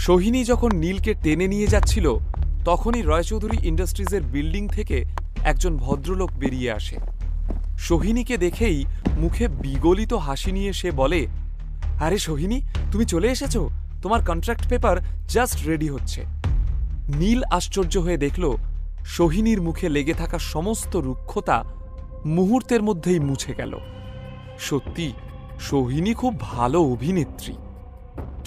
সোহিনী যখন নীলকে টেনে নিয়ে যাচ্ছিল তখনই রায়চৌধুরী ইন্ডাস্ট্রিজের বিল্ডিং থেকে একজন ভদ্রলোক বেরিয়ে আসে। সোহিনীকে দেখেই মুখে বিগলিত হাসি নিয়ে সে বলে, আরে সোহিনী, তুমি চলে এসেছো, তোমার কন্ট্রাক্ট পেপার জাস্ট রেডি হচ্ছে। নীল আশ্চর্য হয়ে দেখল সোহিনীর মুখে লেগে থাকা সমস্ত রুক্ষতা মুহূর্তের মধ্যেই মুছে গেল। সত্যি সোহিনী খুব ভালো অভিনেত্রী।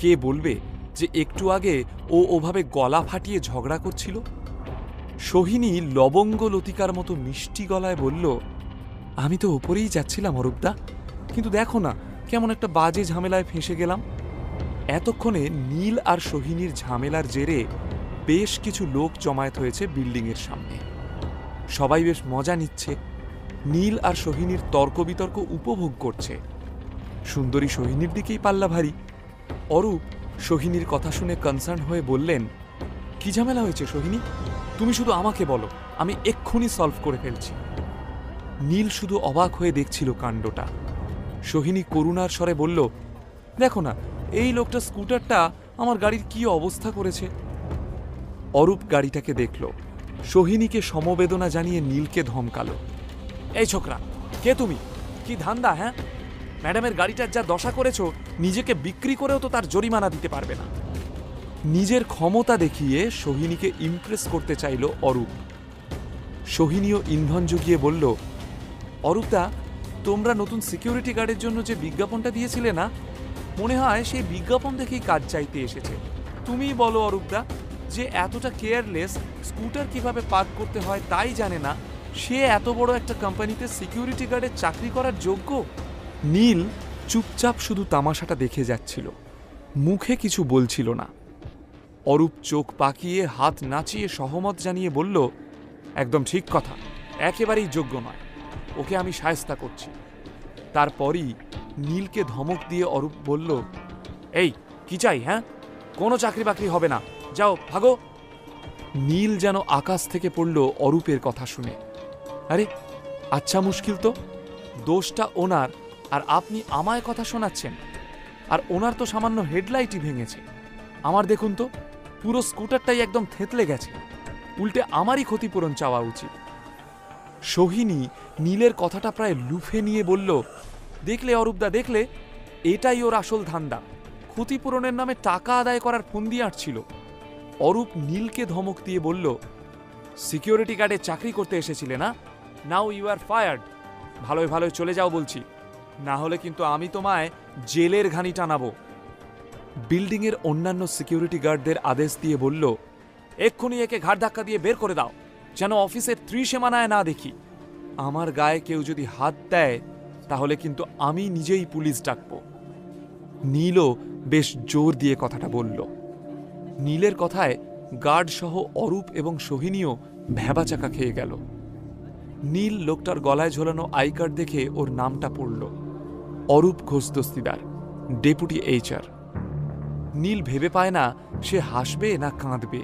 কে বলবে যে একটু আগে ও ওভাবে গলা ফাটিয়ে ঝগড়া করছিল? সোহিনী লবঙ্গ লতিকার মতো মিষ্টি গলায় বলল, আমি তো ওপরেই যাচ্ছিলাম অরূপদা, কিন্তু দেখো না কেমন একটা বাজে ঝামেলায় ফেঁসে গেলাম। এতক্ষণে নীল আর সোহিনীর ঝামেলার জেরে বেশ কিছু লোক জমায়েত হয়েছে বিল্ডিংয়ের সামনে। সবাই বেশ মজা নিচ্ছে, নীল আর সোহিনীর তর্ক বিতর্ক উপভোগ করছে। সুন্দরী সোহিনীর দিকেই পাল্লা ভারী। অরূপ সোহিনীর কথা শুনে কনসার্ন হয়ে বললেন, কি ঝামেলা হয়েছে সোহিনী? তুমি শুধু আমাকে বলো, আমি এক্ষুনি সলভ করে ফেলছি। নীল শুধু অবাক হয়ে দেখছিল কাণ্ডটা। সোহিনী করুণার স্বরে বলল, দেখো না এই লোকটা স্কুটারটা আমার গাড়ির কি অবস্থা করেছে। অরূপ গাড়িটাকে দেখল, সোহিনীকে সমবেদনা জানিয়ে নীলকে ধমকালো, এই ছোকরা, কে তুমি? কি ধান্দা? হ্যাঁ, ম্যাডামের গাড়িটার যা দশা করেছো, নিজেকে বিক্রি করেও তো তার জরিমানা দিতে পারবে না। নিজের ক্ষমতা দেখিয়ে সোহিনীকে ইমপ্রেস করতে চাইল অরূপ। সোহিনীও ইন্ধন জুগিয়ে বলল, অরূপদা, তোমরা নতুন সিকিউরিটি গার্ডের জন্য যে বিজ্ঞাপনটা দিয়েছিলে না, মনে হয় সেই বিজ্ঞাপন দেখেই কাজ চাইতে এসেছে। তুমিই বলো অরূপদা, যে এতটা কেয়ারলেস, স্কুটার কিভাবে পার্ক করতে হয় তাই জানে না, সে এত বড় একটা কোম্পানিতে সিকিউরিটি গার্ডের চাকরি করার যোগ্য? নীল চুপচাপ শুধু তামাশাটা দেখে যাচ্ছিল, মুখে কিছু বলছিল না। অরূপ চোখ পাকিয়ে হাত নাচিয়ে সহমত জানিয়ে বলল, একদম ঠিক কথা, একেবারেই যোগ্য নয়, ওকে আমি শায়েস্তা করছি। তারপরই নীলকে ধমক দিয়ে অরূপ বলল, এই কি চাই? হ্যাঁ, কোনো চাকরি বাকরি হবে না, যাও ভাগো। নীল যেন আকাশ থেকে পড়ল অরূপের কথা শুনে। আরে আচ্ছা, মুশকিল তো, দোষটা ওনার আর আপনি আমায় কথা শোনাচ্ছেন। আর ওনার তো সামান্য হেডলাইটই ভেঙেছে, আমার দেখুন তো পুরো স্কুটারটাই একদম থেতলে গেছে, উল্টে আমারই ক্ষতিপূরণ চাওয়া উচিত। সোহিনী নীলের কথাটা প্রায় লুফে নিয়ে বলল, দেখলে অরূপদা, দেখলে, এটাই ওর আসল ধান্দা, ক্ষতিপূরণের নামে টাকা আদায় করার ফন্দি আঁটছিল। অরূপ নীলকে ধমক দিয়ে বলল, সিকিউরিটি গার্ডে চাকরি করতে এসেছিলে না, নাও ইউ আর ফায়ার্ড, ভালোই ভালোই চলে যাও বলছি, না হলে কিন্তু আমি তোমায় জেলের ঘানি টানাবো। বিল্ডিংয়ের অন্যান্য সিকিউরিটি গার্ডদের আদেশ দিয়ে বলল, এক্ষুনি একে ঘাড় ধাক্কা দিয়ে বের করে দাও, যেন অফিসের ত্রিসীমানায় না দেখি। আমার গায়ে কেউ যদি হাত দেয় তাহলে কিন্তু আমি নিজেই পুলিশ ডাকব। নীলও বেশ জোর দিয়ে কথাটা বলল। নীলের কথায় গার্ড সহ অরূপ এবং সোহিনীও ভ্যাবাচাকা খেয়ে গেল। নীল লোকটার গলায় ঝোলানো আই কার্ড দেখে ওর নামটা পড়ল, অরূপ ঘোষ দস্তিদার, ডেপুটি HR। নীল ভেবে পায় না সে হাসবে না কাঁদবে।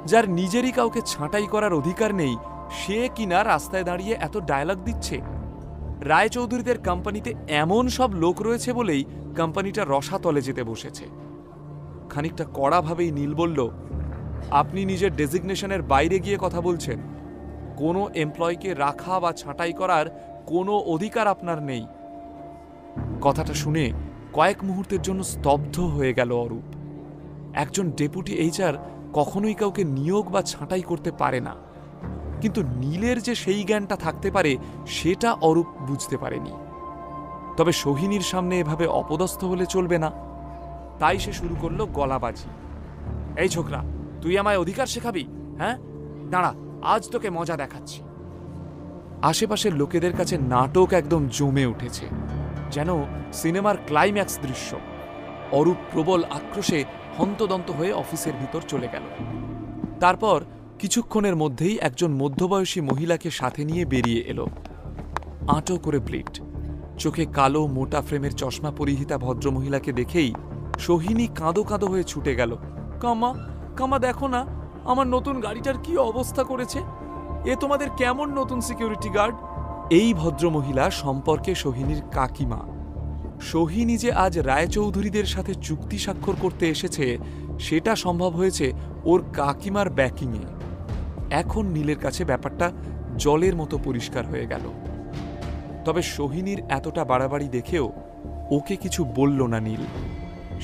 যার নিজেরই কাউকে ছাঁটাই করার অধিকার নেই, সে কিনা রাস্তায় দাঁড়িয়ে এত ডায়লগ দিচ্ছে। রায়চৌধুরীদের কোম্পানিতে এমন সব লোক রয়েছে বলেই কোম্পানিটা রসাতলে যেতে বসেছে। খানিকটা কড়াভাবেই নীল বলল, আপনি নিজের ডেজিগনেশনের বাইরে গিয়ে কথা বলছেন। কোনো এমপ্লয়িকে রাখা বা ছাঁটাই করার কোনো অধিকার আপনার নেই। কথাটা শুনে কয়েক মুহূর্তের জন্য স্তব্ধ হয়ে গেল অরূপ। একজন ডেপুটি HR কখনোই কাউকে নিয়োগ বা ছাঁটাই করতে পারে না, কিন্তু নীলের যে সেই জ্ঞানটা থাকতে পারে সেটা অরূপ বুঝতে পারেনি। তবে সোহিনীর সামনে এভাবে অপদস্থ হলে চলবে না, তাই সে শুরু করলো গলাবাজি। এই ছোকরা, তুই আমায় অধিকার শেখাবি? হ্যাঁ, দাঁড়া, আজ তোকে মজা দেখাচ্ছি। আশেপাশের লোকেদের কাছে নাটক একদম জমে উঠেছে, যেন সিনেমার ক্লাইম্যাক্স দৃশ্য। অরূপ প্রবল আক্রোশে হন্তদন্ত হয়ে অফিসের ভিতর চলে গেল। তারপর কিছুক্ষণের মধ্যেই একজন মধ্যবয়সী মহিলাকে সাথে নিয়ে বেরিয়ে এলো। আঁটো করে ব্লিড, চোখে কালো মোটা ফ্রেমের চশমা পরিহিতা ভদ্রমহিলাকে দেখেই সোহিনী কাঁদো কাঁদো হয়ে ছুটে গেল। কামা, কামা, দেখো না আমার নতুন গাড়িটার কি অবস্থা করেছে, এ তোমাদের কেমন নতুন সিকিউরিটি গার্ড? এই ভদ্রমহিলা সম্পর্কে সোহিনীর কাকিমা। সোহিনী যে আজ রায়চৌধুরীদের সাথে চুক্তি স্বাক্ষর করতে এসেছে সেটা সম্ভব হয়েছে ওর কাকিমার ব্যাকিংয়ে। এখন নীলের কাছে ব্যাপারটা জলের মতো পরিষ্কার হয়ে গেল। তবে সোহিনীর এতটা বাড়াবাড়ি দেখেও ওকে কিছু বলল না নীল।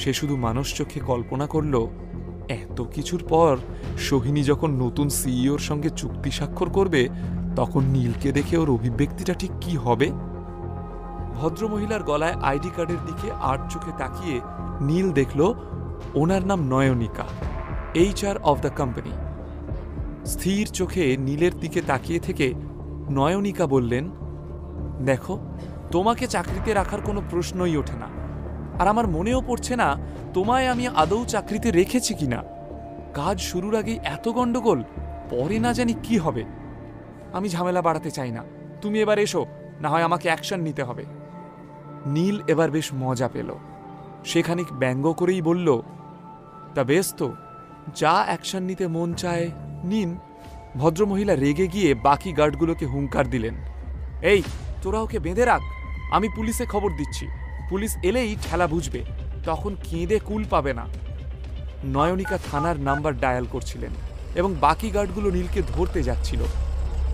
সে শুধু মানুষ চোখে কল্পনা করল, এত কিছুর পর সোহিনী যখন নতুন সিইওর সঙ্গে চুক্তি স্বাক্ষর করবে, তখন নীলকে দেখে ওর অভিব্যক্তিটা ঠিক কি হবে। ভদ্রমহিলার গলায় আইডি কার্ডের দিকে আট চোখে তাকিয়ে নীল দেখল ওনার নাম Nayanika, HR of the company. স্থির চোখে নীলের দিকে তাকিয়ে থেকে নয়নিকা বললেন, দেখো, তোমাকে চাকরিতে রাখার কোনো প্রশ্নই ওঠে না, আর আমার মনেও পড়ছে না তোমায় আমি আদৌ চাকরিতে রেখেছি কিনা। কাজ শুরুর আগেই এত গন্ডগোল, পরে না জানি কি হবে। আমি ঝামেলা বাড়াতে চাই না, তুমি এবার এসো, না হয় আমাকে অ্যাকশন নিতে হবে। নীল এবার বেশ মজা পেল। সে খানিক ব্যঙ্গ করেই বলল, তা বেশ তো, যা অ্যাকশন নিতে মন চায় নিন। ভদ্রমহিলা রেগে গিয়ে বাকি গার্ডগুলোকে হুঙ্কার দিলেন, এই তোরা ওকে বেঁধে রাখ, আমি পুলিশে খবর দিচ্ছি। পুলিশ এলেই ঠেলা বুঝবে, তখন কেঁদে কুল পাবে না। নয়নিকা থানার নাম্বার ডায়াল করছিলেন এবং বাকি গার্ডগুলো নীলকে ধরতে যাচ্ছিল।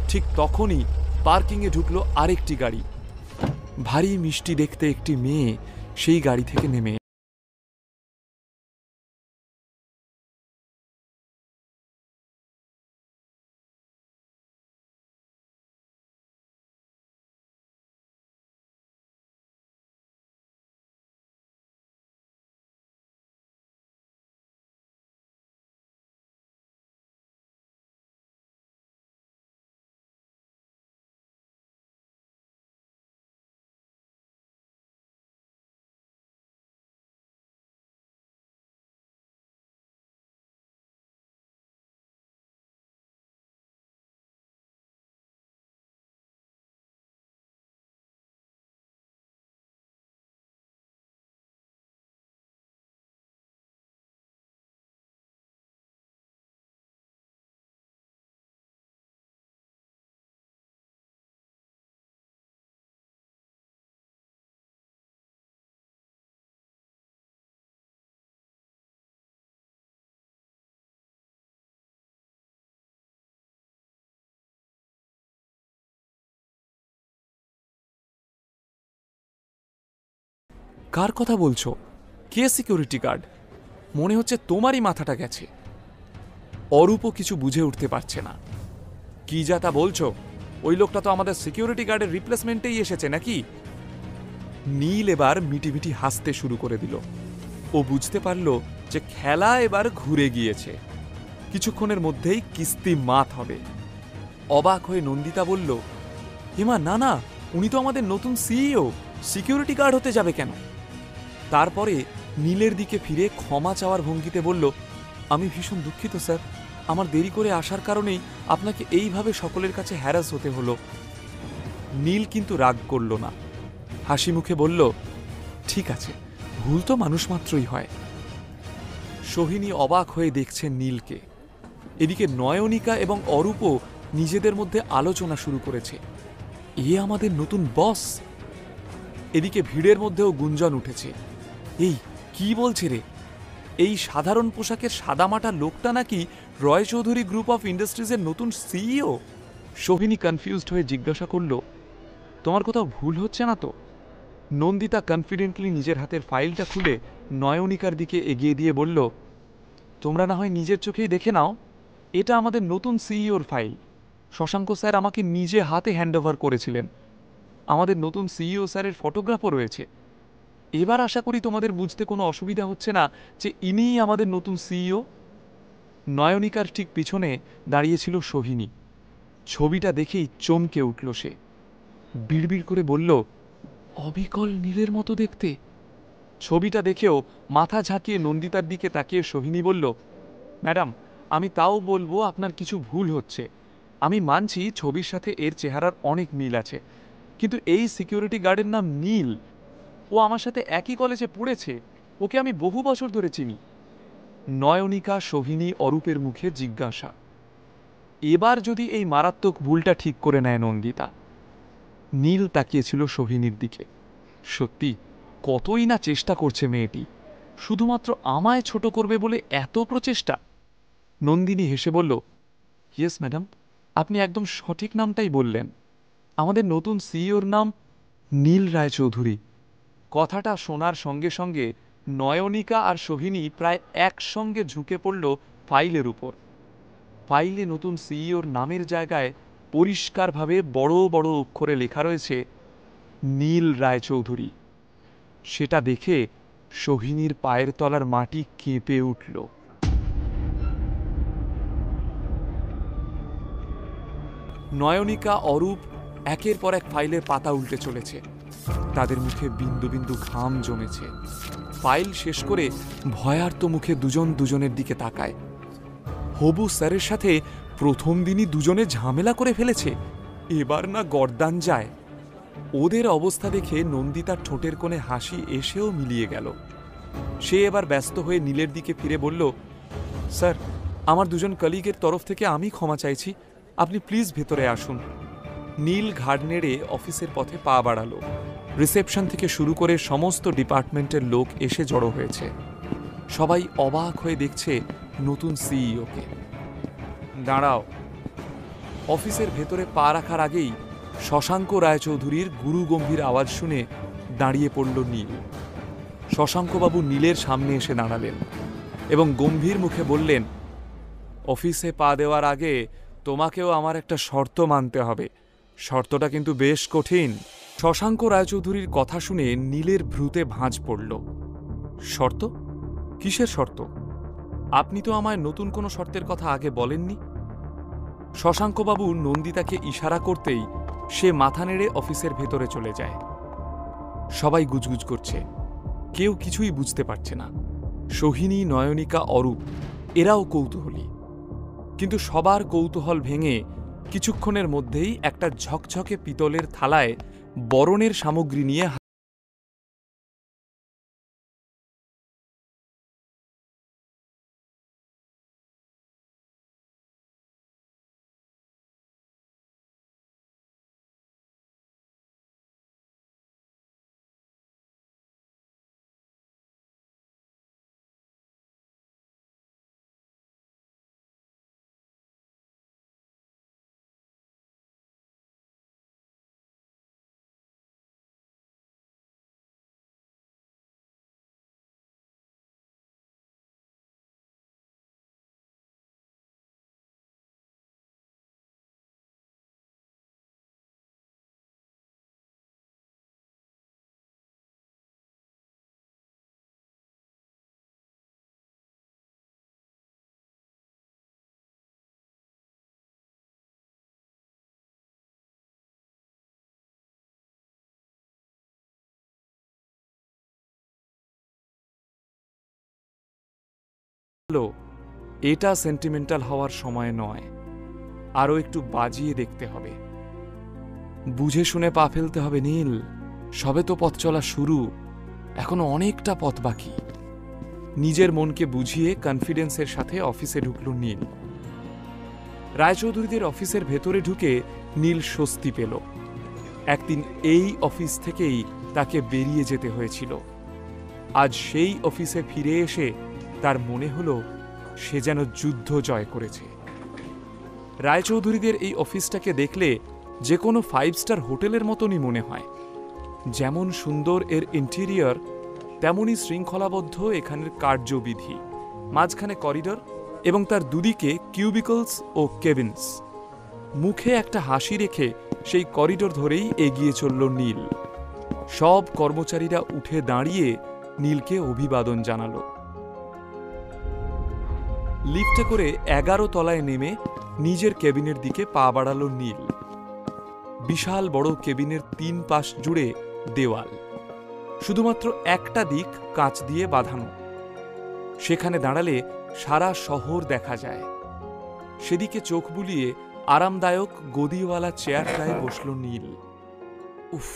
ঠিক তখনই পার্কিংয়ে ঢুকলো আরেকটি গাড়ি। ভারী মিষ্টি দেখতে একটি মেয়ে সেই গাড়ি থেকে নেমে কার কথা বলছো? কে সিকিউরিটি গার্ড? মনে হচ্ছে তোমারই মাথাটা গেছে। অরূপও কিছু বুঝে উঠতে পারছে না। কি যা তা বলছো? ওই লোকটা তো আমাদের সিকিউরিটি গার্ডের রিপ্লেসমেন্টেই এসেছে নাকি? নীল এবার মিটিমিটি হাসতে শুরু করে দিল। ও বুঝতে পারল যে খেলা এবার ঘুরে গিয়েছে। কিছুক্ষণের মধ্যেই কিস্তি মাত হবে। অবাক হয়ে নন্দিতা বলল, হেমা, না না, উনি তো আমাদের নতুন সিইও, সিকিউরিটি গার্ড হতে যাবে কেন? তারপরে নীলের দিকে ফিরে ক্ষমা চাওয়ার ভঙ্গিতে বলল, আমি ভীষণ দুঃখিত স্যার, আমার দেরি করে আসার কারণেই আপনাকে এইভাবে সকলের কাছে হ্যারাস হতে হলো। নীল কিন্তু রাগ করল না, হাসি মুখে বলল, ঠিক আছে, ভুল তো মানুষ মাত্রই হয়। সোহিনী অবাক হয়ে দেখছেন নীলকে। এদিকে নয়নিকা এবং অরূপও নিজেদের মধ্যে আলোচনা শুরু করেছে, এ আমাদের নতুন বস। এদিকে ভিড়ের মধ্যেও গুঞ্জন উঠেছে, এই কি বলছে রে, এই সাধারণ পোশাকের সাদামাটা লোকটা নাকি রয় চৌধুরী গ্রুপ অফ ইন্ডাস্ট্রিজের নতুন সিইও? সোহিনী কনফিউজড হয়ে জিজ্ঞাসা করল, তোমার কোথাও ভুল হচ্ছে না তো? নন্দিতা কনফিডেন্টলি নিজের হাতের ফাইলটা খুলে নয়নিকার দিকে এগিয়ে দিয়ে বলল, তোমরা না হয় নিজের চোখেই দেখে নাও, এটা আমাদের নতুন সিইওর ফাইল। শশাঙ্ক স্যার আমাকে নিজে হাতে হ্যান্ডওভার করেছিলেন। আমাদের নতুন সিইও স্যারের ফটোগ্রাফও রয়েছে। এবার আশা করি তোমাদের বুঝতে কোনো অসুবিধা হচ্ছে না যে ইনিই আমাদের নতুন সিইও। নয়নিকার ঠিক পিছনে দাঁড়িয়েছিল সোহিনী। ছবিটা দেখেই চমকে উঠল সে। বিড়বিড় করে বলল, অবিকল নীলের মতো দেখতে। ছবিটা দেখেও মাথা ঝাঁকিয়ে নন্দিতার দিকে তাকিয়ে সোহিনী বলল, ম্যাডাম, আমি তাও বলবো আপনার কিছু ভুল হচ্ছে। আমি মানছি ছবির সাথে এর চেহারার অনেক মিল আছে, কিন্তু এই সিকিউরিটি গার্ডের নাম নীল। ও আমার সাথে একই কলেজে পড়েছে, ওকে আমি বহু বছর ধরে চিনি। নয়নিকা, সোহিনী, অরূপের মুখে জিজ্ঞাসা। এবার যদি এই মারাত্মক ভুলটা ঠিক করে নেয় নন্দিতা। নীল তাকিয়েছিল সোহিনীর দিকে। সত্যি, কতই না চেষ্টা করছে মেয়েটি। শুধুমাত্র আমায় ছোট করবে বলে এত প্রচেষ্টা? নন্দিনী হেসে বলল, ইয়েস ম্যাডাম, আপনি একদম সঠিক নামটাই বললেন। আমাদের নতুন সিইওর নাম নীল রায়চৌধুরী। কথাটা শোনার সঙ্গে সঙ্গে নয়নিকা আর সোহিনী প্রায় একসঙ্গে ঝুঁকে পড়ল ফাইলের উপর। ফাইলে নতুন সিইওর নামের জায়গায় পরিষ্কারভাবে বড় বড় অক্ষরে লেখা রয়েছে নীল রায়চৌধুরী। সেটা দেখে সোহিনীর পায়ের তলার মাটি কেঁপে উঠল। নয়নিকা, অরূপ একের পর এক ফাইলের পাতা উল্টে চলেছে। তাদের মুখে বিন্দু বিন্দু ঘাম জমেছে। ফাইল শেষ করে ভয়ার্ত মুখে দুজন দুজনের দিকে তাকায়। হবু স্যারের সাথে প্রথম দিনই দুজনে ঝামেলা করে ফেলেছে, এবার না গর্দান যায়। ওদের অবস্থা দেখে নন্দিতার ঠোঁটের কোণে হাসি এসেও মিলিয়ে গেল। সে এবার ব্যস্ত হয়ে নীলের দিকে ফিরে বলল, স্যার, আমার দুজন কলিগের তরফ থেকে আমি ক্ষমা চাইছি, আপনি প্লিজ ভেতরে আসুন। নীল ঘাড় নেড়ে অফিসের পথে পা বাড়ালো। রিসেপশন থেকে শুরু করে সমস্ত ডিপার্টমেন্টের লোক এসে জড়ো হয়েছে। সবাই অবাক হয়ে দেখছে নতুন সিইওকে। দাঁড়াও। অফিসের ভেতরে পা রাখার আগেই শশাঙ্ক রায়চৌধুরীর গুরুগম্ভীর আওয়াজ শুনে দাঁড়িয়ে পড়ল নীল। শশাঙ্কবাবু নীলের সামনে এসে দাঁড়ালেন এবং গম্ভীর মুখে বললেন, অফিসে পা দেওয়ার আগে তোমাকেও আমার একটা শর্ত মানতে হবে। শর্তটা কিন্তু বেশ কঠিন। শশাঙ্ক রায়চৌধুরীর কথা শুনে নীলের ভ্রুতে ভাঁজ পড়ল। শর্ত? কিসের শর্ত? আপনি তো আমায় নতুন কোনো শর্তের কথা আগে বলেননি। শশাঙ্কবাবু নন্দিতাকে ইশারা করতেই সে মাথা নেড়ে অফিসের ভেতরে চলে যায়। সবাই গুজগুজ করছে, কেউ কিছুই বুঝতে পারছে না। সোহিনী, নয়নিকা, অরূপ এরাও কৌতূহলী। কিন্তু সবার কৌতূহল ভেঙে কিছুক্ষণের মধ্যেই একটা ঝকঝকে পিতলের থালায় বরণের সামগ্রী নিয়ে হলো, এটা সেন্টিমেন্টাল হওয়ার সময় নয়, আরও একটু বাজিয়ে দেখতে হবে। বুঝে শুনে পা ফেলতে হবে নীল। সবে তো পথ চলা শুরু, এখনো অনেকটা পথ বাকি। নিজের মনকে বুঝিয়ে কনফিডেন্সের সাথে অফিসে ঢুকল নীল। রায়চৌধুরীদের অফিসের ভেতরে ঢুকে নীল স্বস্তি পেল। একদিন এই অফিস থেকেই তাকে বেরিয়ে যেতে হয়েছিল। আজ সেই অফিসে ফিরে এসে তার মনে হলো সে যেন যুদ্ধ জয় করেছে। রায়চৌধুরীদের এই অফিসটাকে দেখলে যে কোনো 5 স্টার হোটেলের মতনই মনে হয়। যেমন সুন্দর এর ইন্টেরিয়র, তেমনই শৃঙ্খলাবদ্ধ এখানের কার্যবিধি। মাঝখানে করিডর এবং তার দুদিকে কিউবিকলস ও কেবিনস। মুখে একটা হাসি রেখে সেই করিডর ধরেই এগিয়ে চলল নীল। সব কর্মচারীরা উঠে দাঁড়িয়ে নীলকে অভিবাদন জানালো। লিফটে করে 11 তলায় নেমে নিজের কেবিনের দিকে পা বাড়ালো নীল। বিশাল বড় কেবিনের 3 পাশ জুড়ে দেওয়াল, শুধুমাত্র একটা দিক কাঁচ দিয়ে বাঁধানো। সেখানে দাঁড়ালে সারা শহর দেখা যায়। সেদিকে চোখ বুলিয়ে আরামদায়ক গদিওয়ালা চেয়ারটায় বসল নীল। উফ,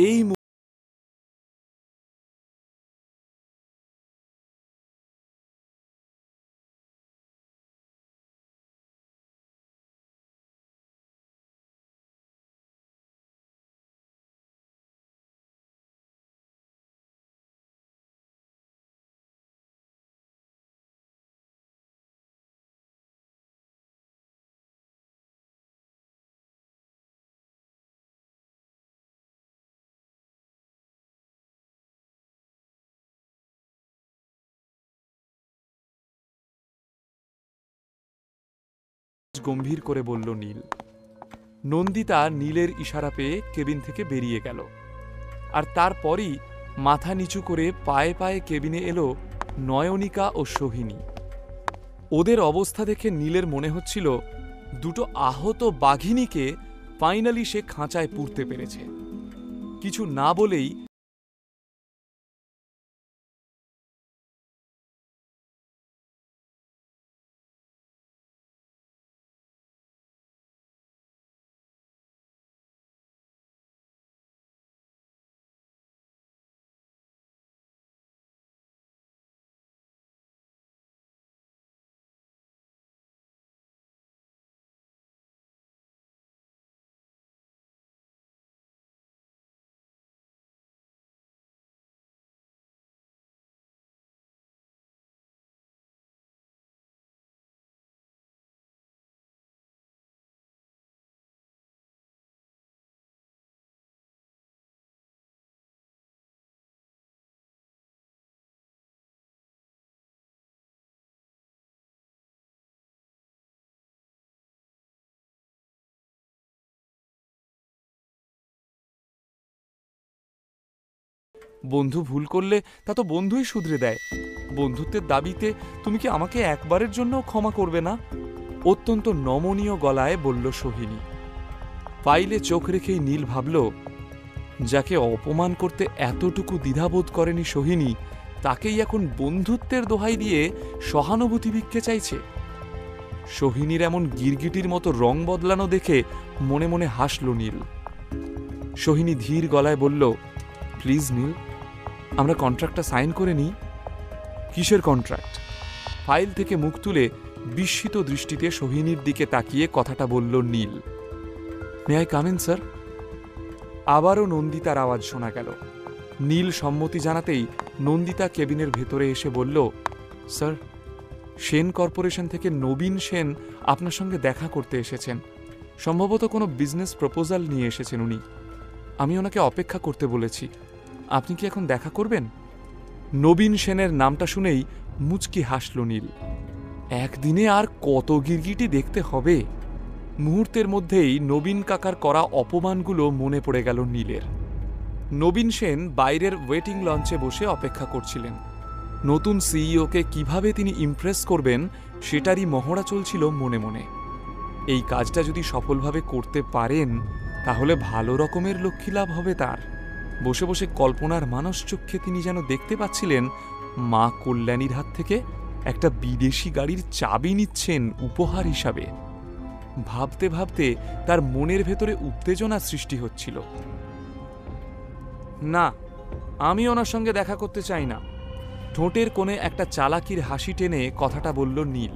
এই গম্ভীর করে বলল নীল। নন্দিতা নীলের ইশারা পেয়ে কেবিন থেকে বেরিয়ে গেল, আর তারপরই মাথা নিচু করে পায়ে পায়ে কেবিনে এলো নয়নিকা ও সোহিনী। ওদের অবস্থা দেখে নীলের মনে হচ্ছিল দুটো আহত বাঘিনীকে ফাইনালি সে খাঁচায় পুরতে পেরেছে। কিছু না বলেই বন্ধু ভুল করলে তা তো বন্ধুই শুধরে দেয়। বন্ধুত্বের দাবিতে তুমি কি আমাকে একবারের জন্য ক্ষমা করবে না? অত্যন্ত নমনীয় গলায় বলল সোহিনী। ফাইলে চোখ রেখেই নীল ভাবল, যাকে অপমান করতে এতটুকু দ্বিধাবোধ করেনি সোহিনী, তাকেই এখন বন্ধুত্বের দোহাই দিয়ে সহানুভূতি ভিক্ষে চাইছে। সোহিনীর এমন গিরগিটির মতো রং বদলানো দেখে মনে মনে হাসল নীল। সোহিনী ধীর গলায় বলল, প্লিজ নীল, আমরা কন্ট্রাক্টটা সাইন করে নিই। কিসের কন্ট্রাক্ট? ফাইল থেকে মুখ তুলে বিস্মিত দৃষ্টিতে সোহিনীর দিকে তাকিয়ে কথাটা বলল Neel. May I come in sir? আবারও নন্দিতার আওয়াজ শোনা গেল। নীল সম্মতি জানাতেই নন্দিতা কেবিনের ভেতরে এসে বলল, স্যার, সেন কর্পোরেশন থেকে নবীন সেন আপনার সঙ্গে দেখা করতে এসেছেন। সম্ভবত কোনো বিজনেস প্রপোজাল নিয়ে এসেছেন উনি। আমি ওনাকে অপেক্ষা করতে বলেছি। আপনি কি এখন দেখা করবেন? নবীন সেনের নামটা শুনেই মুচকি হাসল নীল। একদিনে আর কত গিরগিটি দেখতে হবে? মুহূর্তের মধ্যেই নবীন কাকার করা অপমানগুলো মনে পড়ে গেল নীলের। নবীন সেন বাইরের ওয়েটিং লঞ্চে বসে অপেক্ষা করছিলেন। নতুন সিইওকে কিভাবে তিনি ইমপ্রেস করবেন সেটারই মহড়া চলছিল মনে মনে। এই কাজটা যদি সফলভাবে করতে পারেন তাহলে ভালো রকমের লক্ষ্মীলাভ হবে তার। বসে বসে কল্পনার মানসচক্ষে তিনি যেন দেখতে পাচ্ছিলেন মা কল্যাণীর হাত থেকে একটা বিদেশি গাড়ির চাবি নিচ্ছেন উপহার হিসাবে। ভাবতে ভাবতে তার মনের ভেতরে উত্তেজনা সৃষ্টি হচ্ছিল। না, আমি ওনার সঙ্গে দেখা করতে চাই না। ঠোঁটের কোণে একটা চালাকির হাসি টেনে কথাটা বলল নীল।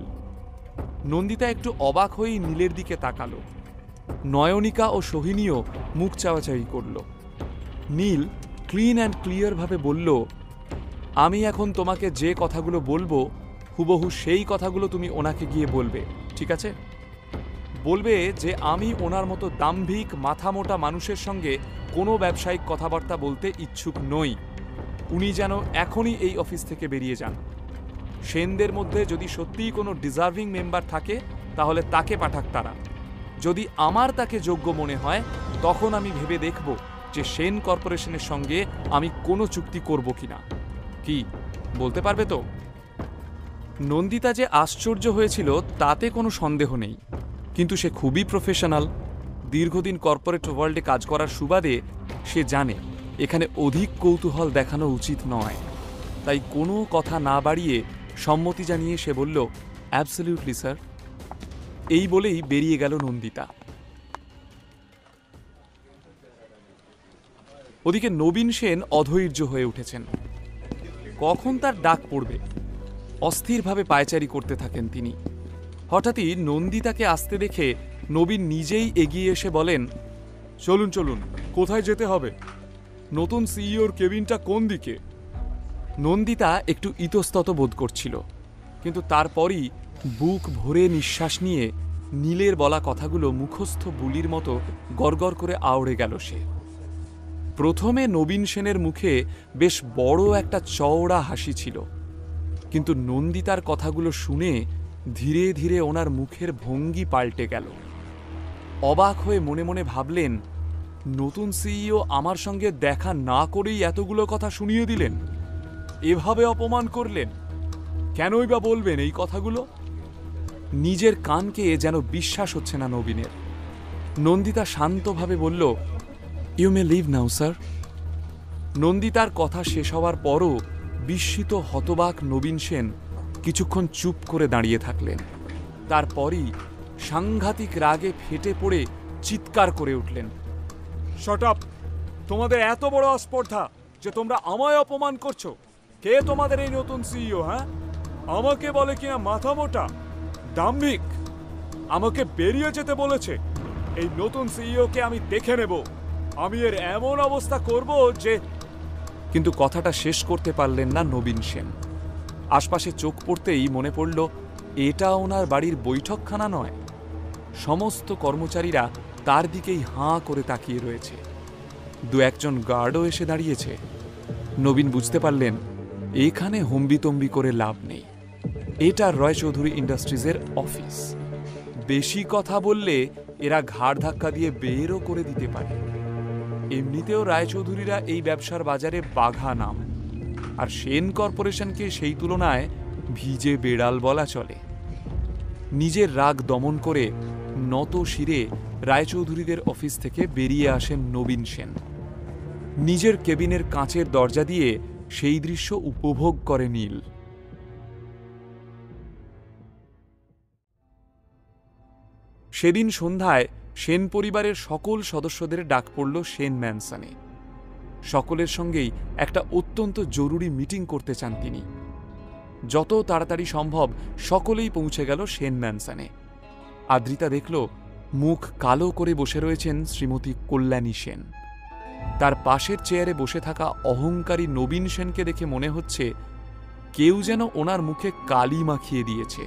নন্দিতা একটু অবাক হয়েই নীলের দিকে তাকালো। নয়নিকা ও সোহিনীও মুখ চাওয়াচাওয়ি করল। নীল ক্লিন অ্যান্ড ক্লিয়ার ভাবে বলল, আমি এখন তোমাকে যে কথাগুলো বলবো হুবহু সেই কথাগুলো তুমি ওনাকে গিয়ে বলবে, ঠিক আছে? বলবে যে আমি ওনার মতো দাম্ভিক মাথামোটা মানুষের সঙ্গে কোনো ব্যবসায়িক কথাবার্তা বলতে ইচ্ছুক নই। উনি যেন এখনই এই অফিস থেকে বেরিয়ে যান। সেনদের মধ্যে যদি সত্যিই কোনো ডিজার্ভিং মেম্বার থাকে তাহলে তাকে পাঠাক তারা। যদি আমার তাকে যোগ্য মনে হয় তখন আমি ভেবে দেখব যে সেন কর্পোরেশনের সঙ্গে আমি কোনো চুক্তি করব কিনা। কি বলতে পারবে তো? নন্দিতা যে আশ্চর্য হয়েছিল তাতে কোনো সন্দেহ নেই, কিন্তু সে খুবই প্রফেশনাল। দীর্ঘদিন কর্পোরেট ওয়ার্ল্ডে কাজ করার সুবাদে সে জানে এখানে অধিক কৌতূহল দেখানো উচিত নয়। তাই কোনো কথা না বাড়িয়ে সম্মতি জানিয়ে সে বলল, অ্যাবসলিউটলি স্যার। এই বলেই বেরিয়ে গেল নন্দিতা। ওদিকে নবীন সেন অধৈর্য হয়ে উঠেছেন। কখন তার ডাক পড়বে অস্থিরভাবে পায়চারি করতে থাকেন তিনি। হঠাৎই নন্দিতাকে আসতে দেখে নবীন নিজেই এগিয়ে এসে বলেন, চলুন চলুন, কোথায় যেতে হবে? নতুন সিইওর কেবিনটা কোন দিকে? নন্দিতা একটু ইতস্তত বোধ করছিল, কিন্তু তারপরই বুক ভরে নিঃশ্বাস নিয়ে নীলের বলা কথাগুলো মুখস্থ বুলির মতো গড়গড় করে আওড়ে গেল সে। প্রথমে নবীন সেনের মুখে বেশ বড় একটা চওড়া হাসি ছিল, কিন্তু নন্দিতার কথাগুলো শুনে ধীরে ধীরে ওনার মুখের ভঙ্গি পাল্টে গেল। অবাক হয়ে মনে মনে ভাবলেন, নতুন সিইও আমার সঙ্গে দেখা না করেই এতগুলো কথা শুনিয়ে দিলেন, এভাবে অপমান করলেন। কেনই বা বলবেন এই কথাগুলো? নিজের কানকে যেন বিশ্বাস হচ্ছে না নবীনের। নন্দিতা শান্তভাবে বলল, you may leave now sir. নন্দিতার কথা শেষ হওয়ার পরও বিস্মিত হতবাক নবীন সেন কিছুক্ষণ চুপ করে দাঁড়িয়ে থাকলেন। তারপরই সাংঘাতিক রাগে ফেটে পড়ে চিৎকার করে উঠলেন, শট আপ! তোমাদের এত বড় আস্পর্ধা যে তোমরা আমায় অপমান করছো? কে তোমাদের এই নতুন সিইও? হ্যাঁ, আমাকে বলে কিনা মাথা মোটা, দাম্ভিক। আমাকে বেরিয়ে যেতে বলেছে। এই নতুন সিইওকে আমি দেখে নেব, আমি এর এমন অবস্থা করব যে। কিন্তু কথাটা শেষ করতে পারলেন না নবীন সেন। আশপাশে চোখ পড়তেই মনে পড়ল, এটা ওনার বাড়ির বৈঠকখানা নয়। সমস্ত কর্মচারীরা তার দিকেই হাঁ করে তাকিয়ে রয়েছে। দু একজন গার্ডও এসে দাঁড়িয়েছে। নবীন বুঝতে পারলেন, এখানে হম্বিতম্বি করে লাভ নেই। এটা রয় চৌধুরী ইন্ডাস্ট্রিজের অফিস। বেশি কথা বললে এরা ঘাড় ধাক্কা দিয়ে বেরও করে দিতে পারে। এমনিতেও রায়চৌধুরীরা এই ব্যবসার বাজারে বাঘা নাম, আর সেন কর্পোরেশনকে সেই তুলনায় ভিজে বেড়াল বলা চলে। নিজের রাগ দমন করে নত শিরে রায়চৌধুরীদের অফিস থেকে বেরিয়ে আসেন নবীন সেন। নিজের কেবিনের কাঁচের দরজা দিয়ে সেই দৃশ্য উপভোগ করে নীল। সেদিন সন্ধ্যায় সেন পরিবারের সকল সদস্যদের ডাক পড়ল সেন ম্যানসনে। সকলের সঙ্গেই একটা অত্যন্ত জরুরি মিটিং করতে চান তিনি। যত তাড়াতাড়ি সম্ভব সকলেই পৌঁছে গেল সেন ম্যানসনে। আদ্রিতা দেখল, মুখ কালো করে বসে রয়েছেন শ্রীমতী কল্যাণী সেন। তার পাশের চেয়ারে বসে থাকা অহংকারী নবীন সেনকে দেখে মনে হচ্ছে কেউ যেন ওনার মুখে কালি মাখিয়ে দিয়েছে।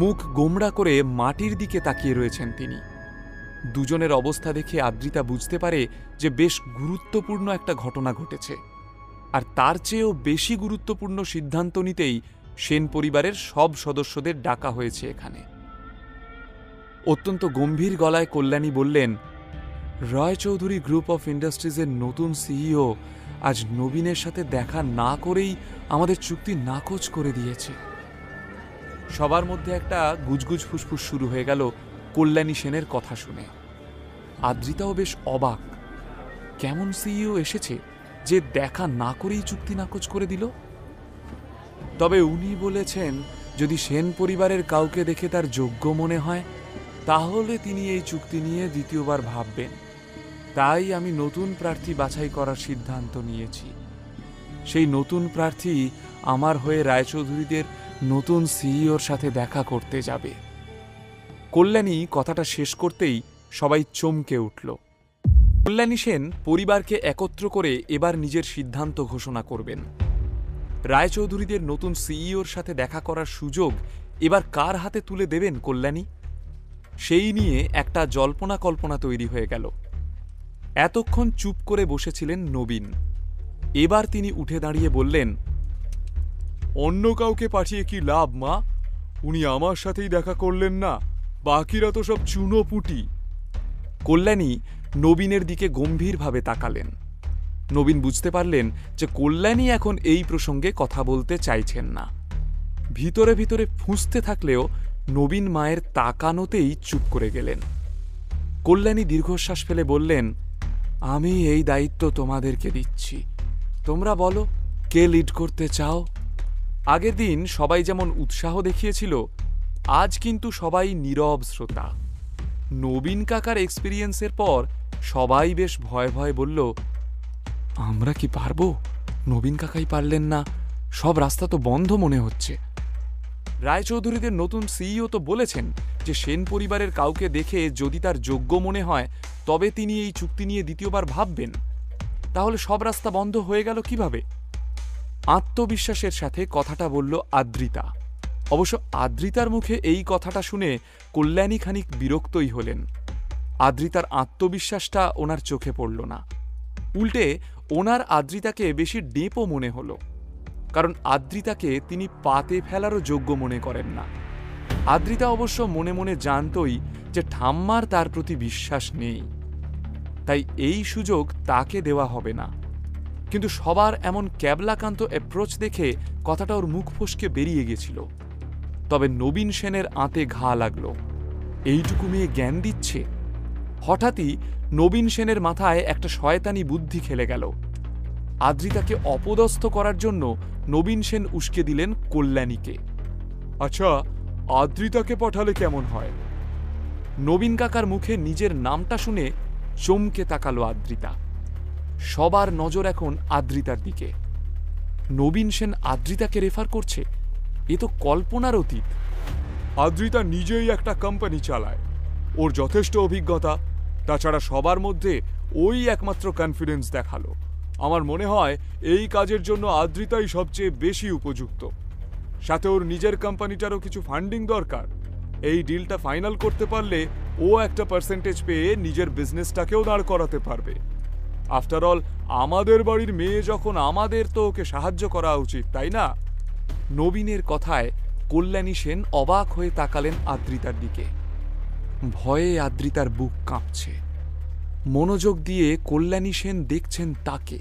মুখ গোমড়া করে মাটির দিকে তাকিয়ে রয়েছেন তিনি। দুজনের অবস্থা দেখে আদ্রিতা বুঝতে পারে যে বেশ গুরুত্বপূর্ণ একটা ঘটনা ঘটেছে, আর তার চেয়েও বেশি গুরুত্বপূর্ণ সিদ্ধান্ত নিতেই সেন পরিবারের সব সদস্যদের ডাকা হয়েছে এখানে। অত্যন্ত গম্ভীর গলায় কল্যাণী বললেন, রয় চৌধুরী গ্রুপ অফ ইন্ডাস্ট্রিজের নতুন সিইও আজ নবীনের সাথে দেখা না করেই আমাদের চুক্তি নাকচ করে দিয়েছে। সবার মধ্যে একটা গুজগুজ ফুসফুস শুরু হয়ে গেল কল্যাণী সেনের কথা শুনে। আদ্রিতাও বেশ অবাক, কেমন সিইও এসেছে যে দেখা না করেই চুক্তি নাকচ করে দিল? তবে উনি বলেছেন, যদি সেন পরিবারের কাউকে দেখে তার যোগ্য মনে হয় তাহলে তিনি এই চুক্তি নিয়ে দ্বিতীয়বার ভাববেন। তাই আমি নতুন প্রার্থী বাছাই করার সিদ্ধান্ত নিয়েছি। সেই নতুন প্রার্থী আমার হয়ে রায়চৌধুরীদের নতুন সিইওর সাথে দেখা করতে যাবে। কল্যাণী কথাটা শেষ করতেই সবাই চমকে উঠল। কল্যাণী সেন পরিবারকে একত্র করে এবার নিজের সিদ্ধান্ত ঘোষণা করবেন। রায়চৌধুরীদের নতুন সিইওর সাথে দেখা করার সুযোগ এবার কার হাতে তুলে দেবেন কল্যাণী? সেই নিয়ে একটা জল্পনা কল্পনা তৈরি হয়ে গেল। এতক্ষণ চুপ করে বসেছিলেন নবীন। এবার তিনি উঠে দাঁড়িয়ে বললেন, অন্য কাউকে পাঠিয়ে কি লাভ মা? উনি আমার সাথেই দেখা করলেন না, বাকিরা তো সব চুনোপুটি। কল্যাণী নবীনের দিকে গম্ভীরভাবে তাকালেন। নবীন বুঝতে পারলেন যে কল্যাণী এখন এই প্রসঙ্গে কথা বলতে চাইছেন না। ভিতরে ভিতরে ফুঁসতে থাকলেও নবীন মায়ের তাকানোতেই চুপ করে গেলেন। কল্যাণী দীর্ঘশ্বাস ফেলে বললেন, আমি এই দায়িত্ব তোমাদেরকে দিচ্ছি, তোমরা বলো কে লিড করতে চাও? আগের দিন সবাই যেমন উৎসাহ দেখিয়েছিল, আজ কিন্তু সবাই নীরব শ্রোতা। নবীন কাকার এক্সপিরিয়েন্সের পর সবাই বেশ ভয় ভয় বলল, আমরা কি পারবো? নবীন কাকাই পারলেন না, সব রাস্তা তো বন্ধ মনে হচ্ছে। রায়চৌধুরীদের নতুন সিইও তো বলেছেন যে সেন পরিবারের কাউকে দেখে যদি তার যোগ্য মনে হয় তবে তিনি এই চুক্তি নিয়ে দ্বিতীয়বার ভাববেন। তাহলে সব রাস্তা বন্ধ হয়ে গেল কিভাবে? আত্মবিশ্বাসের সাথে কথাটা বলল আদ্রিতা। অবশ্য আদ্রিতার মুখে এই কথাটা শুনে কল্যাণী খানিক বিরক্তই হলেন। আদ্রিতার আত্মবিশ্বাসটা ওনার চোখে পড়ল না, উল্টে ওনার আদ্রিতাকে বেশি ডেপো মনে হলো, কারণ আদ্রিতাকে তিনি পাতে ফেলারও যোগ্য মনে করেন না। আদ্রিতা অবশ্য মনে মনে জানতই যে ঠাম্মার তার প্রতি বিশ্বাস নেই, তাই এই সুযোগ তাকে দেওয়া হবে না। কিন্তু সবার এমন ক্যাবলাকান্ত অ্যাপ্রোচ দেখে কথাটা ওর মুখ ফসকে বেরিয়ে গেছিল। তবে নবীন সেনের আঁতে ঘা লাগল। এইটুকু মেয়ে জ্ঞান দিচ্ছে। হঠাৎই নবীন সেনের মাথায় একটা শয়তানি বুদ্ধি খেলে গেল। আদ্রিতাকে অপদস্থ করার জন্য নবীন সেন উস্কে দিলেন কল্যাণীকে। আচ্ছা, আদ্রিতাকে পাঠালে কেমন হয়? নবীন কাকার মুখে নিজের নামটা শুনে চমকে তাকালো আদ্রিতা। সবার নজর এখন আদ্রিতার দিকে। নবীন সেন আদ্রিতাকে রেফার করছে, এ তো কল্পনার অতীত। আদ্রিতা নিজেই একটা কোম্পানি চালায়, ওর যথেষ্ট অভিজ্ঞতা, তাছাড়া সবার মধ্যে ওই একমাত্র কনফিডেন্স দেখালো। আমার মনে হয় এই কাজের জন্য আদ্রিতাই সবচেয়ে বেশি উপযুক্ত। সাথে ওর নিজের কোম্পানিটারও কিছু ফান্ডিং দরকার। এই ডিলটা ফাইনাল করতে পারলে ও একটা পার্সেন্টেজ পেয়ে নিজের বিজনেসটাকেও দাঁড় করাতে পারবে। আফটার অল আমাদের বাড়ির মেয়ে যখন, আমাদের তো ওকে সাহায্য করা উচিত, তাই না? নবীনের কথায় কল্যাণী সেন অবাক হয়ে তাকালেন আদ্রিতার দিকে। ভয়ে আদ্রিতার বুক কাঁপছে। মনোযোগ দিয়ে কল্যাণী সেন দেখছেন তাকে।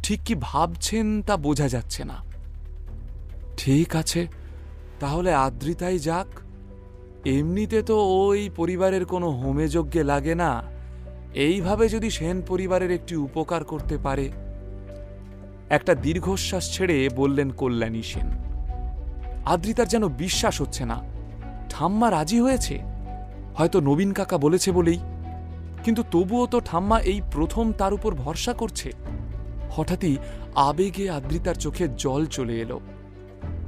ঠিক কি ভাবছেন তা বোঝা যাচ্ছে না। ঠিক আছে, তাহলে আদ্রিতাই যাক। এমনিতে তো ওই পরিবারের কোনো হোমে যজ্ঞে লাগে না। এইভাবে যদি সেন পরিবারের একটি উপকার করতে পারে। একটা দীর্ঘশ্বাস ছেড়ে বললেন কল্যাণী সেন। আদ্রিতার যেন বিশ্বাস হচ্ছে না। ঠাম্মা রাজি হয়েছে, হয়তো নবীন কাকা বলেছে বলেই। কিন্তু তবুও তো ঠাম্মা এই প্রথম তার উপর ভরসা করছে। হঠাৎই আবেগে আদ্রিতার চোখে জল চলে এলো,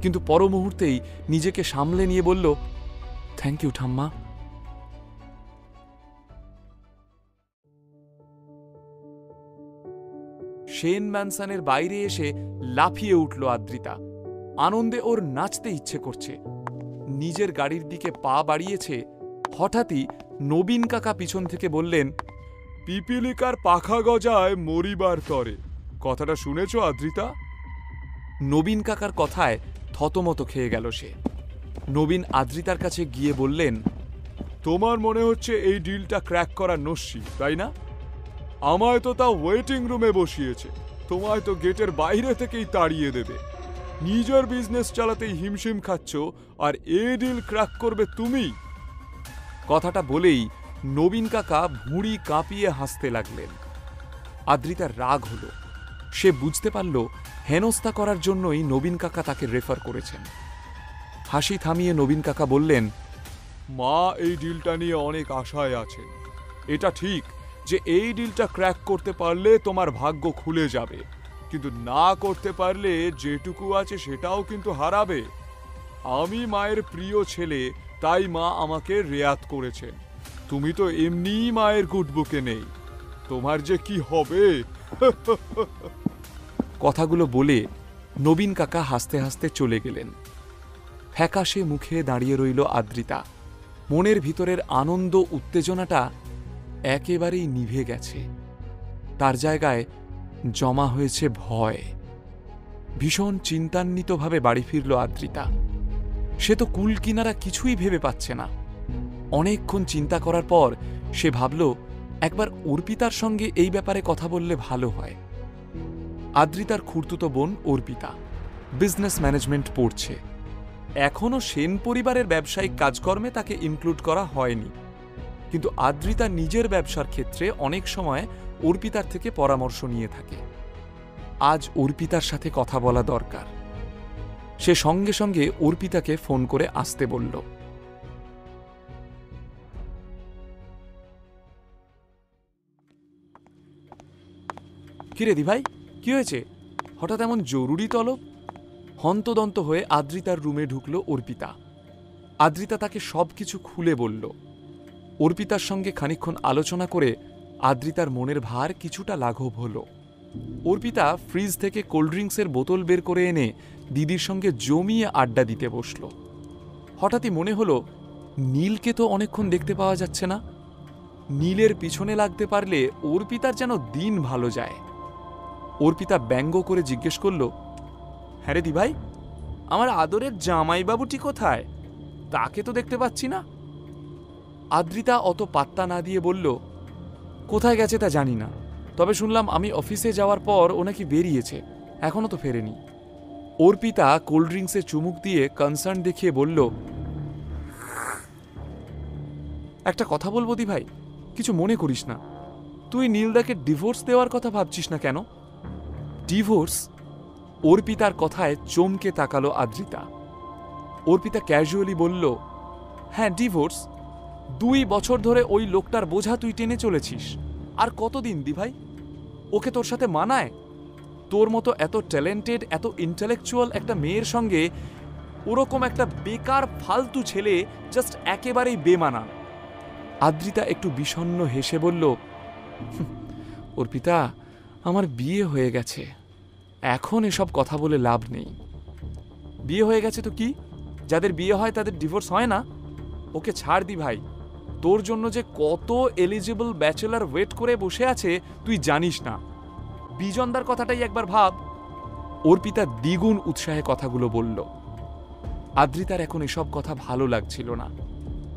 কিন্তু পর মুহূর্তেই নিজেকে সামলে নিয়ে বলল, থ্যাংক ইউ ঠাম্মা। সেন ম্যানসনের বাইরে এসে লাফিয়ে উঠল আদ্রিতা। আনন্দে ওর নাচতে ইচ্ছে করছে। নিজের গাড়ির দিকে পা বাড়িয়েছে। হঠাৎই নবীন কাকা পিছন থেকে বললেন, পিপিলিকার পাখা গজায় মরিবার তরে। কথাটা শুনেছ আদ্রিতা? নবীন কাকার কথায় থতমত খেয়ে গেল সে। নবীন আদ্রিতার কাছে গিয়ে বললেন, তোমার মনে হচ্ছে এই ডিলটা ক্র্যাক করা নস্যি, তাই না? আমায় তো তা ওয়েটিং রুমে বসিয়েছে, তোমায় তো গেটের বাইরে থেকেই তাড়িয়ে দেবে। নিজের বিজনেস চালাতেই হিমশিম খাচ্ছ, আর এ ডিল ক্র্যাক করবে তুমি? কথাটা বলেই নবীন কাকা ভুঁড়ি কাঁপিয়ে হাসতে লাগলেন। আদ্রিতার রাগ হল। সে বুঝতে পারল হেনস্থা করার জন্যই নবীন কাকা তাকে রেফার করেছেন। হাসি থামিয়ে নবীন কাকা বললেন, মা এই ডিলটা নিয়ে অনেক আশায় আছেন। এটা ঠিক যে এই ডিলটা ক্র্যাক করতে পারলে তোমার ভাগ্য খুলে যাবে, কিন্তু না করতে পারলে যেটুকু আছে সেটাও কিন্তু হারাবে। আমি মায়ের প্রিয় ছেলে, তাই মা আমাকে রেয়াত করেছেন। তুমি তো এমনিই মায়ের গুডবুকে নেই, তোমার যে কি হবে। কথাগুলো বলে নবীন কাকা হাসতে হাসতে চলে গেলেন। ফ্যাকাশে মুখে দাঁড়িয়ে রইল আদ্রিতা। মনের ভিতরের আনন্দ উত্তেজনাটা একেবারেই নিভে গেছে। তার জায়গায় জমা হয়েছে ভয়। ভীষণ চিন্তান্বিতভাবে বাড়ি ফিরল আদ্রিতা। সে তো কুল কিনারা কিছুই ভেবে পাচ্ছে না। অনেকক্ষণ চিন্তা করার পর সে ভাবল, একবার অর্পিতার সঙ্গে এই ব্যাপারে কথা বললে ভালো হয়। আদ্রিতার খুড়তুতো বোন অর্পিতা বিজনেস ম্যানেজমেন্ট পড়ছে। এখনও সেন পরিবারের ব্যবসায়িক কাজকর্মে তাকে ইনক্লুড করা হয়নি, কিন্তু আদ্রিতা নিজের ব্যবসার ক্ষেত্রে অনেক সময় অর্পিতার থেকে পরামর্শ নিয়ে থাকে। আজ অর্পিতার সাথে কথা বলা দরকার। সে সঙ্গে সঙ্গে অর্পিতাকে ফোন করে আসতে বলল। কিরে দি ভাই, কি হয়েছে? হঠাৎ এমন জরুরি তলব? হন্তদন্ত হয়ে আদ্রিতার রুমে ঢুকল অর্পিতা। আদ্রিতা তাকে সবকিছু খুলে বলল। অর্পিতার সঙ্গে খানিকক্ষণ আলোচনা করে আদ্রিতার মনের ভার কিছুটা লাঘব হল। অর্পিতা ফ্রিজ থেকে কোল্ড ড্রিঙ্কসের বোতল বের করে এনে দিদির সঙ্গে জমিয়ে আড্ডা দিতে বসল। হঠাৎই মনে হলো, নীলকে তো অনেকক্ষণ দেখতে পাওয়া যাচ্ছে না। নীলের পিছনে লাগতে পারলে অর্পিতার যেন দিন ভালো যায়। অর্পিতা ব্যঙ্গ করে জিজ্ঞেস করল, হ্যাঁ রে দি ভাই, আমার আদরের জামাইবাবুটি কোথায়? তাকে তো দেখতে পাচ্ছি না। আদ্রিতা অত পাত্তা না দিয়ে বলল, কোথায় গেছে তা জানি না, তবে শুনলাম আমি অফিসে যাওয়ার পর ও নাকি বেরিয়েছে, এখনো তো ফেরেনি। অর্পিতা কোল্ড ড্রিঙ্কসে চুমুক দিয়ে কনসার্ন দেখিয়ে বলল, একটা কথা বলবো দি ভাই, কিছু মনে করিস না। তুই নীলদাকে ডিভোর্স দেওয়ার কথা ভাবছিস না কেন? ডিভোর্স? অর্পিতার কথায় চমকে তাকালো আদ্রিতা। অর্পিতা ক্যাজুয়ালি বলল, হ্যাঁ ডিভোর্স। 2 বছর ধরে ওই লোকটার বোঝা তুই টেনে চলেছিস। আর কতদিন দি ভাই? ওকে তোর সাথে মানায়? তোর মতো এত ট্যালেন্টেড, এত ইন্টেলেকচুয়াল একটা মেয়ের সঙ্গে ওরকম একটা বেকার ফালতু ছেলে জাস্ট একেবারেই বেমানান। আদ্রিতা একটু বিষণ্ণ হেসে বলল, অর্পিতা, আমার বিয়ে হয়ে গেছে, এখন এসব কথা বলে লাভ নেই। বিয়ে হয়ে গেছে তো কি? যাদের বিয়ে হয় তাদের ডিভোর্স হয় না? ওকে ছাড় দি ভাই, তোর জন্য যে কত এলিজিবল ব্যাচেলার ওয়েট করে বসে আছে তুই জানিস না। বিজনদার কথাটাই একবার ভাব। অর্পিতা দ্বিগুণ উৎসাহে কথাগুলো বলল। আদ্রিতার এখন এসব কথা ভালো লাগছিল না,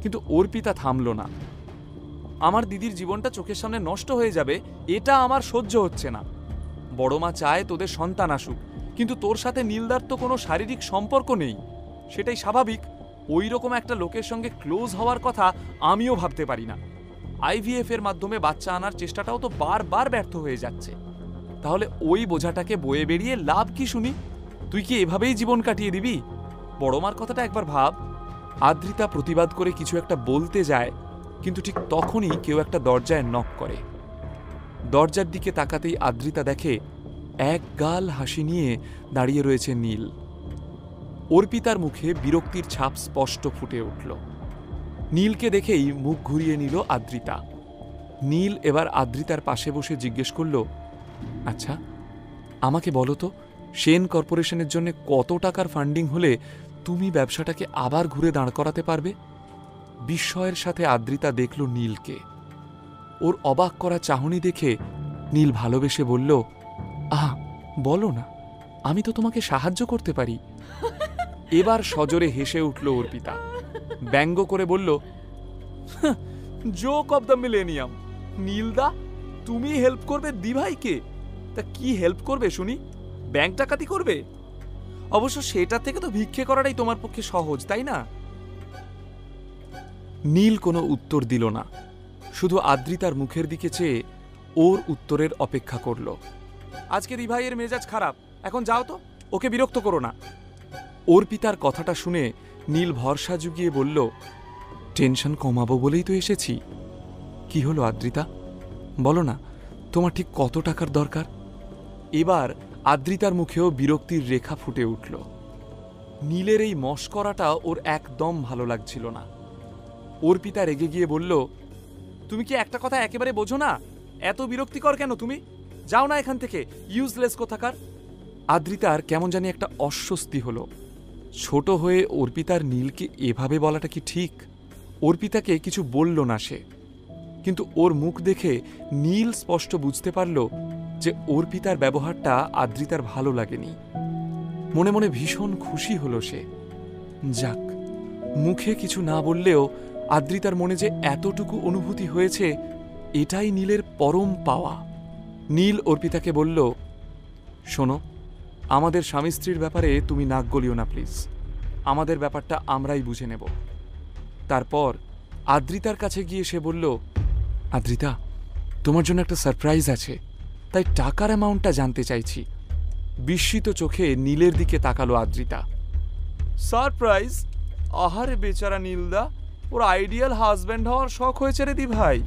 কিন্তু অর্পিতা থামল না। আমার দিদির জীবনটা চোখের সামনে নষ্ট হয়ে যাবে, এটা আমার সহ্য হচ্ছে না। বড় মা চায় তোদের সন্তান আসুক, কিন্তু তোর সাথে নীলদার তো কোনো শারীরিক সম্পর্ক নেই, সেটাই স্বাভাবিক। ওই রকম একটা লোকের সঙ্গে ক্লোজ হওয়ার কথা আমিও ভাবতে পারি না। আইভিএফ এর মাধ্যমে বাচ্চা আনার চেষ্টাটাও তো বারবার ব্যর্থ হয়ে যাচ্ছে। তাহলে ওই বোঝাটাকে বয়ে বেরিয়ে লাভ কি শুনি? তুই কি এভাবেই জীবন কাটিয়ে দিবি? বড় মার কথাটা একবার ভাব। আদ্রিতা প্রতিবাদ করে কিছু একটা বলতে যায়, কিন্তু ঠিক তখনই কেউ একটা দরজায় নক করে। দরজার দিকে তাকাতেই আদ্রিতা দেখে এক গাল হাসি নিয়ে দাঁড়িয়ে রয়েছে নীল। অর্পিতার মুখে বিরক্তির ছাপ স্পষ্ট ফুটে উঠল। নীলকে দেখেই মুখ ঘুরিয়ে নিল আদ্রিতা। নীল এবার আদ্রিতার পাশে বসে জিজ্ঞেস করল, আচ্ছা আমাকে বলো তো, সেন কর্পোরেশনের জন্য কত টাকার ফান্ডিং হলে তুমি ব্যবসাটাকে আবার ঘুরে দাঁড় করাতে পারবে? বিস্ময়ের সাথে আদ্রিতা দেখল নীলকে। ওর অবাক করা চাহনি দেখে নীল ভালোবেসে বলল, আহা বলো না, আমি তো তোমাকে সাহায্য করতে পারি। এবার সজোরে হেসে উঠল অর্পিতা, ব্যঙ্গ করে বলল, জোক অব দ্য মিলেনিয়াম। নীলদা, তুমি হেল্প করবে দিভাইকে? তা কি হেল্প করবে শুনি? ব্যাংক ডাকাতি করবে? অবশ্য সেটা থেকে তো ভিক্ষে করাটাই তোমার পক্ষে সহজ, তাই না? নীল কোনো উত্তর দিল না, শুধু আদ্রিতার মুখের দিকে চেয়ে ওর উত্তরের অপেক্ষা করল। আজকে দিভাইয়ের মেজাজ খারাপ, এখন যাও তো, ওকে বিরক্ত করো না। অর্পিতার কথাটা শুনে নীল ভরসা জুগিয়ে বলল, টেনশন কমাবো বলেই তো এসেছি। কি হলো আদ্রিতা, বলো না, তোমার ঠিক কত টাকার দরকার? এবার আদ্রিতার মুখেও বিরক্তির রেখা ফুটে উঠল। নীলের এই মশকরাটা ওর একদম ভালো লাগছিল না। অর্পিতা রেগে গিয়ে বলল, তুমি কি একটা কথা একেবারে বোঝো না? এত বিরক্তিকর কেন তুমি? যাও না এখান থেকে, ইউজলেস কোথাকার। আদ্রিতার কেমন জানি একটা অস্বস্তি হলো। ছোট হয়ে অর্পিতার নীলকে এভাবে বলাটা কি ঠিক? অর্পিতাকে কিছু বলল না সে, কিন্তু ওর মুখ দেখে নীল স্পষ্ট বুঝতে পারল যে অর্পিতার ব্যবহারটা আদ্রিতার ভালো লাগেনি। মনে মনে ভীষণ খুশি হলো সে। যাক, মুখে কিছু না বললেও আদ্রিতার মনে যে এতটুকু অনুভূতি হয়েছে, এটাই নীলের পরম পাওয়া। নীল অর্পিতাকে বলল, শোনো, আমাদের স্বামী স্ত্রীর ব্যাপারে তুমি নাক গলিও না প্লিজ, আমাদের ব্যাপারটা আমরাই বুঝে নেব। তারপর আদ্রিতার কাছে গিয়ে সে বলল, আদ্রিতা, তোমার জন্য একটা সারপ্রাইজ আছে, তাই টাকার অ্যামাউন্টটা জানতে চাইছি। বিস্মিত চোখে নীলের দিকে তাকালো আদ্রিতা। সারপ্রাইজ? আহারে বেচারা নীলদা, ওর আইডিয়াল হাজব্যান্ড হওয়ার শখ হয়েছে রে দি ভাই।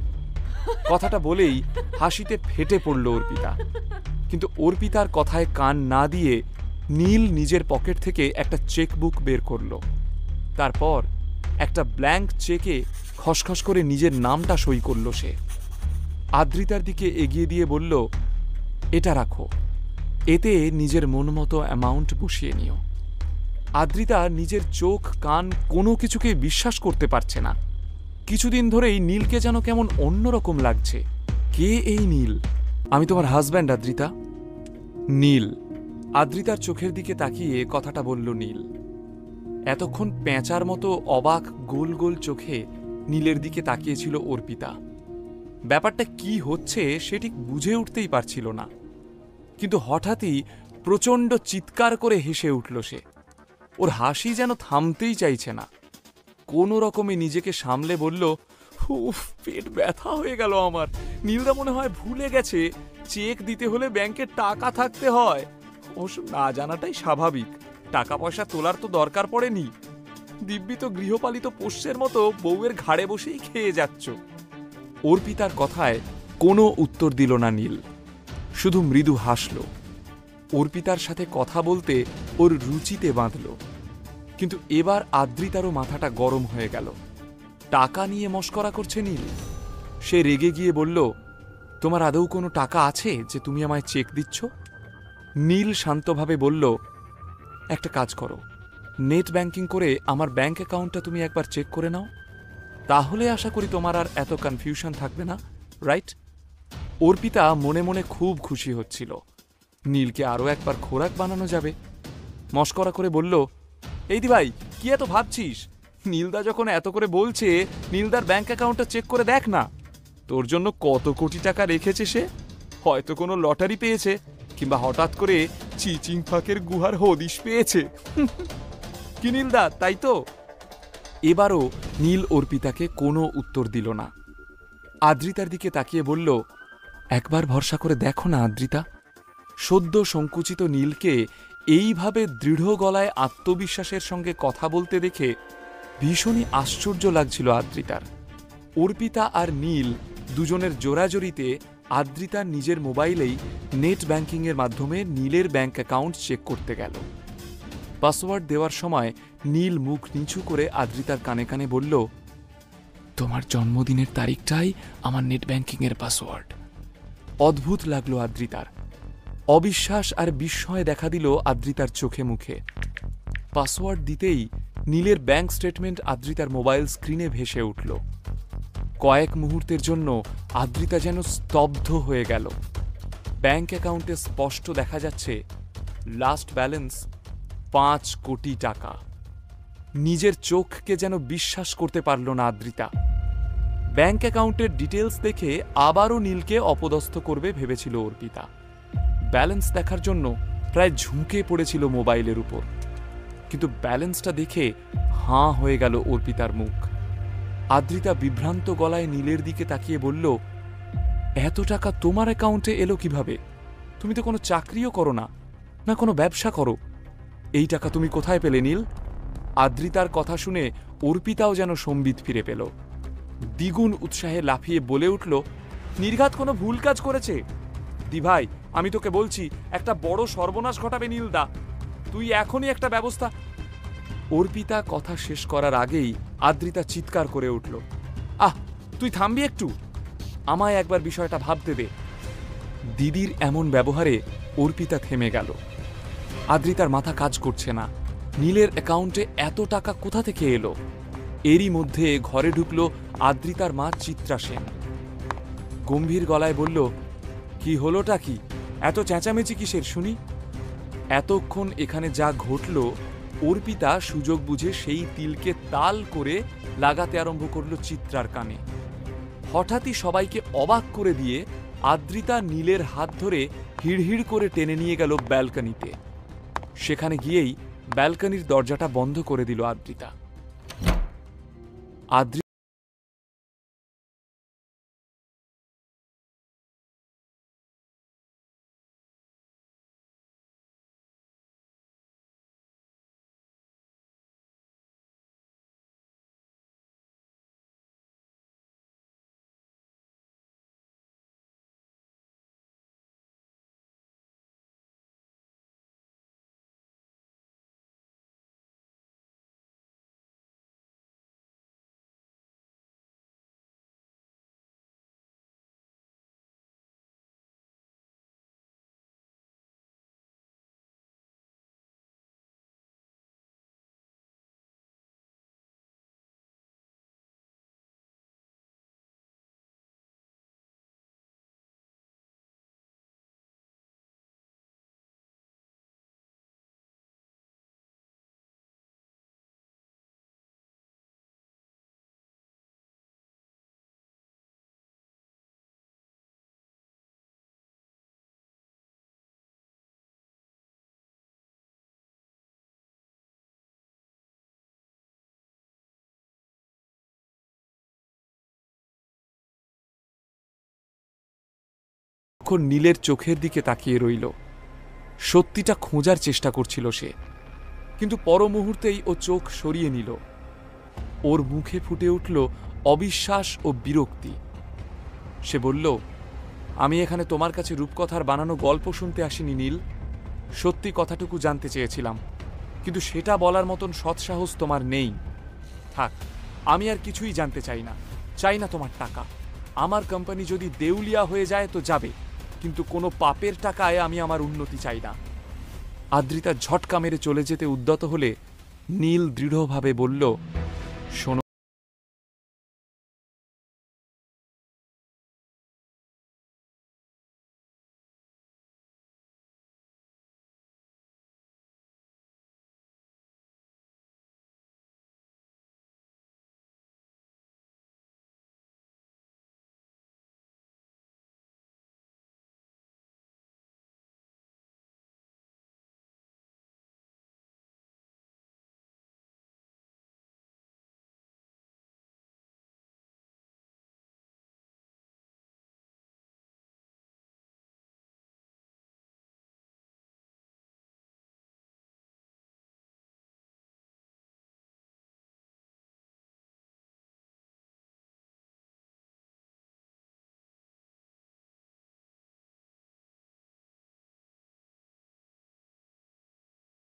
কথাটা বলেই হাসিতে ফেটে পড়ল অর্পিতা, কিন্তু অর্পিতার কথায় কান না দিয়ে নীল নিজের পকেট থেকে একটা চেকবুক বের করল। তারপর একটা ব্ল্যাঙ্ক চেকে খসখস করে নিজের নামটা সই করল সে। আদ্রিতার দিকে এগিয়ে দিয়ে বলল, এটা রাখো, এতে নিজের মন মতো অ্যামাউন্ট বসিয়ে নিও। আদ্রিতা নিজের চোখ কান কোনো কিছুকে বিশ্বাস করতে পারছে না। কিছুদিন ধরেই নীলকে যেন কেমন অন্যরকম লাগছে। কে এই নীল? আমি তোমার হাজব্যান্ড আদ্রিতা। নীল আদ্রিতার চোখের দিকে তাকিয়ে কথাটা বলল নীল। এতক্ষণ পেঁচার মতো অবাক গোল গোল চোখে নীলের দিকে তাকিয়েছিল অর্পিতা। ব্যাপারটা কি হচ্ছে সে ঠিক বুঝে উঠতেই পারছিল না, কিন্তু হঠাৎই প্রচণ্ড চিৎকার করে হেসে উঠল সে। ওর হাসি যেন থামতেই চাইছে না। কোনো রকমে নিজেকে সামলে বলল, উফ, পেট ব্যথা হয়ে গেল আমার। নীলদা মনে হয় ভুলে গেছে চেক দিতে হলে ব্যাংকে টাকা থাকতে হয়। অবশ্য না জানাটাই স্বাভাবিক, টাকা পয়সা তোলার তো দরকার পড়েনি। দিব্যি তো গৃহপালিত পোষ্যের মতো বউয়ের ঘাড়ে বসেই খেয়ে যাচ্ছ। অর্পিতার কথায় কোনো উত্তর দিল না নীল, শুধু মৃদু হাসল। অর্পিতার সাথে কথা বলতে ওর রুচিতে বাঁধল। কিন্তু এবার আদ্রিতারও মাথাটা গরম হয়ে গেল। টাকা নিয়ে মস্করা করছে নীল। সে রেগে গিয়ে বলল, তোমার আদৌ কোনো টাকা আছে যে তুমি আমায় চেক দিচ্ছ? নীল শান্তভাবে বলল, একটা কাজ করো, নেট ব্যাংকিং করে আমার ব্যাংক অ্যাকাউন্টটা তুমি একবার চেক করে নাও, তাহলে আশা করি তোমার আর এত কনফিউশন থাকবে না, রাইট? অর্পিতা মনে মনে খুব খুশি হচ্ছিল। নীলকে আরও একবার খোরাক বানানো যাবে। মস্করা করে বলল, এই দি ভাই, কি এত ভাবছিস? নীলদা যখন এত করে বলছে, নীলদার ব্যাংক অ্যাকাউন্টটা চেক করে দেখ না। তোর জন্য কত কোটি টাকা রেখেছে সে। হয়তো কোনো লটারি পেয়েছে, কিংবা হঠাৎ করে চিচিং ফাঁকের গুহার হদিশ পেয়েছে। কি নীলদা, তাই তো? এবারও নীল অর্পিতাকে কোনো উত্তর দিল না। আদ্রিতার দিকে তাকিয়ে বলল, একবার ভরসা করে দেখো না আদ্রিতা। সদ্য সংকুচিত নীলকে এইভাবে দৃঢ় গলায় আত্মবিশ্বাসের সঙ্গে কথা বলতে দেখে ভীষণই আশ্চর্য লাগছিল আদ্রিতার। অর্পিতা আর নীল দুজনের জোরাজোরিতে আদ্রিতার নিজের মোবাইলেই নেট ব্যাংকিংয়ের মাধ্যমে নীলের ব্যাংক অ্যাকাউন্ট চেক করতে গেল। পাসওয়ার্ড দেওয়ার সময় নীল মুখ নিচু করে আদ্রিতার কানে কানে বলল, তোমার জন্মদিনের তারিখটাই আমার নেট ব্যাংকিংয়ের পাসওয়ার্ড। অদ্ভুত লাগলো আদ্রিতার। অবিশ্বাস আর বিস্ময় দেখা দিল আদ্রিতার চোখে মুখে। পাসওয়ার্ড দিতেই নীলের ব্যাংক স্টেটমেন্ট আদ্রিতার মোবাইল স্ক্রিনে ভেসে উঠল। কয়েক মুহূর্তের জন্য আদ্রিতা যেন স্তব্ধ হয়ে গেল। ব্যাংক অ্যাকাউন্টে স্পষ্ট দেখা যাচ্ছে লাস্ট ব্যালেন্স 5 কোটি টাকা। নিজের চোখকে যেন বিশ্বাস করতে পারল না আদ্রিতা। ব্যাংক অ্যাকাউন্টের ডিটেলস দেখে আবারও নীলকে অপদস্থ করবে ভেবেছিল অর্পিতা। ব্যালেন্স দেখার জন্য প্রায় ঝুঁকে পড়েছিল মোবাইলের উপর, কিন্তু ব্যালেন্সটা দেখে হাঁ হয়ে গেল অর্পিতার মুখ। আদ্রিতা বিভ্রান্ত গলায় নীলের দিকে তাকিয়ে বলল, এত টাকা তোমার অ্যাকাউন্টে এলো কিভাবে? তুমি তো কোনো চাকরিও করো না, না কোনো ব্যবসা করো। এই টাকা তুমি কোথায় পেলে নীল? আদ্রিতার কথা শুনে অর্পিতাও যেন সম্বিত ফিরে পেল। দ্বিগুণ উৎসাহে লাফিয়ে বলে উঠল, নির্ঘাত কোনো ভুল কাজ করেছে। দিভাই, আমি তোকে বলছি, একটা বড় সর্বনাশ ঘটাবে নীলদা। তুই এখনই একটা ব্যবস্থা। অর্পিতা কথা শেষ করার আগেই আদ্রিতা চিৎকার করে উঠল, আহ, তুই থামবি একটু? আমায় একবার বিষয়টা ভাবতে দে। দিদির এমন ব্যবহারে অর্পিতা থেমে গেল। আদ্রিতার মাথা কাজ করছে না। নীলের অ্যাকাউন্টে এত টাকা কোথা থেকে এলো? এরই মধ্যে ঘরে ঢুকল আদ্রিতার মা চিত্রা সেন। গম্ভীর গলায় বলল, কি হলোটা কি? এত চেঁচামেচি কিসের শুনি? এতক্ষণ এখানে যা ঘটল, অর্পিতা সুযোগ বুঝে সেই তিলকে তাল করে লাগাতে আরম্ভ করল চিত্রার কানে। হঠাৎই সবাইকে অবাক করে দিয়ে আদ্রিতা নীলের হাত ধরে হিড়হিড় করে টেনে নিয়ে গেল ব্যালকনিতে। সেখানে গিয়েই ব্যালকনির দরজাটা বন্ধ করে দিল আদ্রিতা। কিছুক্ষণ নীলের চোখের দিকে তাকিয়ে রইল। সত্যিটা খোঁজার চেষ্টা করছিল সে, কিন্তু পর মুহূর্তেই ও চোখ সরিয়ে নিল। ওর মুখে ফুটে উঠল অবিশ্বাস ও বিরক্তি। সে বলল, আমি এখানে তোমার কাছে রূপকথার বানানো গল্প শুনতে আসিনি নীল। সত্যি কথাটুকু জানতে চেয়েছিলাম, কিন্তু সেটা বলার মতন সৎসাহস তোমার নেই। থাক, আমি আর কিছুই জানতে চাই না। চাই না তোমার টাকা। আমার কোম্পানি যদি দেউলিয়া হয়ে যায় তো যাবে, কিন্তু কোনো পাপের টাকায় আমি আমার উন্নতি চাই না। আদ্রিতা ঝটকা মেরে চলে যেতে উদ্যত হলে নীল দৃঢ়ভাবে বলল, শোনো,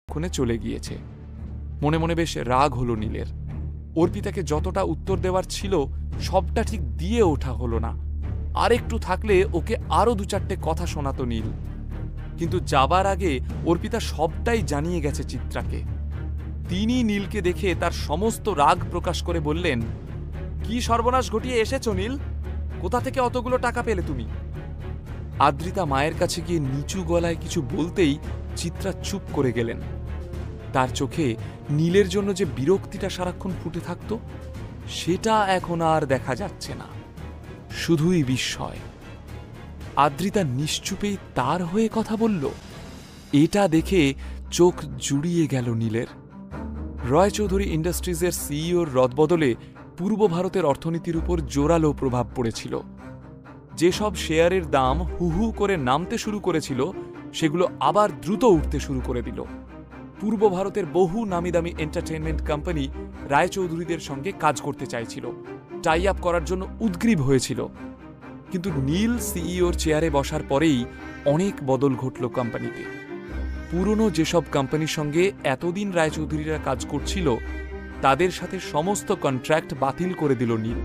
ক্ষণে চলে গিয়েছে। মনে মনে বেশ রাগ হলো নীলের। অর্পিতাকে যতটা উত্তর দেওয়ার ছিল সবটা ঠিক দিয়ে ওঠা হলো না। আর একটু থাকলে ওকে আরো দু চারটে কথা শোনাতো নীল। কিন্তু যাবার আগে অর্পিতা সবটাই জানিয়ে গেছে চিত্রাকে। তিনি নীলকে দেখে তার সমস্ত রাগ প্রকাশ করে বললেন, কি সর্বনাশ ঘটিয়ে এসেছো নীল? কোথা থেকে অতগুলো টাকা পেলে তুমি? আদ্রিতা মায়ের কাছে গিয়ে নিচু গলায় কিছু বলতেই চিত্রা চুপ করে গেলেন। তার চোখে নীলের জন্য যে বিরক্তিটা সারাক্ষণ ফুটে থাকত, সেটা এখন আর দেখা যাচ্ছে না, শুধুই বিস্ময়। আদ্রিতা নিশ্চুপেই তার হয়ে কথা বলল। এটা দেখে চোখ জুড়িয়ে গেল নীলের। রয়চৌধুরী ইন্ডাস্ট্রিজের সিইওর রদবদলে পূর্ব ভারতের অর্থনীতির উপর জোরালো প্রভাব পড়েছিল। যেসব শেয়ারের দাম হু হু করে নামতে শুরু করেছিল, সেগুলো আবার দ্রুত উঠতে শুরু করে দিল। পূর্ব ভারতের বহু নামিদামি এন্টারটেইনমেন্ট কোম্পানি রায়চৌধুরীদের সঙ্গে কাজ করতে চাইছিল, টাই আপ করার জন্য উদ্গ্রীব হয়েছিল। কিন্তু নীল সিইওর চেয়ারে বসার পরেই অনেক বদল ঘটল কোম্পানিতে। পুরনো যেসব কোম্পানির সঙ্গে এতদিন রায়চৌধুরীরা কাজ করছিল, তাদের সাথে সমস্ত কন্ট্রাক্ট বাতিল করে দিল নীল।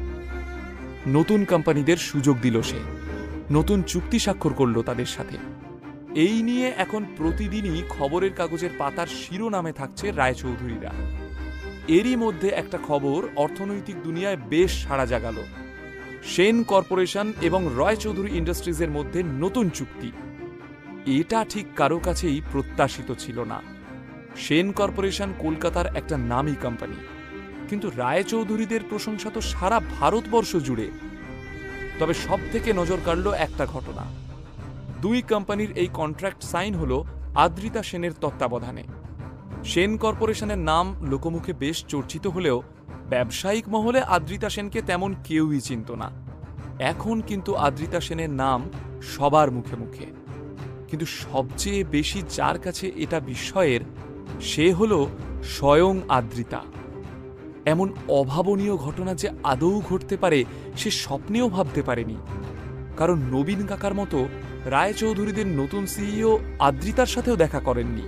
নতুন কোম্পানিদের সুযোগ দিল সে, নতুন চুক্তি স্বাক্ষর করল তাদের সাথে। এই নিয়ে এখন প্রতিদিনই খবরের কাগজের পাতার শিরোনামে থাকছে রায়চৌধুরীরা। এরই মধ্যে একটা খবর অর্থনৈতিক দুনিয়ায় বেশ সাড়া জাগাল। সেন কর্পোরেশন এবং রয়চৌধুরী ইন্ডাস্ট্রিজের মধ্যে নতুন চুক্তি। এটা ঠিক কারো কাছেই প্রত্যাশিত ছিল না। সেন কর্পোরেশন কলকাতার একটা নামী কোম্পানি, কিন্তু রায়চৌধুরীদের প্রশংসা তো সারা ভারতবর্ষ জুড়ে। তবে সব থেকে নজর কাড়ল একটা ঘটনা। দুই কোম্পানির এই কন্ট্রাক্ট সাইন হল আদ্রিতা সেনের তত্ত্বাবধানে। সেন কর্পোরেশনের নাম লোকমুখে বেশ চর্চিত হলেও ব্যবসায়িক মহলে আদ্রিতা সেনকে তেমন কেউই চিনত না। এখন কিন্তু আদ্রিতা সেনের নাম সবার মুখে মুখে। কিন্তু সবচেয়ে বেশি যার কাছে এটা বিস্ময়ের, সে হল স্বয়ং আদ্রিতা। এমন অভাবনীয় ঘটনা যে আদৌ ঘটতে পারে সে স্বপ্নেও ভাবতে পারেনি। কারণ নবীন কাকার মতো রায়চৌধুরীদের নতুন সিইও আদ্রিতার সাথেও দেখা করেননি,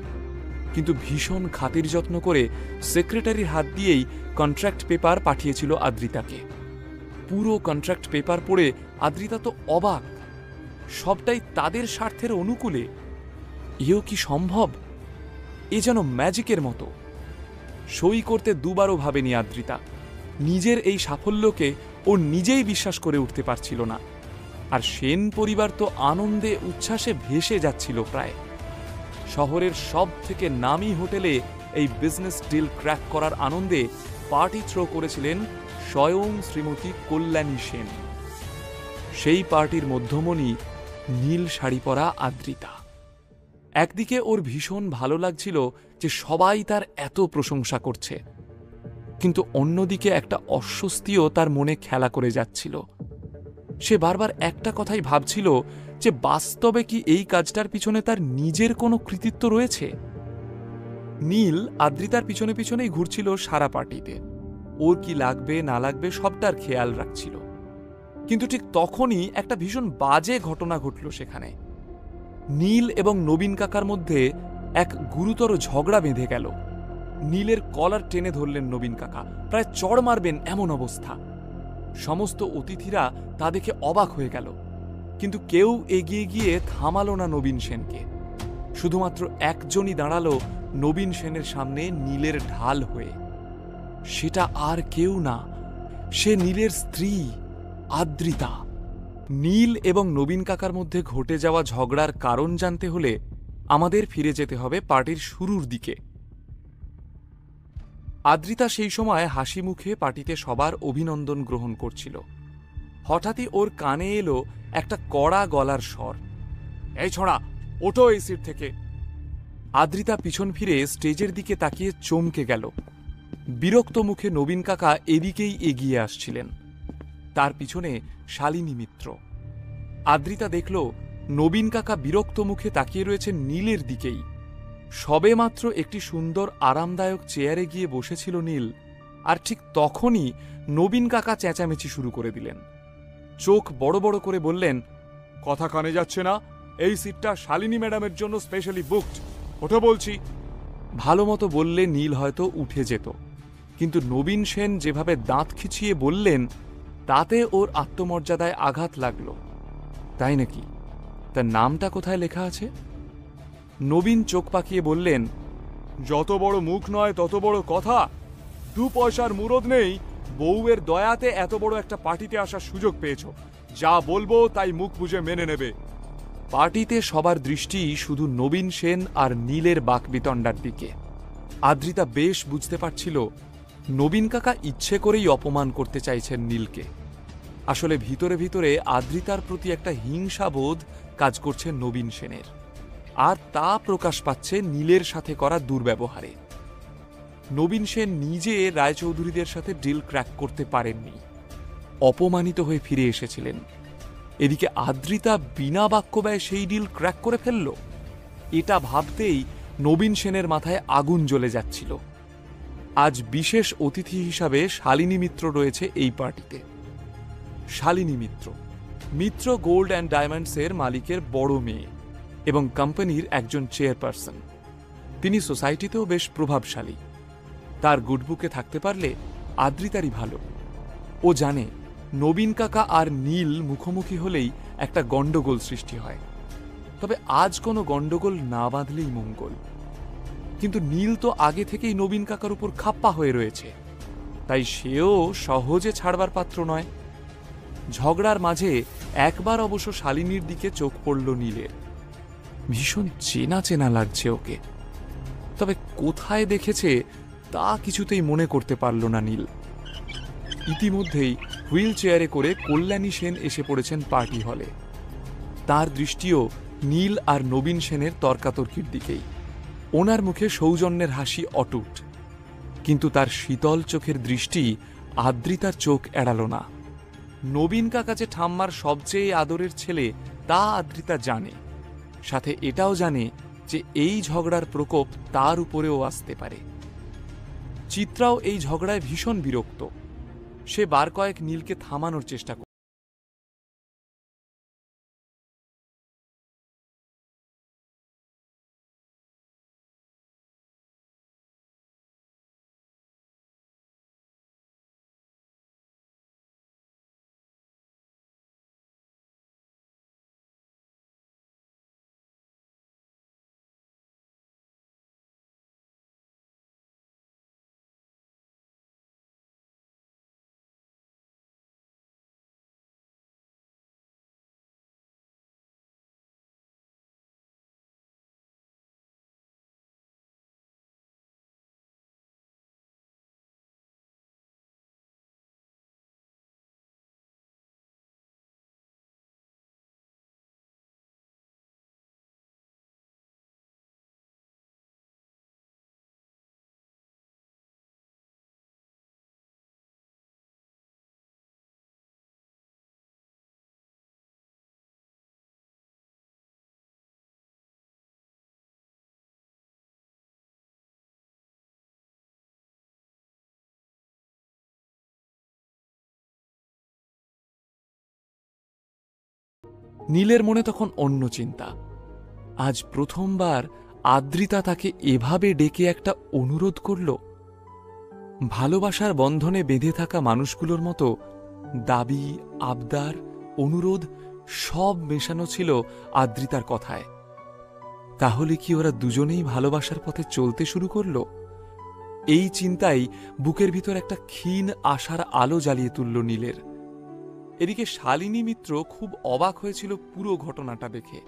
কিন্তু ভীষণ খাতির যত্ন করে সেক্রেটারির হাত দিয়েই কন্ট্রাক্ট পেপার পাঠিয়েছিল আদ্রিতাকে। পুরো কন্ট্রাক্ট পেপার পড়ে আদ্রিতা তো অবাক। সবটাই তাদের স্বার্থের অনুকূলে। এও কি সম্ভব? এ যেন ম্যাজিকের মতো। সই করতে দুবারও ভাবেনি আদ্রিতা। নিজের এই সাফল্যকে ও নিজেই বিশ্বাস করে উঠতে পারছিল না। আর সেন পরিবার তো আনন্দে উচ্ছ্বাসে ভেসে যাচ্ছিল প্রায়। শহরের সব থেকে নামী হোটেলে এই বিজনেস ডিল ক্র্যাক করার আনন্দে পার্টি থ্রো করেছিলেন স্বয়ং শ্রীমতী কল্যাণী সেন। সেই পার্টির মধ্যমণি নীল শাড়ি পরা আদ্রিতা। একদিকে ওর ভীষণ ভালো লাগছিল যে সবাই তার এত প্রশংসা করছে, কিন্তু অন্যদিকে একটা অস্বস্তিও তার মনে খেলা করে যাচ্ছিল। সে বারবার একটা কথাই ভাবছিল যে বাস্তবে কি এই কাজটার পিছনে তার নিজের কোনো কৃতিত্ব রয়েছে। নীল আদ্রিতার পিছনে পিছনেই ঘুরছিল সারা পার্টিতে, ওর কি লাগবে না লাগবে সবটার খেয়াল রাখছিল। কিন্তু ঠিক তখনই একটা ভীষণ বাজে ঘটনা ঘটল সেখানে। নীল এবং নবীন কাকার মধ্যে এক গুরুতর ঝগড়া বেঁধে গেল। নীলের কলার টেনে ধরলেন নবীন কাকা, প্রায় চড় মারবেন এমন অবস্থা। সমস্ত অতিথিরা তা দেখে অবাক হয়ে গেল, কিন্তু কেউ এগিয়ে গিয়ে থামালো না নবীন সেনকে। শুধুমাত্র একজনই দাঁড়ালো নবীন সেনের সামনে নীলের ঢাল হয়ে। সেটা আর কেউ না, সে নীলের স্ত্রী আদ্রিতা। নীল এবং নবীন কাকার মধ্যে ঘটে যাওয়া ঝগড়ার কারণ জানতে হলে আমাদের ফিরে যেতে হবে পার্টির শুরুর দিকে। আদ্রিতা সেই সময় হাসি মুখে পার্টিতে সবার অভিনন্দন গ্রহণ করছিল। হঠাৎই ওর কানে এলো একটা কড়া গলার স্বর, এই ছোড়া, ওঠো এই সিট থেকে। আদ্রিতা পিছন ফিরে স্টেজের দিকে তাকিয়ে চমকে গেল। বিরক্ত মুখে নবীন কাকা এদিকেই এগিয়ে আসছিলেন, তার পিছনে শালিনী মিত্র। আদ্রিতা দেখল নবীন কাকা বিরক্ত মুখে তাকিয়ে রয়েছেন নীলের দিকেই। সবেমাত্র একটি সুন্দর আরামদায়ক চেয়ারে গিয়ে বসেছিল নীল, আর ঠিক তখনই নবীন কাকা চেঁচামেচি শুরু করে দিলেন। চোখ বড় বড় করে বললেন, কথা কানে যাচ্ছে না? এই সিটটা শালিনী ম্যাডামের জন্য স্পেশালি বুকড, ওঠো বলছি। ভালো মতো বললে নীল হয়তো উঠে যেত, কিন্তু নবীন সেন যেভাবে দাঁত খিচিয়ে বললেন তাতে ওর আত্মমর্যাদায় আঘাত লাগল। তাই নাকি? তার নামটা কোথায় লেখা আছে? নবীন চোখ পাকিয়ে বললেন, যত বড় মুখ নয় তত বড় কথা। 2 পয়সার মুরদ নেই, বউয়ের দয়াতে এত বড় একটা পার্টিতে আসার সুযোগ পেয়েছ, যা বলবো তাই মুখ বুঝে মেনে নেবে। পার্টিতে সবার দৃষ্টি শুধু নবীন সেন আর নীলের বাকবিতণ্ডার দিকে। আদ্রিতা বেশ বুঝতে পারছিল নবীন কাকা ইচ্ছে করেই অপমান করতে চাইছেন নীলকে। আসলে ভিতরে ভিতরে আদ্রিতার প্রতি একটা হিংসাবোধ কাজ করছে নবীন সেনের, আর তা প্রকাশ পাচ্ছে নীলের সাথে করা দুর্ব্যবহারে। নবীন সেন নিজে রায়চৌধুরীদের সাথে ডিল ক্র্যাক করতে পারেননি, অপমানিত হয়ে ফিরে এসেছিলেন। এদিকে আদ্রিতা বিনা বাক্য ব্যয়ে সেই ডিল ক্র্যাক করে ফেলল। এটা ভাবতেই নবীন সেনের মাথায় আগুন জ্বলে যাচ্ছিল। আজ বিশেষ অতিথি হিসাবে শালিনী মিত্র রয়েছে এই পার্টিতে। শালিনী মিত্র মিত্র গোল্ড অ্যান্ড ডায়মন্ডসের মালিকের বড় মেয়ে এবং কোম্পানির একজন চেয়ারপারসন। তিনি সোসাইটিতেও বেশ প্রভাবশালী। তার গুডবুকে থাকতে পারলে আদ্রিতারই ভালো। ও জানে নবীন কাকা আর নীল মুখোমুখি হলেই একটা গণ্ডগোল সৃষ্টি হয়, তবে আজ কোনো গণ্ডগোল না বাঁধলেই মঙ্গল। কিন্তু নীল তো আগে থেকেই নবীন কাকার উপর খাপ্পা হয়ে রয়েছে, তাই সেও সহজে ছাড়বার পাত্র নয়। ঝগড়ার মাঝে একবার অবশ্য শালিনীর দিকে চোখ পড়ল নীলের। ভীষণ চেনা চেনা লাগছে ওকে, তবে কোথায় দেখেছে তা কিছুতেই মনে করতে পারল না নীল। ইতিমধ্যেই হুইল চেয়ারে করে কল্যাণী সেন এসে পড়েছেন পার্টি হলে। তার দৃষ্টিও নীল আর নবীন সেনের তর্কাতর্কির দিকেই। ওনার মুখে সৌজন্যের হাসি অটুট, কিন্তু তার শীতল চোখের দৃষ্টি আদ্রিতার চোখ এড়াল না। নবীন কাকা যে ঠাম্মার সবচেয়ে আদরের ছেলে তা আদ্রিতা জানে, সাথে এটাও জানে যে এই ঝগড়ার প্রকোপ তার উপরেও আসতে পারে। চিত্রাও এই ঝগড়ায় ভীষণ বিরক্ত। সে বার কয়েক নীলকে থামানোর চেষ্টা করে। নীলের মনে তখন অন্য চিন্তা। আজ প্রথমবার আদ্রিতা তাকে এভাবে ডেকে একটা অনুরোধ করল। ভালোবাসার বন্ধনে বেঁধে থাকা মানুষগুলোর মতো দাবি, আবদার, অনুরোধ সব মেশানো ছিল আদ্রিতার কথায়। তাহলে কি ওরা দুজনেই ভালোবাসার পথে চলতে শুরু করল? এই চিন্তাই বুকের ভিতর একটা ক্ষীণ আশার আলো জ্বালিয়ে তুলল নীলের। এদিকে শালিনী মিত্র খুব অবাক হয়েছিল পুরো ঘটনাটা দেখে।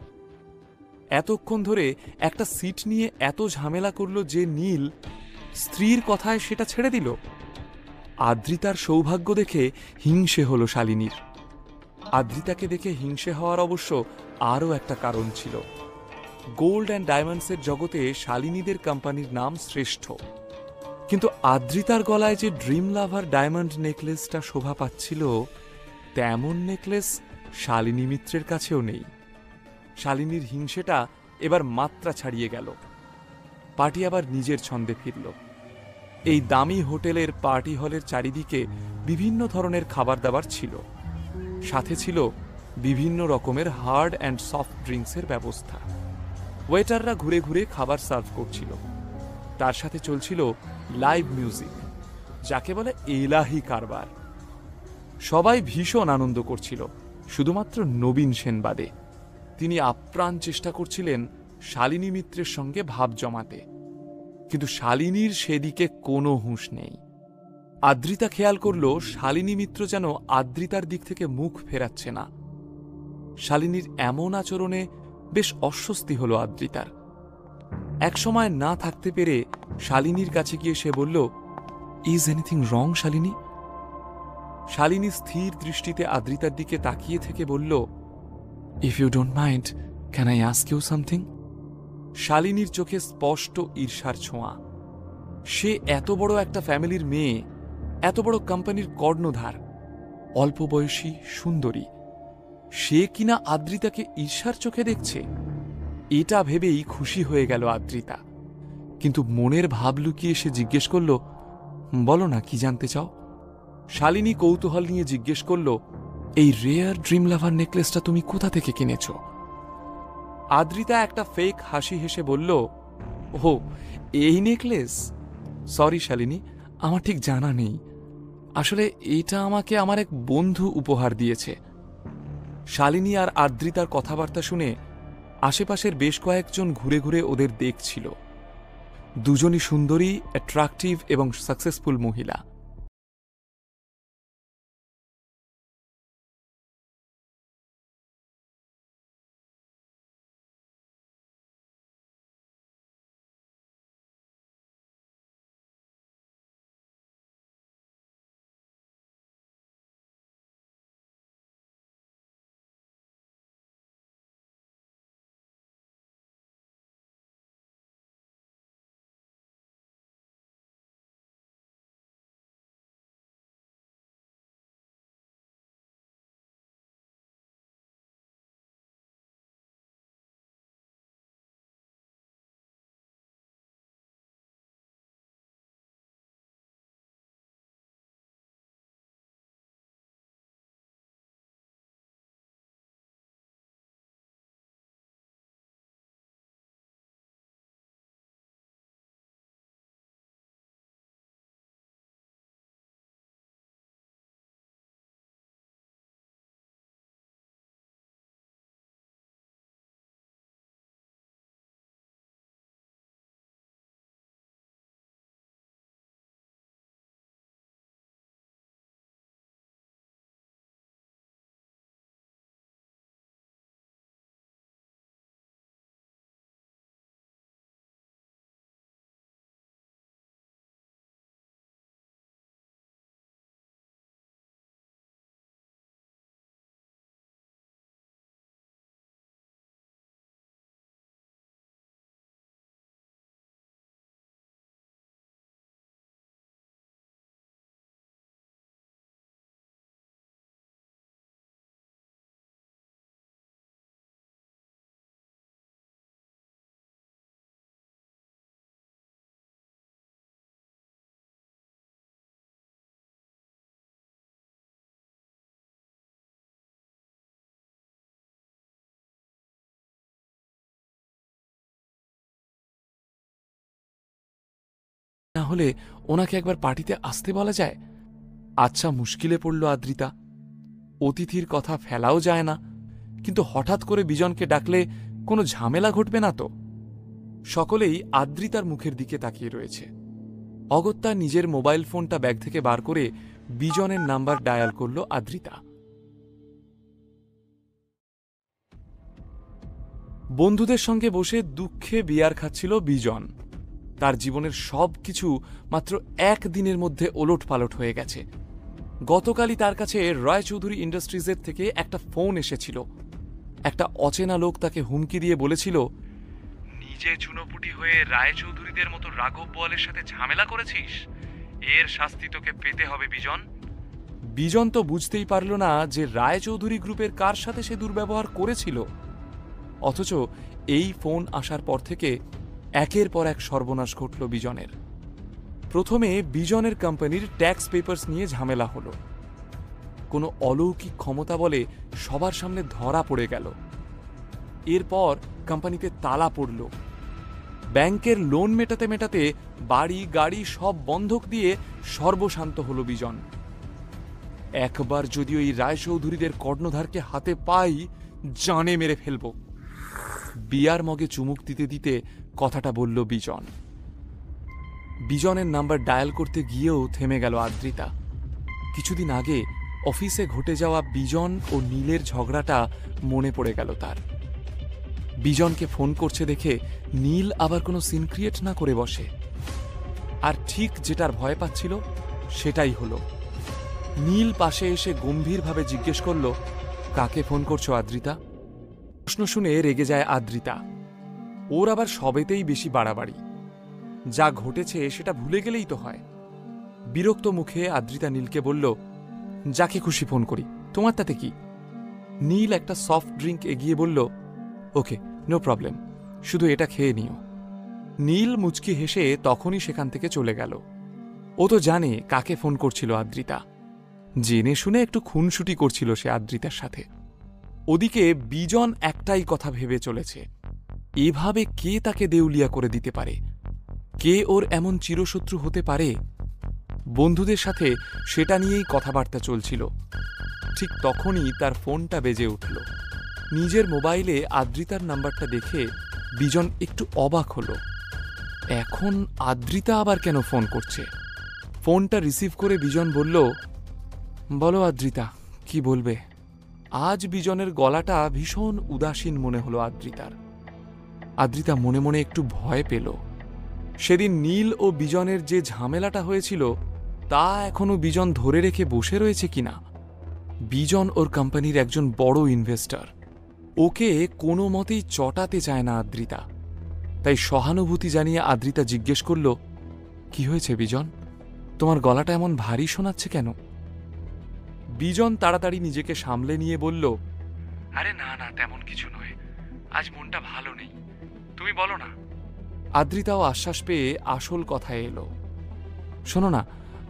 এতক্ষণ ধরে একটা সিট নিয়ে এত ঝামেলা করল যে নীল স্ত্রীর কথায় সেটা ছেড়ে দিল। আদ্রিতার সৌভাগ্য দেখে হিংসে হলো শালিনীর। আদ্রিতাকে দেখে হিংসে হওয়ার অবশ্য আরও একটা কারণ ছিল। গোল্ড অ্যান্ড ডায়মন্ডসের জগতে শালিনীদের কোম্পানির নাম শ্রেষ্ঠ, কিন্তু আদ্রিতার গলায় যে ড্রিম লাভার ডায়মন্ড নেকলেসটা শোভা পাচ্ছিল, তেমন নেকলেস শালিনী মিত্রের কাছেও নেই। শালিনীর হিংসেটা এবার মাত্রা ছাড়িয়ে গেল। পার্টি আবার নিজের ছন্দে ফিরল। এই দামি হোটেলের পার্টি হলের চারিদিকে বিভিন্ন ধরনের খাবার দাবার ছিল, সাথে ছিল বিভিন্ন রকমের হার্ড অ্যান্ড সফট ড্রিঙ্কসের ব্যবস্থা। ওয়েটাররা ঘুরে ঘুরে খাবার সার্ভ করছিল। তার সাথে চলছিল লাইভ মিউজিক, যাকে বলে এলাহি কারবার। সবাই ভীষণ আনন্দ করছিল, শুধুমাত্র নবীন সেন বাদে। তিনি আপ্রাণ চেষ্টা করছিলেন শালিনী মিত্রের সঙ্গে ভাব জমাতে, কিন্তু শালিনীর সেদিকে কোনো হুঁশ নেই। আদ্রিতা খেয়াল করল শালিনী মিত্র যেন আদ্রিতার দিক থেকে মুখ ফেরাচ্ছে না। শালিনীর এমন আচরণে বেশ অস্বস্তি হল আদ্রিতার। একসময় না থাকতে পেরে শালিনীর কাছে গিয়ে সে বলল, is anything wrong Shalini? Shalini স্থির দৃষ্টিতে আদ্রিতার দিকে তাকিয়ে থেকে বলল, if you don't mind, can I ask you something? শালিনীর চোখে স্পষ্ট ঈর্ষার ছোঁয়া। সে এত বড় একটা ফ্যামিলির মেয়ে, এত বড় কোম্পানির কর্ণধার, অল্প বয়সী, সুন্দরী, সে কিনা আদ্রিতাকে ঈর্ষার চোখে দেখছে। এটা ভেবেই খুশি হয়ে গেল আদ্রিতা, কিন্তু মনের ভাব লুকিয়ে সে জিজ্ঞেস করল, বলো না, কি জানতে চাও? শালিনী কৌতূহল নিয়ে জিজ্ঞেস করল, এই রেয়ার ড্রিম লাভার নেকলেসটা তুমি কোথা থেকে কিনেছ? আদ্রিতা একটা ফেক হাসি হেসে বলল, ও এই নেকলেস? সরি শালিনী, আমার ঠিক জানা নেই। আসলে এটা আমাকে আমার এক বন্ধু উপহার দিয়েছে। শালিনী আর আদ্রিতার কথাবার্তা শুনে আশেপাশের বেশ কয়েকজন ঘুরে ঘুরে ওদের দেখছিল। দুজনই সুন্দরী, অ্যাট্রাকটিভ এবং সাকসেসফুল মহিলা। হলে ওনাকে একবার পার্টিতে আসতে বলা যায়? আচ্ছা, মুশকিলে পড়ল আদ্রিতা। অতিথির কথা ফেলাও যায় না, কিন্তু হঠাৎ করে বিজনকে ডাকলে কোনো ঝামেলা ঘটবে না তো? সকলেই আদ্রিতার মুখের দিকে তাকিয়ে রয়েছে। অগত্যা নিজের মোবাইল ফোনটা ব্যাগ থেকে বার করে বিজনের নাম্বার ডায়াল করল আদ্রিতা। বন্ধুদের সঙ্গে বসে দুঃখে বিয়ার খাচ্ছিল বিজন। তার জীবনের সব কিছু মাত্র একদিনের মধ্যে ওলটপালট হয়ে গেছে। গতকালই তার কাছে রায়চৌধুরী ইন্ডাস্ট্রিজের থেকে একটা ফোন এসেছিল। একটা অচেনা লোক তাকে হুমকি দিয়ে বলেছিল, নিজে চুনোপুটি হয়ে রায়চৌধুরীদের মতো রাঘব বোয়ালের সাথে ঝামেলা করেছিস, এর শাস্তি তোকে পেতে হবে বিজন। বিজন তো বুঝতেই পারল না যে রায়চৌধুরী গ্রুপের কার সাথে সে দুর্ব্যবহার করেছিল। অথচ এই ফোন আসার পর থেকে একের পর এক সর্বনাশ ঘটল বিজনের। প্রথমে বিজনের কোম্পানির ট্যাক্স পেপারস নিয়ে ঝামেলা হলো। কোনো অলৌকিক ক্ষমতা বলে সবার সামনে ধরা পড়ে গেল। এরপর কোম্পানিতে তালা পড়ল। ব্যাংকের লোন মেটাতে মেটাতে বাড়ি গাড়ি সব বন্ধক দিয়ে সর্বশান্ত হল বিজন। একবার যদি ওই রায়চৌধুরীদের কর্ণধারকে হাতে পাই, জানে মেরে ফেলব। বিয়ার মগে চুমুক দিতে দিতে কথাটা বলল বিজন। বিজনের নাম্বার ডায়াল করতে গিয়েও থেমে গেল আদ্রিতা। কিছুদিন আগে অফিসে ঘটে যাওয়া বিজন ও নীলের ঝগড়াটা মনে পড়ে গেল তার। বিজনকে ফোন করছে দেখে নীল আবার কোনো সিন ক্রিয়েট না করে বসে। আর ঠিক যেটার ভয় পাচ্ছিল সেটাই হলো। নীল পাশে এসে গম্ভীরভাবে জিজ্ঞেস করল, কাকে ফোন করছো আদ্রিতা? প্রশ্ন শুনে রেগে যায় আদ্রিতা। ওর আবার সবেতেই বেশি বাড়াবাড়ি। যা ঘটেছে সেটা ভুলে গেলেই তো হয়। বিরক্ত মুখে আদ্রিতা নীলকে বলল, যাকে খুশি ফোন করি, তোমার তাতে কি? নীল একটা সফট ড্রিঙ্ক এগিয়ে বলল, ওকে, নো প্রবলেম, শুধু এটা খেয়ে নিও। নীল মুচকি হেসে তখনই সেখান থেকে চলে গেল। ও তো জানে কাকে ফোন করছিল আদ্রিতা। জেনে শুনে একটু খুনসুটি করছিল সে আদ্রিতার সাথে। ওদিকে বিজন একটাই কথা ভেবে চলেছে, এভাবে কে তাকে দেউলিয়া করে দিতে পারে? কে ওর এমন চিরশত্রু হতে পারে? বন্ধুদের সাথে সেটা নিয়েই কথাবার্তা চলছিল। ঠিক তখনই তার ফোনটা বেজে উঠল। নিজের মোবাইলে আদ্রিতার নাম্বারটা দেখে বিজন একটু অবাক হল। এখন আদ্রিতা আবার কেন ফোন করছে? ফোনটা রিসিভ করে বিজন বলল, বলো আদ্রিতা, কি বলবে? আজ বিজনের গলাটা ভীষণ উদাসীন মনে হলো আদ্রিতার। আদ্রিতা মনে মনে একটু ভয় পেল। সেদিন নীল ও বিজনের যে ঝামেলাটা হয়েছিল তা এখনো বিজন ধরে রেখে বসে রয়েছে কিনা। বিজন ওর কোম্পানির একজন বড় ইনভেস্টর। ওকে কোনো মতেই চটাতে চায় না আদ্রিতা। তাই সহানুভূতি জানিয়ে আদ্রিতা জিজ্ঞেস করল, কি হয়েছে বিজন? তোমার গলাটা এমন ভারী শোনাচ্ছে কেন? বিজন তাড়াতাড়ি নিজেকে সামলে নিয়ে বলল, আরে না না, তেমন কিছু নয়, আজ মনটা ভালো নেই, তুমি বলো না। আদ্রিতাও আশ্বাস পেয়ে আসল কথায় এলো, শোনো না,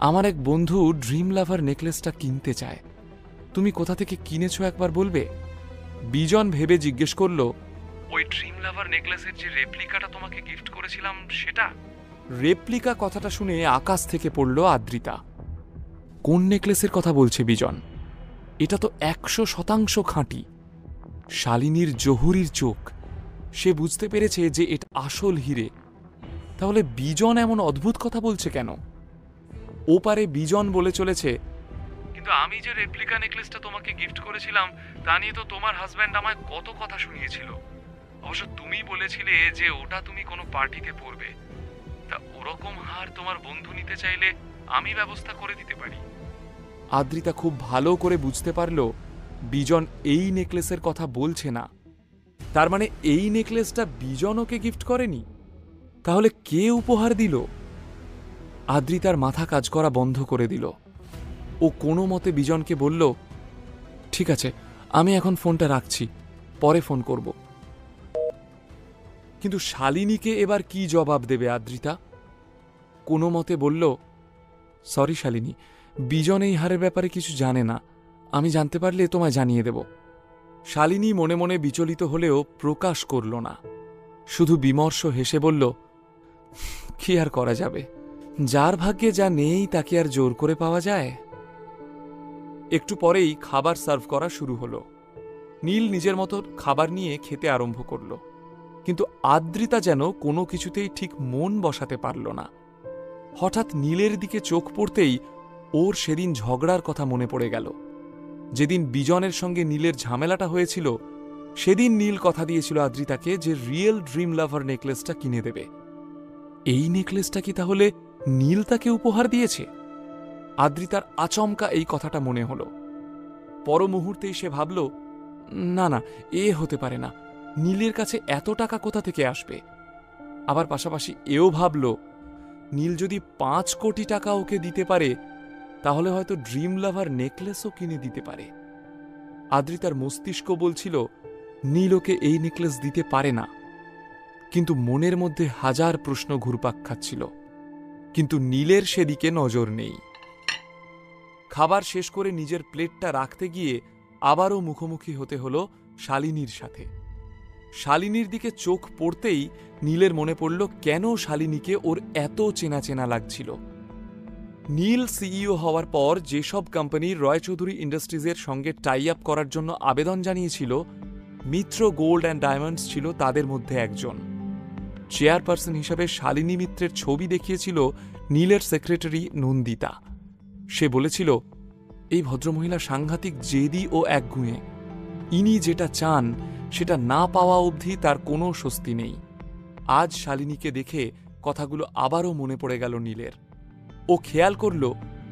আমার এক বন্ধু ড্রিম লাভার নেকলেসটা কিনতে চায়, তুমি কোথা থেকে কিনেছো একবার বলবে? বিজন ভেবে জিজ্ঞেস করল, ওই ড্রিম লাভার নেকলেসের যে রেপ্লিকাটা তোমাকে গিফট করেছিলাম সেটা? রেপ্লিকা কথাটা শুনে আকাশ থেকে পড়ল আদ্রিতা। কোন নেকলেসের কথা বলছে বিজন? এটা তো 100% খাঁটি। শালিনীর জহুরির চোখ। সে বুঝতে পেরেছে যে এটা আসল হিরে। তাহলে বিজন এমন অদ্ভুত কথা বলছে কেন? ওপারে বিজন বলে চলেছে, কিন্তু আমি যে রেপ্লিকা নেকলেসটা তোমাকে গিফট করেছিলাম তা নিয়ে তো তোমার হাজব্যান্ড আমায় কত কথা শুনিয়েছিল। অবশ্য তুমি বলেছিলে যে ওটা তুমি কোনো পার্টিতে পরবে। তা ওরকম হার তোমার বন্ধু নিতে চাইলে আমি ব্যবস্থা করে দিতে পারি। আদ্রিতা খুব ভালো করে বুঝতে পারল বিজন এই নেকলেসের কথা বলছে না। তার মানে এই নেকলেসটা বিজন ওকে গিফট করেনি। তাহলে কে উপহার দিল? আদ্রিতার মাথা কাজ করা বন্ধ করে দিল। ও কোনো মতে বিজনকে বলল, ঠিক আছে, আমি এখন ফোনটা রাখছি, পরে ফোন করব। কিন্তু শালিনীকে এবার কি জবাব দেবে আদ্রিতা? কোনো মতে বলল, সরি শালিনী, বিজন এই হারের ব্যাপারে কিছু জানে না, আমি জানতে পারলে তোমায় জানিয়ে দেব। শালিনী মনে মনে বিচলিত হলেও প্রকাশ করল না, শুধু বিমর্ষ হেসে বলল, কি আর করা যাবে, যার ভাগ্যে যা নেই তাকে আর জোর করে পাওয়া যায়। একটু পরেই খাবার সার্ভ করা শুরু হলো। নীল নিজের মতো খাবার নিয়ে খেতে আরম্ভ করল, কিন্তু আদ্রিতা যেন কোনো কিছুতেই ঠিক মন বসাতে পারল না। হঠাৎ নীলের দিকে চোখ পড়তেই ওর সেদিন ঝগড়ার কথা মনে পড়ে গেল। যেদিন বিজনের সঙ্গে নীলের ঝামেলাটা হয়েছিল, সেদিন নীল কথা দিয়েছিল আদ্রিতাকে যে রিয়েল ড্রিম লাভার নেকলেসটা কিনে দেবে। এই নেকলেসটা কি তাহলে নীল তাকে উপহার দিয়েছে? আদ্রিতার আচমকা এই কথাটা মনে হলো। পর মুহূর্তেই সে ভাবল, না না, এ হতে পারে না, নীলের কাছে এত টাকা কোথা থেকে আসবে? আবার পাশাপাশি এও ভাবল, নীল যদি 5 কোটি টাকা ওকে দিতে পারে, তাহলে হয়তো ড্রিম লাভার নেকলেসও কিনে দিতে পারে। আদ্রিতার মস্তিষ্ক বলছিল নীল ওকে এই নেকলেস দিতে পারে না, কিন্তু মনের মধ্যে হাজার প্রশ্ন ঘুরপাক খাচ্ছিল। কিন্তু নীলের সেদিকে নজর নেই। খাবার শেষ করে নিজের প্লেটটা রাখতে গিয়ে আবারও মুখোমুখি হতে হলো শালিনীর সাথে। শালিনীর দিকে চোখ পড়তেই নীলের মনে পড়ল কেন শালিনীকে ওর এত চেনা চেনা লাগছিল। নীল সিইও হওয়ার পর যেসব কোম্পানির রয়চৌধুরী ইন্ডাস্ট্রিজের সঙ্গে টাই আপ করার জন্য আবেদন জানিয়েছিল, মিত্র গোল্ড অ্যান্ড ডায়মন্ডস ছিল তাদের মধ্যে একজন। চেয়ারপারসন হিসাবে শালিনী মিত্রের ছবি দেখিয়েছিল নীলের সেক্রেটারি নন্দিতা। সে বলেছিল, এই ভদ্রমহিলা সাংঘাতিক জেদি ও একগুঁয়ে। ইনি যেটা চান সেটা না পাওয়া অবধি তার কোনো স্বস্তি নেই। আজ শালিনীকে দেখে কথাগুলো আবারও মনে পড়ে গেল নীলের। ও খেয়াল করল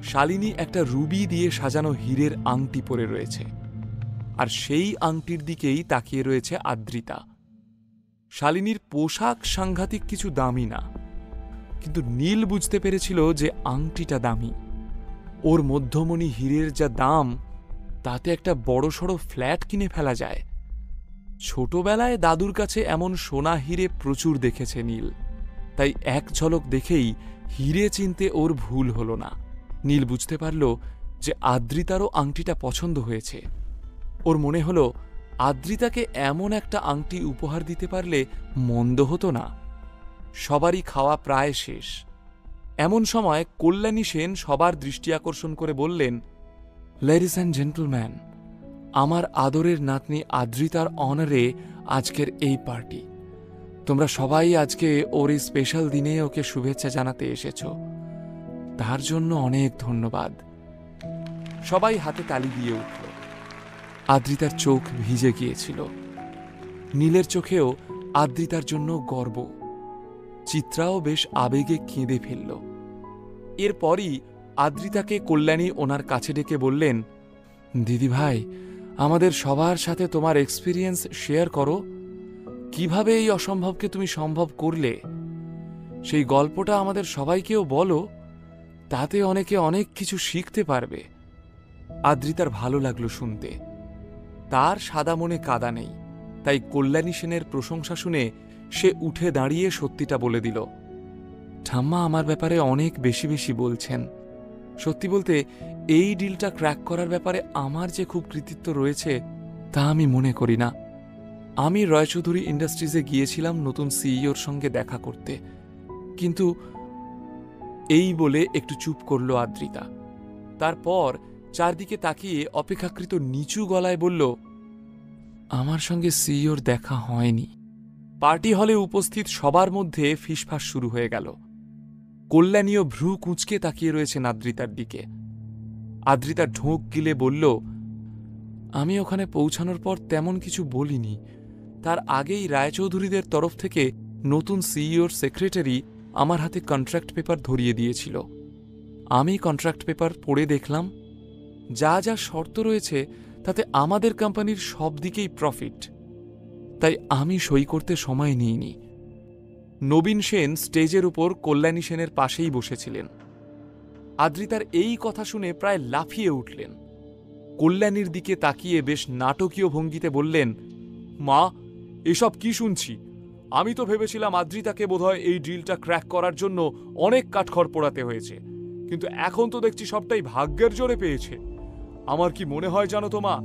শালিনী একটা রুবি দিয়ে সাজানো হীরের আংটি পরে রয়েছে, আর সেই আংটির দিকেই তাকিয়ে রয়েছে আদ্রিতা। শালিনীর পোশাক সাংঘাতিক কিছু দামি না, কিন্তু নীল বুঝতে পেরেছিল যে আংটিটা দামি। ওর মধ্যমণি হীরের যা দাম, তাতে একটা বড়সড় ফ্ল্যাট কিনে ফেলা যায়। ছোটবেলায় দাদুর কাছে এমন সোনা হীরে প্রচুর দেখেছে নীল, তাই এক ঝলক দেখেই হীরে চিনতে ওর ভুল হল না। নীল বুঝতে পারল যে আদ্রিতারও আংটিটা পছন্দ হয়েছে। ওর মনে হল আদ্রিতাকে এমন একটা আংটি উপহার দিতে পারলে মন্দ হতো না। সবারই খাওয়া প্রায় শেষ। এমন সময় কল্যাণী সেন সবার দৃষ্টি আকর্ষণ করে বললেন, লেডিস অ্যান্ড জেন্টলম্যান, আমার আদরের নাতনি আদ্রিতার অনারে আজকের এই পার্টি। তোমরা সবাই আজকে ওর এই স্পেশাল দিনে ওকে শুভেচ্ছা জানাতে এসেছ, তার জন্য অনেক ধন্যবাদ। সবাই হাতে তালি দিয়ে উঠল। আদ্রিতার চোখ ভিজে গিয়েছিল। নীলের চোখেও আদ্রিতার জন্য গর্ব। চিত্রাও বেশ আবেগে কেঁদে ফেলল। এরপরই আদ্রিতাকে কল্যাণী ওনার কাছে ডেকে বললেন, দিদি ভাই, আমাদের সবার সাথে তোমার এক্সপিরিয়েন্স শেয়ার করো। কিভাবে এই অসম্ভবকে তুমি সম্ভব করলে, সেই গল্পটা আমাদের সবাইকেও বলো, তাতে অনেকে অনেক কিছু শিখতে পারবে। আদ্রিতার ভালো লাগলো শুনতে। তার সাদা মনে কাদা নেই, তাই কল্যাণী সেনের প্রশংসা শুনে সে উঠে দাঁড়িয়ে সত্যিটা বলে দিল, ঠাম্মা আমার ব্যাপারে অনেক বেশি বেশি বলছেন। সত্যি বলতে এই ডিলটা ক্র্যাক করার ব্যাপারে আমার যে খুব কৃতিত্ব রয়েছে তা আমি মনে করি না। আমি রয়চৌধুরী ইন্ডাস্ট্রিজে গিয়েছিলাম নতুন সিইওর সঙ্গে দেখা করতে, কিন্তু এই বলে একটু চুপ করল আদ্রিতা। তারপর চারদিকে তাকিয়ে অপেক্ষাকৃত নিচু গলায় বলল, আমার সঙ্গে সিইওর দেখা হয়নি। পার্টি হলে উপস্থিত সবার মধ্যে ফিসফাস শুরু হয়ে গেল। কল্যাণীও ভ্রু কুঁচকে তাকিয়ে রয়েছেন আদ্রিতার দিকে। আদ্রিতা ঢোক গিলে বলল, আমি ওখানে পৌঁছানোর পর তেমন কিছু বলিনি। তার আগেই রায়চৌধুরীদের তরফ থেকে নতুন সিইওর সেক্রেটারি আমার হাতে কন্ট্রাক্ট পেপার ধরিয়ে দিয়েছিল। আমি কন্ট্রাক্ট পেপার পড়ে দেখলাম, যা যা শর্ত রয়েছে তাতে আমাদের কোম্পানির সব দিকেই প্রফিট, তাই আমি সই করতে সময় নিইনি। নবীন সেন স্টেজের উপর কল্যাণী সেনের পাশেই বসেছিলেন। আদ্রিতার এই কথা শুনে প্রায় লাফিয়ে উঠলেন। কল্যাণীর দিকে তাকিয়ে বেশ নাটকীয় ভঙ্গিতে বললেন, মা, এসব কি শুনছি? আমি তো ভেবেছিলাম আদ্রিতাকে বোধহয় এই ডিলটা ক্র্যাক করার জন্য অনেক কাঠখড় পোড়াতে হয়েছে, কিন্তু এখন তো দেখছি সবটাই ভাগ্যের জোরে পেয়েছে। আমার কি মনে হয় জানো তো মা,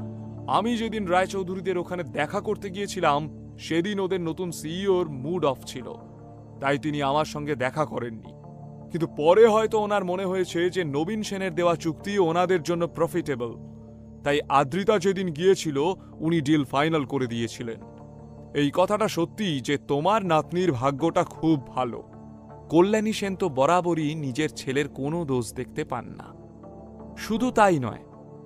আমি যেদিন রায়চৌধুরীদের ওখানে দেখা করতে গিয়েছিলাম সেদিন ওদের নতুন সিইওর মুড অফ ছিল, তাই তিনি আমার সঙ্গে দেখা করেননি। কিন্তু পরে হয়তো ওনার মনে হয়েছে যে নবীন সেনের দেওয়া চুক্তি ওনাদের জন্য প্রফিটেবল, তাই আদ্রিতা যেদিন গিয়েছিল উনি ডিল ফাইনাল করে দিয়েছিলেন। এই কথাটা সত্যি যে তোমার নাতনির ভাগ্যটা খুব ভালো। কল্যাণী সেন তো বরাবরই নিজের ছেলের কোনো দোষ দেখতে পান না। শুধু তাই নয়,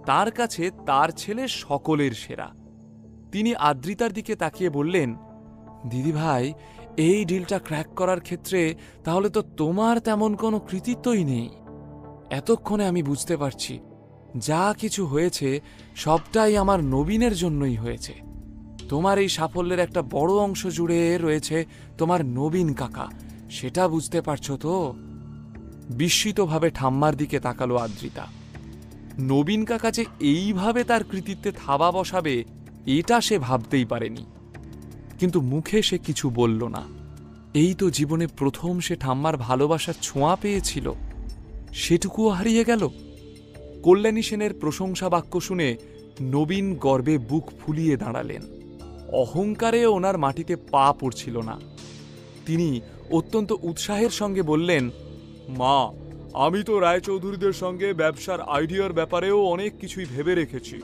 তার কাছে তার ছেলে সকলের সেরা। তিনি আদ্রিতার দিকে তাকিয়ে বললেন, দিদি ভাই, এই ডিলটা ক্র্যাক করার ক্ষেত্রে তাহলে তো তোমার তেমন কোনো কৃতিত্বই নেই। এতক্ষণে আমি বুঝতে পারছি যা কিছু হয়েছে সবটাই আমার নবীনের জন্যই হয়েছে। তোমার এই সাফল্যের একটা বড় অংশ জুড়ে রয়েছে তোমার নবীন কাকা, সেটা বুঝতে পারছো তো? বিস্মিতভাবে ঠাম্মার দিকে তাকালো আদ্রিতা। নবীন কাকা যে এইভাবে তার কৃতিত্বে থাবা বসাবে এটা সে ভাবতেই পারেনি, কিন্তু মুখে সে কিছু বলল না। এই তো জীবনে প্রথম সে ঠাম্মার ভালোবাসার ছোঁয়া পেয়েছিল, সেটুকুও হারিয়ে গেল। কল্যাণী সেনের প্রশংসা বাক্য শুনে নবীন গর্বে বুক ফুলিয়ে দাঁড়ালেন। অহংকারে ওনার মাটিতে পা পড়ছিল না। তিনি অত্যন্ত উৎসাহের সঙ্গে বললেন, মা, আমি তো রায়চৌধুরীদের সঙ্গে ব্যবসার আইডিয়ার ব্যাপারেও অনেক কিছুই ভেবে রেখেছি।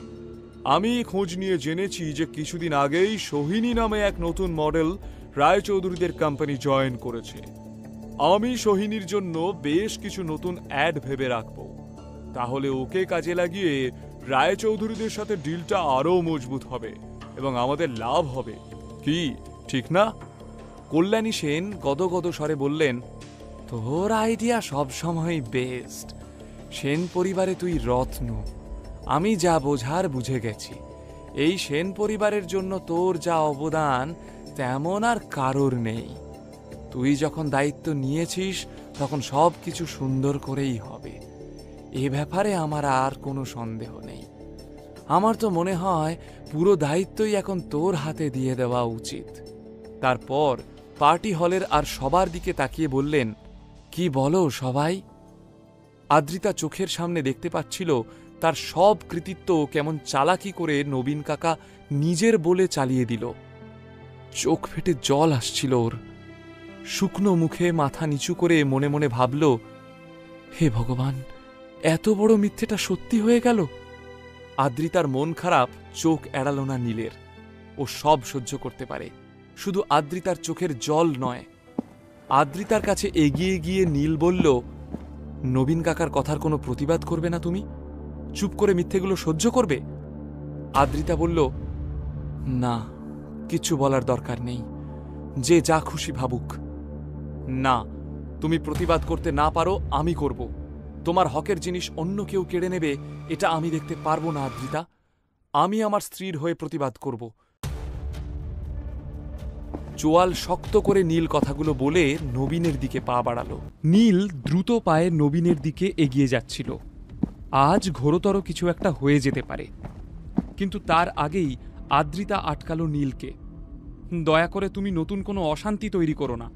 আমি খোঁজ নিয়ে জেনেছি যে কিছুদিন আগেই সোহিনী নামে এক নতুন মডেল রায়চৌধুরীদের কোম্পানি জয়েন করেছে। আমি সোহিনীর জন্য বেশ কিছু নতুন অ্যাড ভেবে রাখব, তাহলে ওকে কাজে লাগিয়ে রায়চৌধুরীদের সাথে ডিলটা আরও মজবুত হবে এবং আমাদের লাভ হবে। কি ঠিক না? কল্যাণী সেন গদগদ স্বরে বললেন, তোর আইডিয়া সবসময় বেস্ট। সেন পরিবারে তুই রত্ন। আমি যা বোঝার বুঝে গেছি। এই সেন পরিবারের জন্য তোর যা অবদান তেমন আর কারোর নেই। তুই যখন দায়িত্ব নিয়েছিস তখন সব কিছু সুন্দর করেই হবে, এ ব্যাপারে আমার আর কোনো সন্দেহ নেই। আমার তো মনে হয় পুরো দায়িত্বই এখন তোর হাতে দিয়ে দেওয়া উচিত। তারপর পার্টি হলের আর সবার দিকে তাকিয়ে বললেন, কি বলো সবাই? আদ্রিতা চোখের সামনে দেখতে পাচ্ছিল তার সব কৃতিত্ব কেমন চালাকি করে নবীন কাকা নিজের বলে চালিয়ে দিল। চোখ ফেটে জল আসছিল ওর। শুকনো মুখে মাথা নিচু করে মনে মনে ভাবল, হে ভগবান, এত বড় মিথ্যেটা সত্যি হয়ে গেল। আদ্রিতার মন খারাপ চোখ এড়াল না নীলের। ও সব সহ্য করতে পারে, শুধু আদ্রিতার চোখের জল নয়। আদ্রিতার কাছে এগিয়ে গিয়ে নীল বলল, নবীন কাকার কথার কোনো প্রতিবাদ করবে না তুমি? চুপ করে মিথ্যেগুলো সহ্য করবে? আদ্রিতা বলল, না, কিচ্ছু বলার দরকার নেই, যে যা খুশি ভাবুক। না, তুমি প্রতিবাদ করতে না পারো, আমি করব। তোমার হকের জিনিস অন্য কেউ কেড়ে নেবে এটা আমি দেখতে পারবো না আদ্রিতা। আমি আমার স্ত্রীর হয়ে প্রতিবাদ করব। চোয়াল শক্ত করে নীল কথাগুলো বলে নবীনের দিকে পা বাড়ালো। নীল দ্রুত পায়ে নবীনের দিকে এগিয়ে যাচ্ছিল। আজ ঘোরতর কিছু একটা হয়ে যেতে পারে, কিন্তু তার আগেই আদ্রিতা আটকালো নীলকে। দয়া করে তুমি নতুন কোনো অশান্তি তৈরি করো না।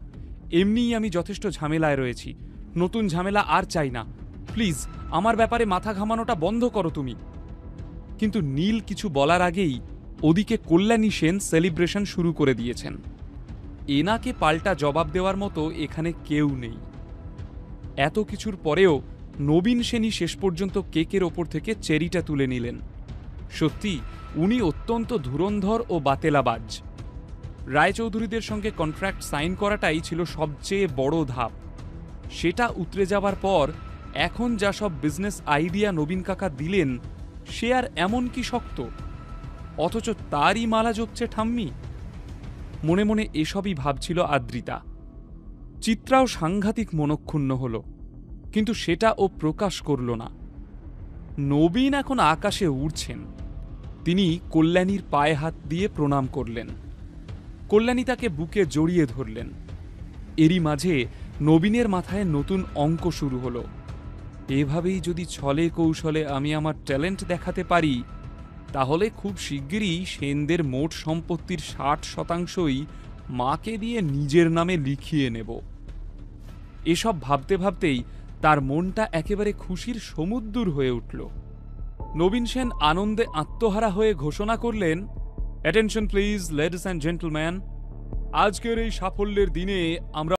এমনিই আমি যথেষ্ট ঝামেলায় রয়েছি, নতুন ঝামেলা আর চাই না। প্লিজ আমার ব্যাপারে মাথা ঘামানোটা বন্ধ করো তুমি। কিন্তু নীল কিছু বলার আগেই ওদিকে কল্যাণী সেন সেলিব্রেশন শুরু করে দিয়েছেন। এনাকে পাল্টা জবাব দেওয়ার মতো এখানে কেউ নেই। এত কিছুর পরেও নবীন সেনই শেষ পর্যন্ত কেকের ওপর থেকে চেরিটা তুলে নিলেন। সত্যি উনি অত্যন্ত ধুরন্ধর ও বাতেলাবাজ। রায়চৌধুরীদের সঙ্গে কন্ট্রাক্ট সাইন করাটাই ছিল সবচেয়ে বড় ধাপ। সেটা উতরে যাবার পর এখন যা সব বিজনেস আইডিয়া নবীন কাকা দিলেন সে আর এমন কি শক্ত, অথচ তারই মালা জপছে ঠাম্মি। মনে মনে এসবই ভাবছিল আদ্রিতা। চিত্রাও সাংঘাতিক মনক্ষুণ্ণ হল, কিন্তু সেটা ও প্রকাশ করল না। নবীন এখন আকাশে উড়ছেন। তিনি কল্যাণীর পায়ে হাত দিয়ে প্রণাম করলেন। কল্যাণী তাকে বুকে জড়িয়ে ধরলেন। এরই মাঝে নবীনের মাথায় নতুন অঙ্ক শুরু হলো। এভাবেই যদি ছলে কৌশলে আমি আমার ট্যালেন্ট দেখাতে পারি তাহলে খুব শিগগিরই সেনদের মোট সম্পত্তির 60% মাকে দিয়ে নিজের নামে লিখিয়ে নেব। এসব ভাবতে ভাবতেই তার মনটা একেবারে খুশির সমুদ্র হয়ে উঠল। নবীন সেন আনন্দে আত্মহারা হয়ে ঘোষণা করলেন, attention please ladies and gentleman, আজকের এই সাফল্যের দিনে আমরা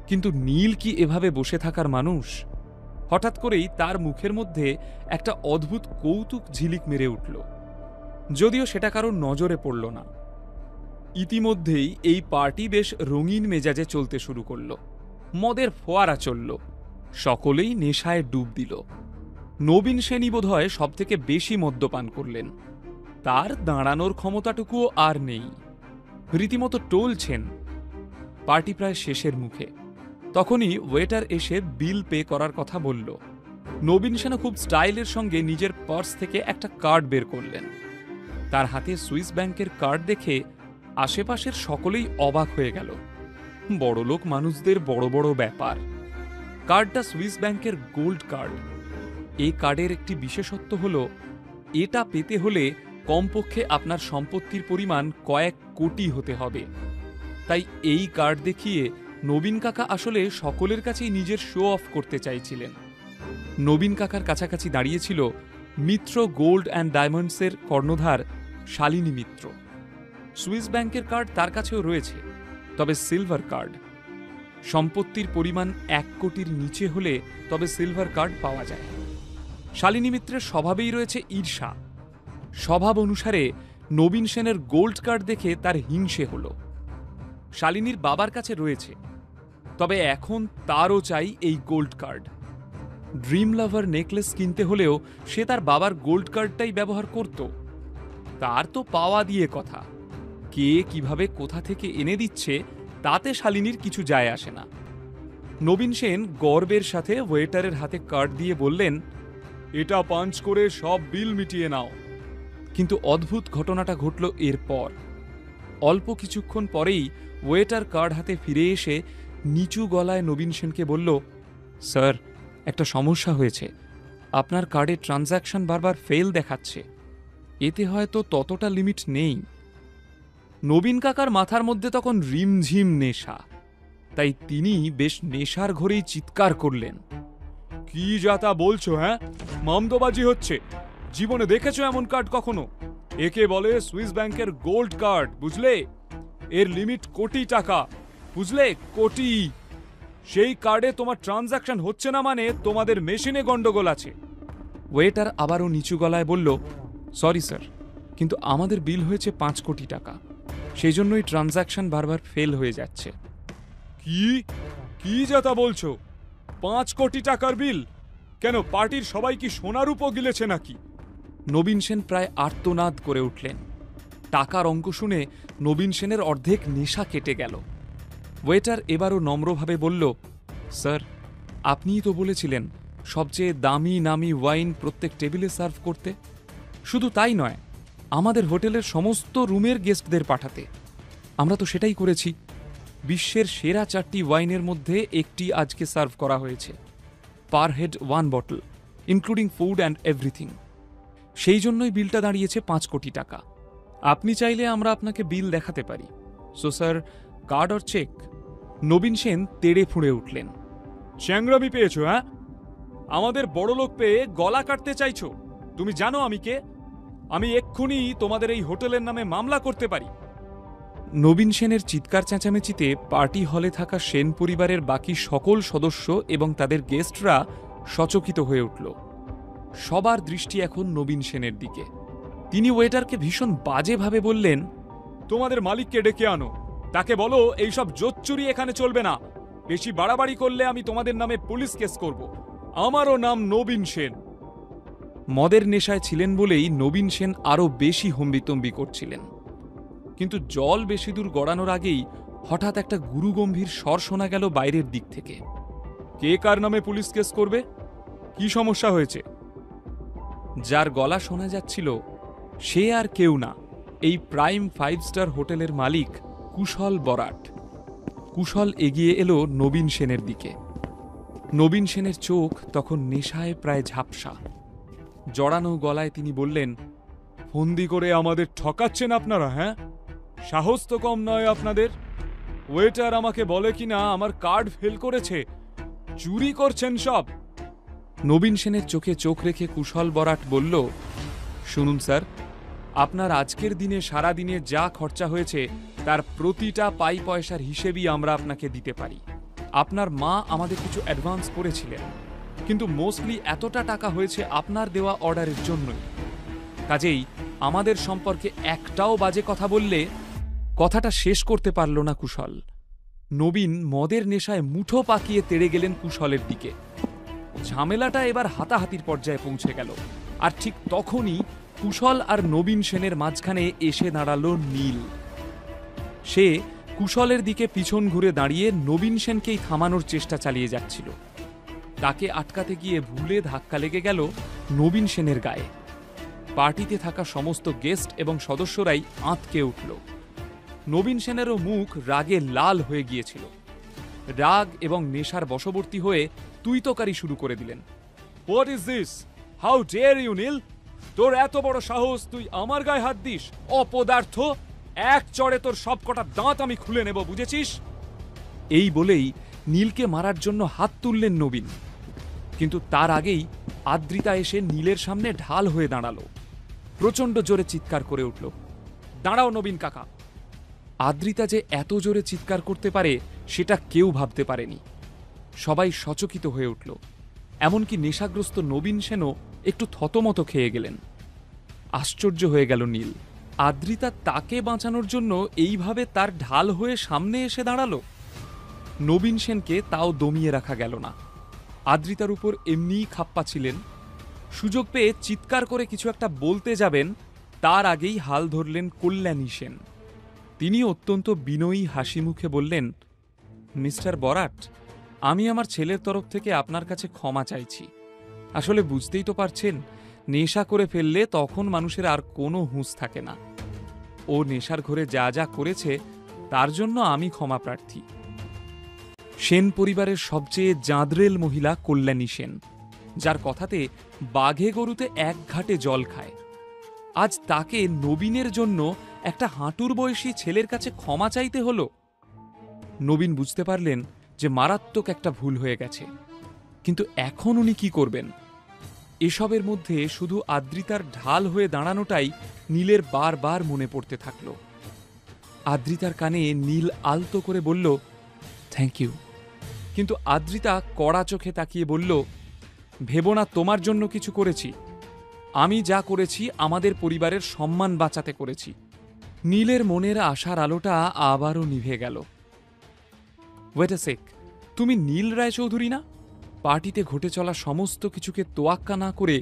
কিন্তু নীল কি এভাবে বসে থাকার মানুষ? হঠাৎ করেই তার মুখের মধ্যে একটা অদ্ভুত কৌতুক ঝিলিক মেরে উঠল, যদিও সেটা কারোর নজরে পড়ল না। ইতিমধ্যেই এই পার্টি বেশ রঙিন মেজাজে চলতে শুরু করল। মদের ফোয়ারা চলল, সকলেই নেশায় ডুব দিল। নবীন সেনই বোধহয় সবথেকে বেশি মদ্যপান করলেন। তার দাঁড়ানোর ক্ষমতাটুকুও আর নেই, রীতিমতো টলছেন। পার্টি প্রায় শেষের মুখে। তখনই ওয়েটার এসে বিল পে করার কথা বলল। নবীন সেনও খুব স্টাইলের সঙ্গে নিজের পার্স থেকে একটা কার্ড বের করলেন। তার হাতে সুইস ব্যাংকের কার্ড দেখে আশেপাশের সকলেই অবাক হয়ে গেল। বড়লোক মানুষদের বড় বড় ব্যাপার। কার্ডটা সুইস ব্যাংকের গোল্ড কার্ড। এই কার্ডের একটি বিশেষত্ব হল, এটা পেতে হলে কমপক্ষে আপনার সম্পত্তির পরিমাণ কয়েক কোটি হতে হবে। তাই এই কার্ড দেখিয়ে নবীন কাকা আসলে সকলের কাছেই নিজের শো অফ করতে চাইছিলেন। নবীন কাকার কাছাকাছি দাঁড়িয়েছিল মিত্র গোল্ড অ্যান্ড ডায়মন্ডসের কর্ণধার শালিনী মিত্র। সুইস ব্যাংকের কার্ড তার কাছেও রয়েছে, তবে সিলভার কার্ড। সম্পত্তির পরিমাণ 1 কোটির নিচে হলে তবে সিলভার কার্ড পাওয়া যায়। শালিনী মিত্রের স্বভাবেই রয়েছে ঈর্ষা। স্বভাব অনুসারে নবীন সেনের গোল্ড কার্ড দেখে তার হিংসে হল। শালিনীর বাবার কাছে রয়েছে, তবে এখন তারও চাই এই গোল্ড কার্ড। ড্রিম লাভার নেকলেস কিনতে হলেও সে তার বাবার গোল্ড কার্ডটাই ব্যবহার করত। তার তো পাওয়া দিয়ে কথা, কে কিভাবে কোথা থেকে এনে দিচ্ছে তাতে শালিনীর কিছু যায় আসে না। নবীন সেন গর্বের সাথে ওয়েটারের হাতে কার্ড দিয়ে বললেন, এটা পাঞ্চ করে সব বিল মিটিয়ে নাও। কিন্তু অদ্ভুত ঘটনাটা ঘটল এরপর। অল্প কিছুক্ষণ পরেই ওয়েটার কার্ড হাতে ফিরে এসে নিচু গলায় নবীন সেনকে বলল, স্যার, একটা সমস্যা হয়েছে। আপনার কার্ডে ট্রানজ্যাকশন বারবার ফেল দেখাচ্ছে। এতে হয়তো ততটা লিমিট নেই। নবীন কাকার মাথার মধ্যে তখন রিমঝিম নেশা, তাই তিনি বেশ নেশার ঘরেই চিৎকার করলেন, কি যাতা বলছো? হ্যাঁ, মামদোবাজি হচ্ছে। জীবনে দেখেছো এমন কার্ড কখনো? একে বলে সুইস ব্যাংকের গোল্ড কার্ড, বুঝলে? এর লিমিট কোটি টাকা, বুঝলে? কোটি। সেই কার্ডে তোমার ট্রানজ্যাকশন হচ্ছে না মানে তোমাদের মেশিনে গন্ডগোল আছে। ওয়েটার আবারও নিচু গলায় বলল, সরি স্যার, কিন্তু আমাদের বিল হয়েছে 5 কোটি টাকা। সেই জন্যই ট্রানজ্যাকশন বারবার ফেল হয়ে যাচ্ছে। কি কি যাতা বলছো? 5 কোটি টাকার বিল? কেন, পার্টির সবাই কি সোনার উপর গিলেছে নাকি? নবীন সেন প্রায় আর্তনাদ করে উঠলেন। টাকার অঙ্ক শুনে নবীন সেনের অর্ধেক নেশা কেটে গেল। ওয়েটার এবারও নম্রভাবে বলল, স্যার, আপনিই তো বলেছিলেন সবচেয়ে দামি নামি ওয়াইন প্রত্যেক টেবিলে সার্ভ করতে। শুধু তাই নয়, আমাদের হোটেলের সমস্ত রুমের গেস্টদের পাঠাতে। আমরা তো সেটাই করেছি। বিশ্বের সেরা 4টি ওয়াইনের মধ্যে একটি আজকে সার্ভ করা হয়েছে। Per head 1 bottle, including food and everything. সেই জন্যই বিলটা দাঁড়িয়েছে 5 কোটি টাকা। আপনি চাইলে আমরা আপনাকে বিল দেখাতে পারি। So sir, card or cheque? নবীন সেন তেড়ে ফুঁড়ে উঠলেন, চ্যাংরামি পেয়েছো? হ্যাঁ, আমাদের বড়লোক পেয়ে গলা কাটতে চাইছো? তুমি জানো আমি কে? আমি এক্ষুনি তোমাদের এই হোটেলের নামে মামলা করতে পারি। নবীন সেনের চিৎকার চেঁচামেচিতে পার্টি হলে থাকা সেন পরিবারের বাকি সকল সদস্য এবং তাদের গেস্টরা সচকিত হয়ে উঠল। সবার দৃষ্টি এখন নবীন সেনের দিকে। তিনি ওয়েটারকে ভীষণ বাজেভাবে বললেন, তোমাদের মালিককে ডেকে আনো। তাকে বলো এইসব জোচ্চুরি এখানে চলবে না। বেশি বাড়াবাড়ি করলে আমি তোমাদের নামে পুলিশ কেস করব। আমারও নাম নবীন সেন। মদের নেশায় ছিলেন বলেই নবীন সেন আরও বেশি হম্বিতম্বি করছিলেন। কিন্তু জল বেশি দূর গড়ানোর আগেই হঠাৎ একটা গুরুগম্ভীর স্বর শোনা গেল বাইরের দিক থেকে। কে কার নামে পুলিশ কেস করবে? কি সমস্যা হয়েছে? যার গলা শোনা যাচ্ছিল সে আর কেউ না, এই প্রাইম 5 স্টার হোটেলের মালিক কুশল বরাট। কুশল এগিয়ে এলো নবীন সেনের দিকে। নবীন সেনের চোখ তখন নেশায় প্রায় ঝাপসা। জড়ানো গলায় তিনি বললেন, ফন্দি করে আমাদের ঠকাচ্ছেন আপনারা? হ্যাঁ, সাহস তো কম নয় আপনাদের। ওয়েটার আমাকে বলে কিনা আমার কার্ড ফেল করেছে। চুরি করছেন সব। নবীন সেনের চোখে চোখ রেখে কুশল বরাট বলল, শুনুন স্যার, আপনার আজকের দিনে সারা দিনে যা খরচা হয়েছে তার প্রতিটা পাই পয়সার হিসেবই আমরা আপনাকে দিতে পারি। আপনার মা আমাদের কিছু অ্যাডভান্স করেছিলেন, কিন্তু মোস্টলি এতটা টাকা হয়েছে আপনার দেওয়া অর্ডারের জন্যই। কাজেই আমাদের সম্পর্কে একটাও বাজে কথা বললে। কথাটা শেষ করতে পারল না কুশল। নবীন মদের নেশায় মুঠো পাকিয়ে তেড়ে গেলেন কুশলের দিকে। ঝামেলাটা এবার হাতাহাতির পর্যায়ে পৌঁছে গেল। আর ঠিক তখনই কুশল আর নবীন সেনের মাঝখানে এসে দাঁড়ালো নীল। সে কুশলের দিকে পিছন ঘুরে দাঁড়িয়ে নবীন সেনকেই থামানোর চেষ্টা চালিয়ে যাচ্ছিল। তাকে আটকাতে গিয়ে ভুলে ধাক্কা লেগে গেল নবীন সেনের গায়ে। পার্টিতে থাকা সমস্ত গেস্ট এবং সদস্যরাই আঁতকে উঠল। নবীন সেনেরও মুখ রাগে লাল হয়ে গিয়েছিল। রাগ এবং নেশার বশবর্তী হয়ে তুইতকারি শুরু করে দিলেন। What is this? How dare you Neel? তোর এত বড় সাহস, তুই আমার গায়ে হাত দিস? অপদার্থ! এক চড়ে তোর সব কটা দাঁত আমি খুলে নেব, বুঝেছিস? এই বলেই নীলকে মারার জন্য হাত তুললেন নবীন। কিন্তু তার আগেই আদ্রিতা এসে নীলের সামনে ঢাল হয়ে দাঁড়ালো। প্রচণ্ড জোরে চিৎকার করে উঠল, দাঁড়াও নবীন কাকা! আদ্রিতা যে এত জোরে চিৎকার করতে পারে সেটা কেউ ভাবতে পারেনি। সবাই সচকিত হয়ে উঠল। এমনকি নেশাগ্রস্ত নবীন সেনও একটু থতমত খেয়ে গেলেন। আশ্চর্য হয়ে গেল নীল। আদ্রিতা তাকে বাঁচানোর জন্য এইভাবে তার ঢাল হয়ে সামনে এসে দাঁড়ালো। নবীন সেনকে তাও দমিয়ে রাখা গেল না। আদ্রিতার উপর এমনিই খাপ্পা ছিলেন। সুযোগ পেয়ে চিৎকার করে কিছু একটা বলতে যাবেন, তার আগেই হাল ধরলেন কল্যাণী সেন। তিনি অত্যন্ত বিনয়ী হাসি মুখে বললেন, মিস্টার বরাট, আমি আমার ছেলের তরফ থেকে আপনার কাছে ক্ষমা চাইছি। আসলে বুঝতেই তো পারছেন, নেশা করে ফেললে তখন মানুষের আর কোনো হুঁশ থাকে না। ও নেশার ঘরে যা যা করেছে তার জন্য আমি ক্ষমা প্রার্থী। সেন পরিবারের সবচেয়ে জাঁদরেল মহিলা কল্যাণী সেন, যার কথাতে বাঘে গরুতে এক ঘাটে জল খায়। আজ তাকে নবীনের জন্য একটা হাঁটুর বয়সী ছেলের কাছে ক্ষমা চাইতে হলো। নবীন বুঝতে পারলেন যে মারাত্মক একটা ভুল হয়ে গেছে, কিন্তু এখন উনি কি করবেন? এসবের মধ্যে শুধু আদ্রিতার ঢাল হয়ে দাঁড়ানোটাই নীলের বারবার মনে পড়তে থাকল। আদ্রিতার কানে নীল আলতো করে বলল, থ্যাংক ইউ। কিন্তু আদ্রিতা কড়া চোখে তাকিয়ে বলল, ভেবো না তোমার জন্য কিছু করেছি। আমি যা করেছি আমাদের পরিবারের সম্মান বাঁচাতে করেছি। নীলের মনের আশার আলোটা আবারও নিভে গেল। ওয়েট আ সেক, তুমি নীল রায়চৌধুরী না? পার্টিতে ঘটে চলা সমস্ত কিছুকে তোয়াক্কা না করে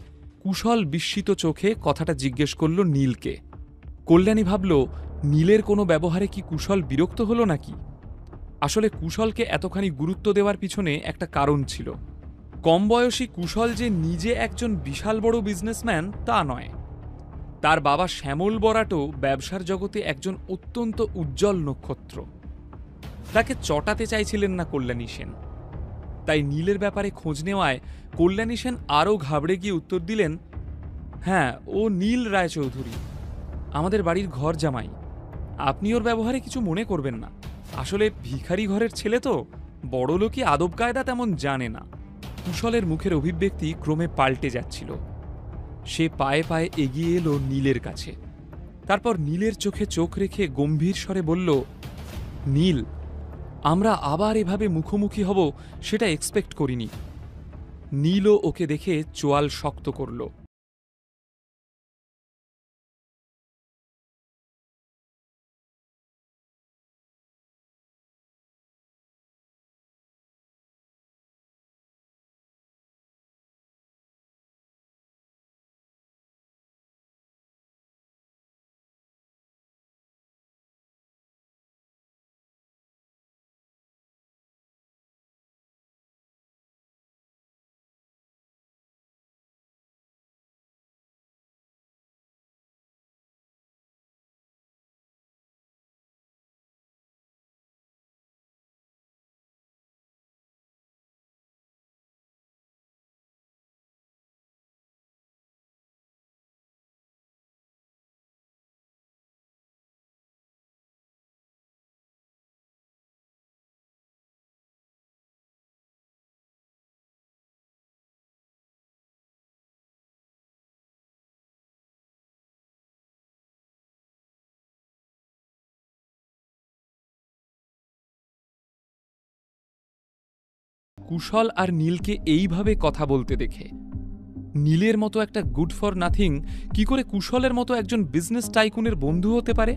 কুশল বিস্মিত চোখে কথাটা জিজ্ঞেস করল নীলকে। কল্যাণী ভাবল, নীলের কোনো ব্যবহারে কি কুশল বিরক্ত হলো নাকি? আসলে কুশলকে এতখানি গুরুত্ব দেওয়ার পিছনে একটা কারণ ছিল। কম বয়সী কুশল যে নিজে একজন বিশাল বড় বিজনেসম্যান তা নয়। তার বাবা শ্যামল বরাটও ব্যবসার জগতে একজন অত্যন্ত উজ্জ্বল নক্ষত্র। তাকে চটাতে চাইছিলেন না কল্যাণী সেন। তাই নীলের ব্যাপারে খোঁজ নেওয়ায় কল্যাণী সেন আরও ঘাবড়ে গিয়ে উত্তর দিলেন, হ্যাঁ, ও নীল রায়চৌধুরী, আমাদের বাড়ির ঘর জামাই। আপনি ওর ব্যবহারে কিছু মনে করবেন না। আসলে ভিখারি ঘরের ছেলে তো, বড়লোকি আদব কায়দা তেমন জানে না। কুশলের মুখের অভিব্যক্তি ক্রমে পাল্টে যাচ্ছিল। সে পায়ে পায়ে এগিয়ে এলো নীলের কাছে। তারপর নীলের চোখে চোখ রেখে গম্ভীর স্বরে বলল, নীল, আমরা আবার এভাবে মুখোমুখি হব সেটা এক্সপেক্ট করিনি। নীলও ওকে দেখে চোয়াল শক্ত করল। কুশল আর নীলকে এইভাবে কথা বলতে দেখে। নীলের মতো একটা গুড ফর নাথিং কি করে কুশলের মতো একজন বিজনেস টাইকুনের বন্ধু হতে পারে,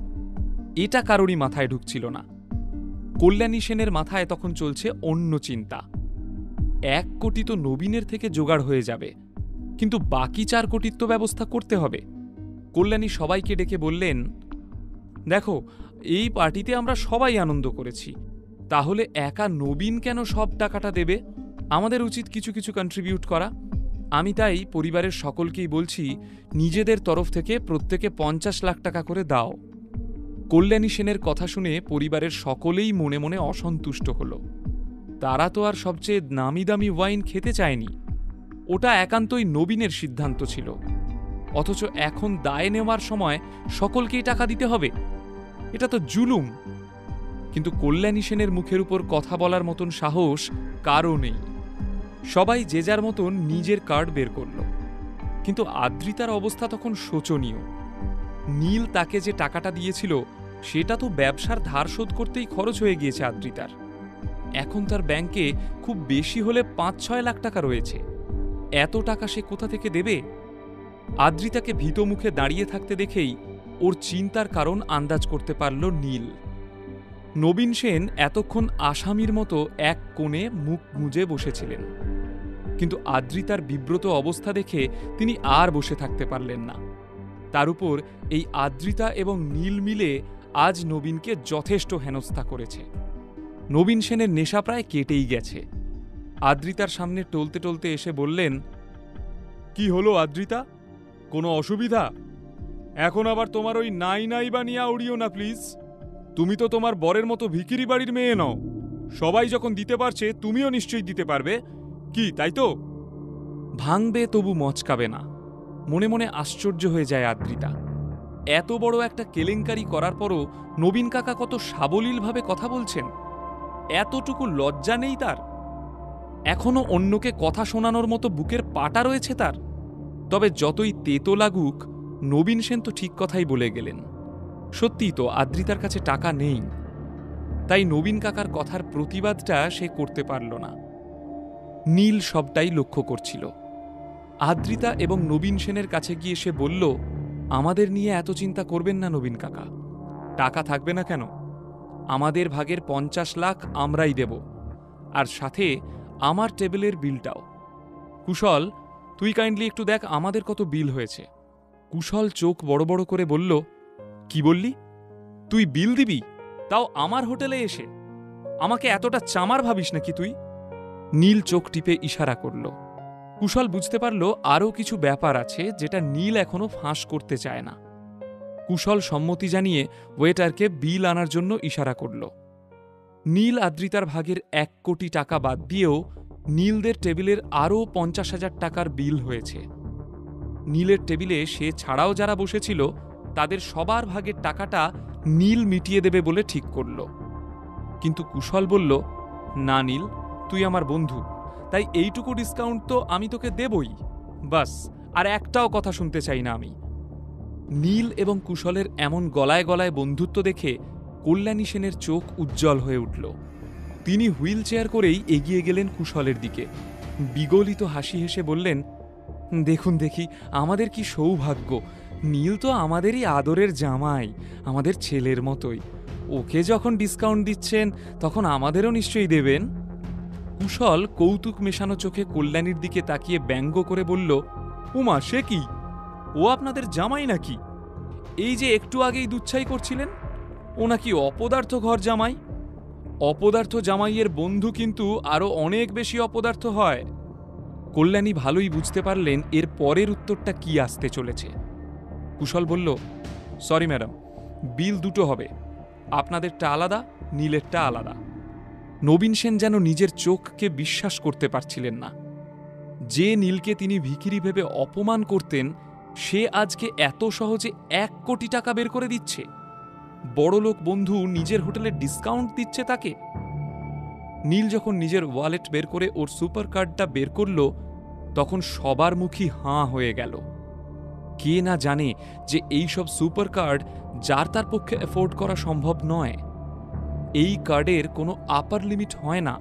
এটা কারোরই মাথায় ঢুকছিল না। কল্যাণী সেনের মাথায় তখন চলছে অন্য চিন্তা। 1 কোটি তো নবীনের থেকে জোগাড় হয়ে যাবে, কিন্তু বাকি 4 কোটির তো ব্যবস্থা করতে হবে। কল্যাণী সবাইকে ডেকে বললেন, দেখো, এই পার্টিতে আমরা সবাই আনন্দ করেছি, তাহলে একা নবীন কেন সব টাকাটা দেবে? আমাদের উচিত কিছু কিছু কন্ট্রিবিউট করা। আমি তাই পরিবারের সকলকেই বলছি, নিজেদের তরফ থেকে প্রত্যেকে 50 লাখ টাকা করে দাও। কল্যাণী সেনের কথা শুনে পরিবারের সকলেই মনে মনে অসন্তুষ্ট হল। তারা তো আর সবচেয়ে নামি দামি ওয়াইন খেতে চায়নি, ওটা একান্তই নবীনের সিদ্ধান্ত ছিল। অথচ এখন দায় নেওয়ার সময় সকলকেই টাকা দিতে হবে, এটা তো জুলুম। কিন্তু কল্যাণী সেনের মুখের উপর কথা বলার মতন সাহস কারও নেই। সবাই যে যার মতন নিজের কার্ড বের করল। কিন্তু আদ্রিতার অবস্থা তখন শোচনীয়। নীল তাকে যে টাকাটা দিয়েছিল সেটা তো ব্যবসার ধার শোধ করতেই খরচ হয়ে গিয়েছে আদ্রিতার। এখন তার ব্যাংকে খুব বেশি হলে 5-6 লাখ টাকা রয়েছে। এত টাকা সে কোথা থেকে দেবে? আদ্রিতাকে ভীত মুখে দাঁড়িয়ে থাকতে দেখেই ওর চিন্তার কারণ আন্দাজ করতে পারল নীল। নবীন সেন এতক্ষণ আসামির মতো এক কোণে মুখ গুঁজে বসেছিলেন, কিন্তু আদ্রিতার বিব্রত অবস্থা দেখে তিনি আর বসে থাকতে পারলেন না। তার উপর এই আদ্রিতা এবং নীল মিলে আজ নবীনকে যথেষ্ট হেনস্থা করেছে। নবীন সেনের নেশা প্রায় কেটেই গেছে। আদ্রিতার সামনে টলতে টলতে এসে বললেন, কি হলো আদ্রিতা, কোনো অসুবিধা? এখন আবার তোমার ওই নাই নাই বা নিয়া উড়িও না প্লিজ। তুমি তো তোমার বরের মতো ভিখিরি বাড়ির মেয়ে নও। সবাই যখন দিতে পারছে তুমিও নিশ্চয়ই দিতে পারবে, কি তাই তো? ভাঙবে তবু মচকাবে না। মনে মনে আশ্চর্য হয়ে যায় আদ্রিতা। এত বড় একটা কেলেঙ্কারি করার পরও নবীন কাকা কত সাবলীলভাবে কথা বলছেন, এতটুকু লজ্জা নেই তার? এখনো অন্যকে কথা শোনানোর মতো বুকের পাটা রয়েছে তার? তবে যতই তেতো লাগুক, নবীন সেন তো ঠিক কথাই বলে গেলেন। সত্যিই তো আদ্রিতার কাছে টাকা নেই, তাই নবীন কাকার কথার প্রতিবাদটা সে করতে পারল না। নীল সবটাই লক্ষ্য করছিল। আদ্রিতা এবং নবীন সেনের কাছে গিয়ে সে বলল, আমাদের নিয়ে এত চিন্তা করবেন না নবীন কাকা, টাকা থাকবে না কেন? আমাদের ভাগের 50 লাখ আমরাই দেব, আর সাথে আমার টেবিলের বিলটাও। কুশল, তুই কাইন্ডলি একটু দেখ আমাদের কত বিল হয়েছে। কুশল চোখ বড় বড় করে বলল, কি বললি? তুই বিল দিবি, তাও আমার হোটেলে এসে? আমাকে এতটা চামার ভাবিস নাকি তুই? নীল চোখ টিপে ইশারা করল। কুশল বুঝতে পারল আরও কিছু ব্যাপার আছে যেটা নীল এখনো ফাঁস করতে চায় না। কুশল সম্মতি জানিয়ে ওয়েটারকে বিল আনার জন্য ইশারা করল। নীল আদ্রিতার ভাগের 1 কোটি টাকা বাদ দিয়েও নীলদের টেবিলের আরও 50,000 টাকার বিল হয়েছে। নীলের টেবিলে সে ছাড়াও যারা বসেছিল তাদের সবার ভাগের টাকাটা নীল মিটিয়ে দেবে বলে ঠিক করল। কিন্তু কুশল বলল, না নীল, তুই আমার বন্ধু, তাই এইটুকু ডিসকাউন্ট তো আমি তোকে দেবই, বাস, আর একটাও কথা শুনতে চাই না আমি। নীল এবং কুশলের এমন গলায় গলায় বন্ধুত্ব দেখে কল্যাণী সেনের চোখ উজ্জ্বল হয়ে উঠল। তিনি হুইল চেয়ার করেই এগিয়ে গেলেন কুশলের দিকে। বিগলিত হাসি হেসে বললেন, দেখুন দেখি আমাদের কি সৌভাগ্য, নীল তো আমাদেরই আদরের জামাই, আমাদের ছেলের মতোই। ওকে যখন ডিসকাউন্ট দিচ্ছেন তখন আমাদেরও নিশ্চয়ই দেবেন। কুশল কৌতুক মেশানো চোখে কল্যাণীর দিকে তাকিয়ে ব্যঙ্গ করে বলল, উমা, সে কি? ও আপনাদের জামাই নাকি? এই যে একটু আগেই দুচ্ছাই করছিলেন, ও নাকি অপদার্থ ঘর জামাই? অপদার্থ জামাইয়ের বন্ধু কিন্তু আরো অনেক বেশি অপদার্থ হয়। কল্যাণী ভালোই বুঝতে পারলেন এর পরের উত্তরটা কি আসতে চলেছে। কুশল বলল, সরি ম্যাডাম, বিল দুটো হবে, আপনাদেরটা আলাদা, নীলেরটা আলাদা। নবীন সেন যেন নিজের চোখকে বিশ্বাস করতে পারছিলেন না। যে নীলকে তিনি ভিখিরি ভেবে অপমান করতেন, সে আজকে এত সহজে 1 কোটি টাকা বের করে দিচ্ছে। বড়লোক বন্ধু নিজের হোটেলে ডিসকাউন্ট দিচ্ছে তাকে। নীল যখন নিজের ওয়ালেট বের করে ওর সুপার কার্ডটা বের করল, তখন সবার মুখই হাঁ হয়ে গেল। কে না জানে যে এই সব সুপার কার্ড যার তার পক্ষে অ্যাফোর্ড করা সম্ভব নয়। এই কার্ডের কোনো আপার লিমিট হয় না।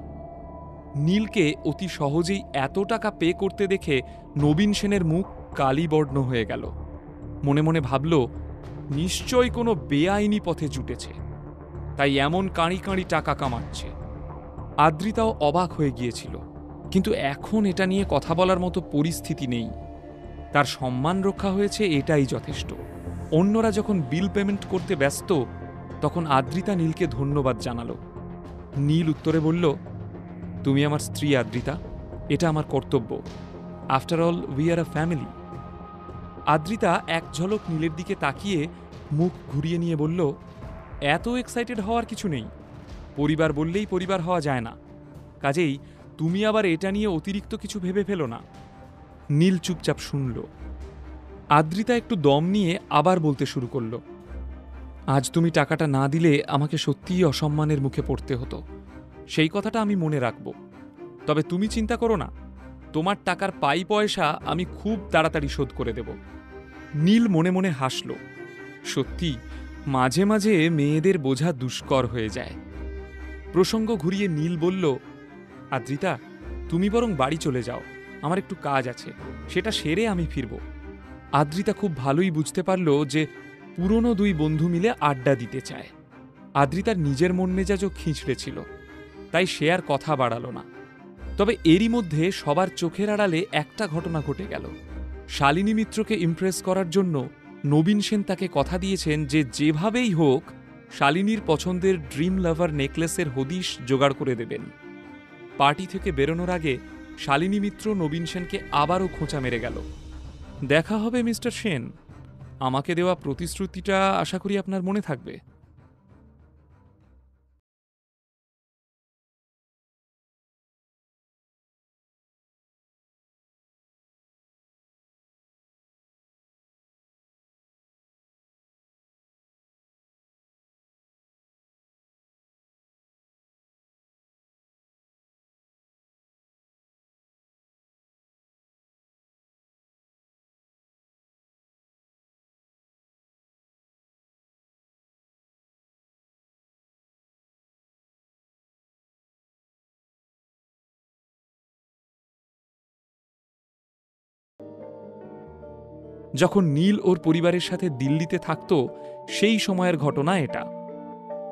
নীলকে অতি সহজেই এত টাকা পে করতে দেখে নবীন সেনের মুখ কালিবর্ণ হয়ে গেল। মনে মনে ভাবল, নিশ্চয়ই কোনো বেআইনি পথে জুটেছে, তাই এমন কাঁড়ি কাঁড়ি টাকা কামাচ্ছে। আদ্রিতাও অবাক হয়ে গিয়েছিল, কিন্তু এখন এটা নিয়ে কথা বলার মতো পরিস্থিতি নেই। তার সম্মান রক্ষা হয়েছে, এটাই যথেষ্ট। অন্যরা যখন বিল পেমেন্ট করতে ব্যস্ত, তখন আদ্রিতা নীলকে ধন্যবাদ জানালো। নীল উত্তরে বলল, তুমি আমার স্ত্রী আদ্রিতা, এটা আমার কর্তব্য। After all we are a family. Adrita এক ঝলক নীলের দিকে তাকিয়ে মুখ ঘুরিয়ে নিয়ে বলল, এত এক্সাইটেড হওয়ার কিছু নেই। পরিবার বললেই পরিবার হওয়া যায় না, কাজেই তুমি আবার এটা নিয়ে অতিরিক্ত কিছু ভেবে ফেলো না। নীল চুপচাপ শুনল। আদ্রিতা একটু দম নিয়ে আবার বলতে শুরু করল, আজ তুমি টাকাটা না দিলে আমাকে সত্যিই অসম্মানের মুখে পড়তে হতো। সেই কথাটা আমি মনে রাখব। তবে তুমি চিন্তা করো না, তোমার টাকার পাই পয়সা আমি খুব তাড়াতাড়ি শোধ করে দেব। নীল মনে মনে হাসল। সত্যি, মাঝে মাঝে মেয়েদের বোঝা দুষ্কর হয়ে যায়। প্রসঙ্গ ঘুরিয়ে নীল বলল, আদ্রিতা, তুমি বরং বাড়ি চলে যাও, আমার একটু কাজ আছে, সেটা সেরে আমি ফিরব। আদ্রিতা খুব ভালোই বুঝতে পারল যে পুরনো দুই বন্ধু মিলে আড্ডা দিতে চায়। আদ্রিতার নিজের মন মেজাজও খিঁচড়ে ছিল, তাই সে আর কথা বাড়াল না। তবে এরই মধ্যে সবার চোখের আড়ালে একটা ঘটনা ঘটে গেল। শালিনী মিত্রকে ইমপ্রেস করার জন্য নবীন সেন তাকে কথা দিয়েছেন যে যেভাবেই হোক শালিনীর পছন্দের ড্রিম লাভার নেকলেসের হদিশ জোগাড় করে দেবেন। পার্টি থেকে বেরোনোর আগে শালিনী মিত্র নবীন সেনকে আবারও খোঁচা মেরে গেল। দেখা হবে মিস্টার সেন, আমাকে দেওয়া প্রতিশ্রুতিটা আশা করি আপনার মনে থাকবে। যখন নীল ওর পরিবারের সাথে দিল্লিতে থাকত, সেই সময়ের ঘটনা এটা।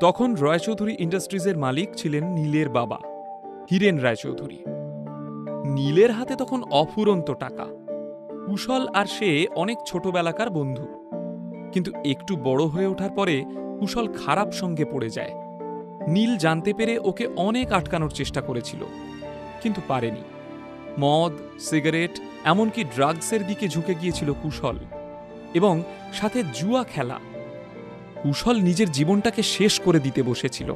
তখন রায়চৌধুরী ইন্ডাস্ট্রিজের মালিক ছিলেন নীলের বাবা, হীরেন রায়চৌধুরী। নীলের হাতে তখন অফুরন্ত টাকা। কুশল আর সে অনেক ছোটবেলাকার বন্ধু, কিন্তু একটু বড় হয়ে ওঠার পরে কুশল খারাপ সঙ্গে পড়ে যায়। নীল জানতে পেরে ওকে অনেক আটকানোর চেষ্টা করেছিল, কিন্তু পারেনি। মদ, সিগারেট, এমনকি ড্রাগসের দিকে ঝুঁকে গিয়েছিল কুশল, এবং সাথে জুয়া খেলা। কুশল নিজের জীবনটাকে শেষ করে দিতে বসেছিল।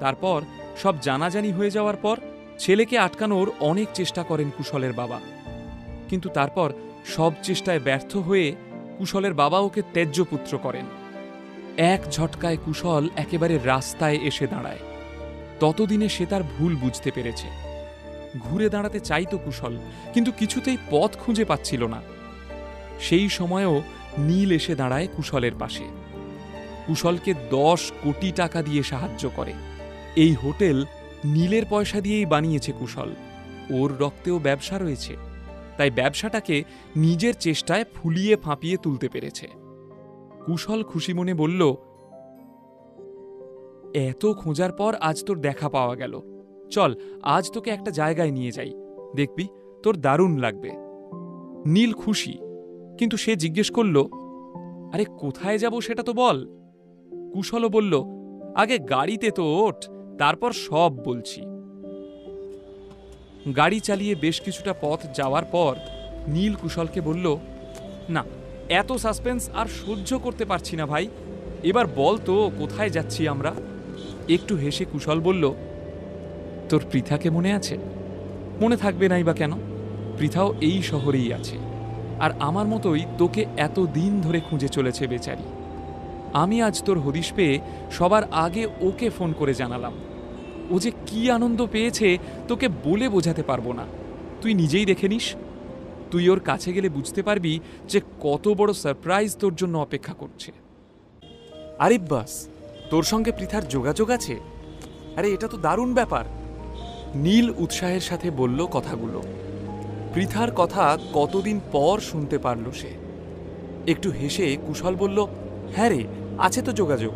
তারপর সব জানাজানি হয়ে যাওয়ার পর ছেলেকে আটকানোর অনেক চেষ্টা করেন কুশলের বাবা, কিন্তু তারপর সব চেষ্টায় ব্যর্থ হয়ে কুশলের বাবা ওকে ত্যায্যপুত্র করেন। এক ঝটকায় কুশল একেবারে রাস্তায় এসে দাঁড়ায়। ততদিনে সে তার ভুল বুঝতে পেরেছে। ঘুরে দাঁড়াতে চাইতো কুশল, কিন্তু কিছুতেই পথ খুঁজে পাচ্ছিল না। সেই সময়েও নীল এসে দাঁড়ায় কুশলের পাশে। কুশলকে 10 কোটি টাকা দিয়ে সাহায্য করে। এই হোটেল নীলের পয়সা দিয়েই বানিয়েছে কুশল। ওর রক্তেও ব্যবসা রয়েছে, তাই ব্যবসাটাকে নিজের চেষ্টায় ফুলিয়ে ফাঁপিয়ে তুলতে পেরেছে। কুশল খুশি মনে বলল, এত খোঁজার পর আজ তোর দেখা পাওয়া গেল। চল, আজ তোকে একটা জায়গায় নিয়ে যাই, দেখবি তোর দারুণ লাগবে। নীল খুশি, কিন্তু সে জিজ্ঞেস করল, আরে কোথায় যাব সেটা তো বল। কুশলও বলল, আগে গাড়িতে তো ওঠ, তারপর সব বলছি। গাড়ি চালিয়ে বেশ কিছুটা পথ যাওয়ার পর নীল কুশলকে বলল, না, এত সাসপেন্স আর সহ্য করতে পারছি না ভাই, এবার বল তো কোথায় যাচ্ছি আমরা। একটু হেসে কুশল বলল, তোর পৃথাকে মনে আছে? মনে থাকবে নাই বা কেন, পৃথাও এই শহরেই আছে, আর আমার মতোই তোকে এত দিন ধরে খুঁজে চলেছে বেচারি। আমি আজ তোর হদিশ পেয়ে সবার আগে ওকে ফোন করে জানালাম। ও যে কি আনন্দ পেয়েছে তোকে বলে বোঝাতে পারবো না, তুই নিজেই দেখে নিস। তুই ওর কাছে গেলে বুঝতে পারবি যে কত বড় সারপ্রাইজ তোর জন্য অপেক্ষা করছে। আরে বাস, তোর সঙ্গে পৃথার যোগাযোগ আছে? আরে এটা তো দারুণ ব্যাপার। নীল উৎসাহের সাথে বলল কথাগুলো। পৃথার কথা কতদিন পর শুনতে পারল সে। একটু হেসে কুশল বলল, হ্যাঁ রে, আছে তো যোগাযোগ।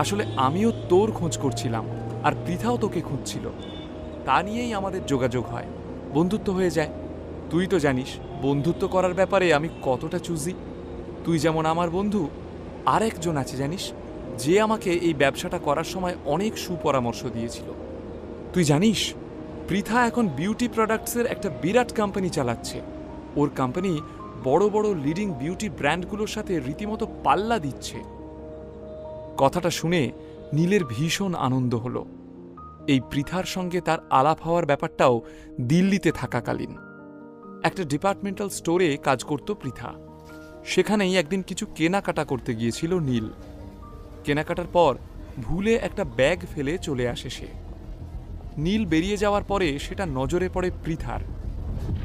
আসলে আমিও তোর খোঁজ করছিলাম, আর পৃথাও তোকে খুঁজছিল। তা নিয়েই আমাদের যোগাযোগ হয়, বন্ধুত্ব হয়ে যায়। তুই তো জানিস বন্ধুত্ব করার ব্যাপারে আমি কতটা চুজি। তুই যেমন আমার বন্ধু, আর একজন আছে জানিস, যে আমাকে এই ব্যবসাটা করার সময় অনেক সুপরামর্শ দিয়েছিল। তুই জানিস পৃথা এখন বিউটি প্রোডাক্টসের একটা বিরাট কোম্পানি চালাচ্ছে। ওর কোম্পানি বড় বড় লিডিং বিউটি ব্র্যান্ডগুলোর সাথে রীতিমতো পাল্লা দিচ্ছে। কথাটা শুনে নীলের ভীষণ আনন্দ হলো। এই পৃথার সঙ্গে তার আলাপ হওয়ার ব্যাপারটাও দিল্লিতে থাকাকালীন। একটা ডিপার্টমেন্টাল স্টোরে কাজ করত পৃথা। সেখানেই একদিন কিছু কেনাকাটা করতে গিয়েছিল নীল। কেনাকাটার পর ভুলে একটা ব্যাগ ফেলে চলে আসে সে। নীল বেরিয়ে যাওয়ার পরে সেটা নজরে পড়ে পৃথার।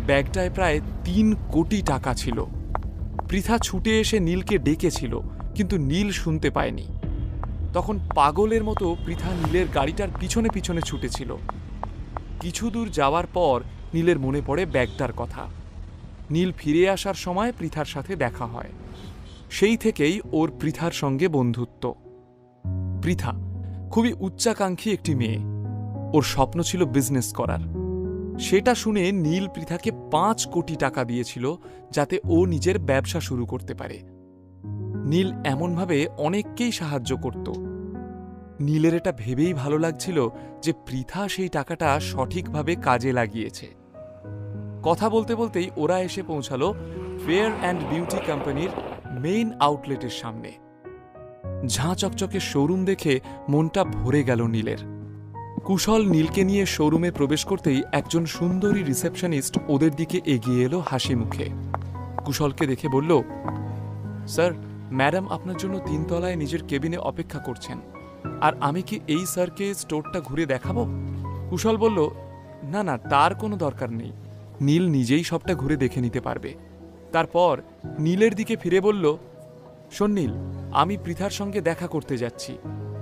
ব্যাগটায় প্রায় 3 কোটি টাকা ছিল। পৃথা ছুটে এসে নীলকে ডেকেছিল, কিন্তু নীল শুনতে পায়নি। তখন পাগলের মতো পৃথা নীলের গাড়িটার পিছনে পিছনে ছুটেছিল। কিছু দূর যাওয়ার পর নীলের মনে পড়ে ব্যাগটার কথা। নীল ফিরে আসার সময় পৃথার সাথে দেখা হয়। সেই থেকেই ওর পৃথার সঙ্গে বন্ধুত্ব। পৃথা খুবই উচ্চাকাঙ্ক্ষী একটি মেয়ে। ওর স্বপ্ন ছিল বিজনেস করার। সেটা শুনে নীল পৃথাকে 5 কোটি টাকা দিয়েছিল, যাতে ও নিজের ব্যবসা শুরু করতে পারে। নীল এমনভাবে অনেককেই সাহায্য করত। নীলের এটা ভেবেই ভালো লাগছিল যে পৃথা সেই টাকাটা সঠিকভাবে কাজে লাগিয়েছে। কথা বলতে বলতেই ওরা এসে পৌঁছালো ফেয়ার অ্যান্ড বিউটি কোম্পানির মেইন আউটলেটের সামনে। ঝাঁ চকচকে শোরুম দেখে মনটা ভরে গেল নীলের। কুশল নীলকে নিয়ে শোরুমে প্রবেশ করতেই একজন সুন্দরী রিসেপশনিস্ট ওদের দিকে এগিয়ে এলো হাসি মুখে। কুশলকে দেখে বলল, স্যার, ম্যাডাম আপনার জন্য 3 তলায় নিজের কেবিনে অপেক্ষা করছেন। আর আমি কি এই স্যারকে স্টোরটা ঘুরে দেখাবো? কুশল বলল, না না, তার কোনো দরকার নেই। নীল নিজেই সবটা ঘুরে দেখে নিতে পারবে। তারপর নীলের দিকে ফিরে বলল, শোন নীল, আমি পৃথার সঙ্গে দেখা করতে যাচ্ছি।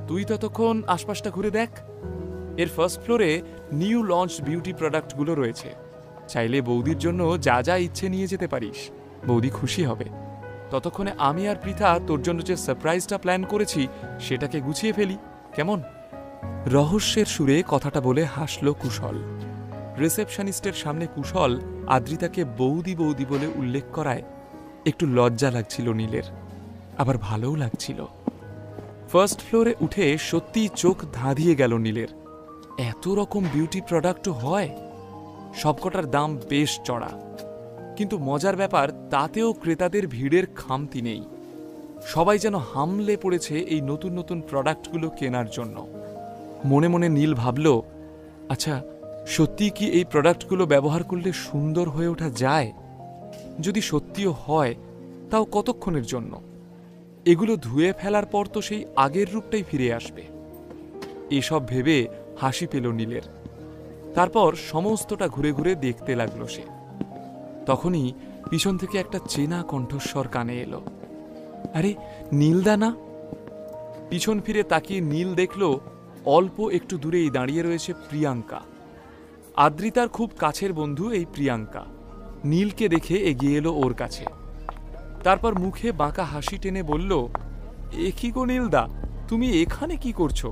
তুই ততক্ষণ আশপাশটা ঘুরে দেখ। এর ফার্স্ট ফ্লোরে নিউ লঞ্চ বিউটি প্রোডাক্টগুলো রয়েছে। চাইলে বৌদির জন্য যা যা ইচ্ছে নিয়ে যেতে পারিস, বৌদি খুশি হবে। ততক্ষণে আমি আর পৃথা তোর জন্য যে সারপ্রাইজটা প্ল্যান করেছি সেটাকে গুছিয়ে ফেলি, কেমন? রহস্যের সুরে কথাটা বলে হাসল কুশল। রিসেপশনিস্টের সামনে কুশল আদ্রিতাকে বৌদি বৌদি বলে উল্লেখ করায় একটু লজ্জা লাগছিল নীলের, আবার ভালোও লাগছিল। ফার্স্ট ফ্লোরে উঠে সত্যিই চোখ ধাঁধিয়ে গেল নীলের। এত রকম বিউটি প্রোডাক্টও হয়। সবকটার দাম বেশ চড়া, কিন্তু মজার ব্যাপার তাতেও ক্রেতাদের ভিড়ের খামতি নেই। সবাই যেন হামলে পড়েছে এই নতুন নতুন প্রোডাক্টগুলো কেনার জন্য। মনে মনে নীল ভাবল, আচ্ছা, সত্যি কি এই প্রোডাক্টগুলো ব্যবহার করলে সুন্দর হয়ে ওঠা যায়? যদি সত্যিও হয়, তাও কতক্ষণের জন্য? এগুলো ধুয়ে ফেলার পর তো সেই আগের রূপটাই ফিরে আসবে। এসব ভেবে হাসি পেল নীলের। তারপর সমস্তটা ঘুরে ঘুরে দেখতে লাগলো সে। তখনই পিছন থেকে একটা চেনা কণ্ঠস্বর কানে এলো, আরে নীলদা না? পিছন ফিরে তাকিয়ে নীল দেখল অল্প একটু দূরেই দাঁড়িয়ে রয়েছে প্রিয়াঙ্কা। আদ্রিতার খুব কাছের বন্ধু এই প্রিয়াঙ্কা। নীলকে দেখে এগিয়ে এলো ওর কাছে। তারপর মুখে বাঁকা হাসি টেনে বলল, এ কি গো নীলদা, তুমি এখানে কি করছো?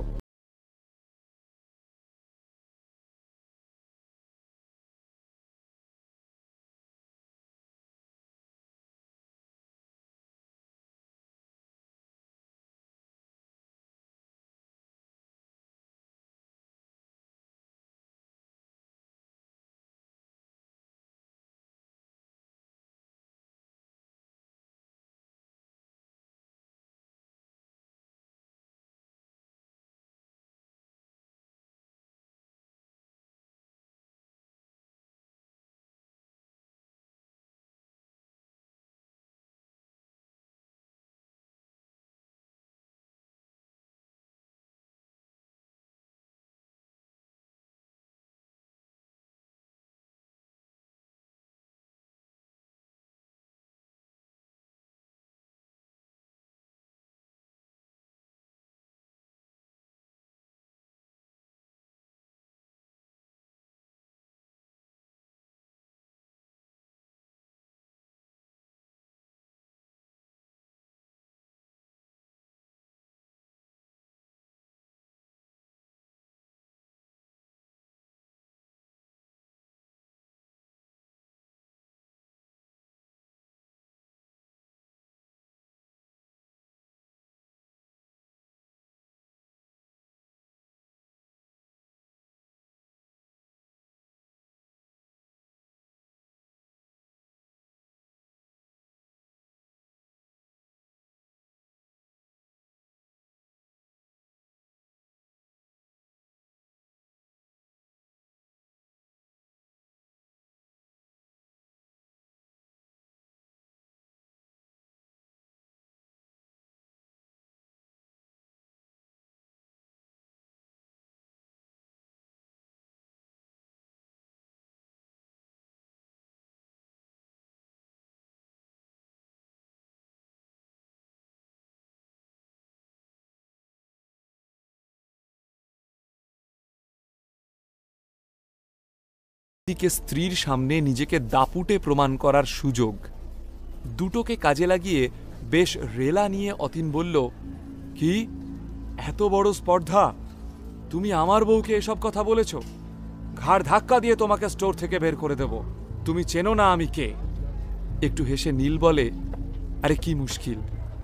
দিকে স্ত্রীর সামনে নিজেকে দাপুটে প্রমাণ করার সুযোগ। দুটোকে কাজে লাগিয়ে বেশ রেলা নিয়ে অতীন বলল, কি এত বড় স্পর্ধা? তুমি আমার বউকে এসব কথা বলেছ? ঘাড় ধাক্কা দিয়ে তোমাকে স্টোর থেকে বের করে দেব। তুমি চেনো না আমি কে? একটু হেসে নীল বলে, আরে কি মুশকিল,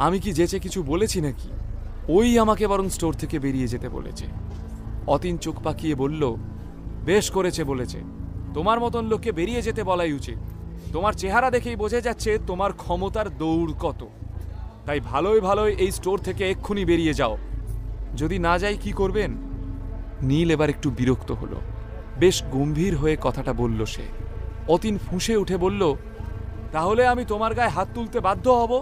আমি কি যেচে কিছু বলেছি নাকি? ওই আমাকে বরং স্টোর থেকে বেরিয়ে যেতে বলেছে। অতীন চোখ পাকিয়ে বলল, বেশ করেছে বলেছে। তোমার মতন লোককে বেরিয়ে যেতে বলাই উচিত। তোমার চেহারা দেখেই বোঝা যাচ্ছে তোমার ক্ষমতার দৌড় কত। তাই ভালোই ভালোই এই স্টোর থেকে এক্ষুনি বেরিয়ে যাও। যদি না যাই কি করবেন? নীল এবার একটু বিরক্ত হলো। বেশ গম্ভীর হয়ে কথাটা বলল সে। অতীন ফুঁসে উঠে বলল, তাহলে আমি তোমার গায়ে হাত তুলতে বাধ্য হব?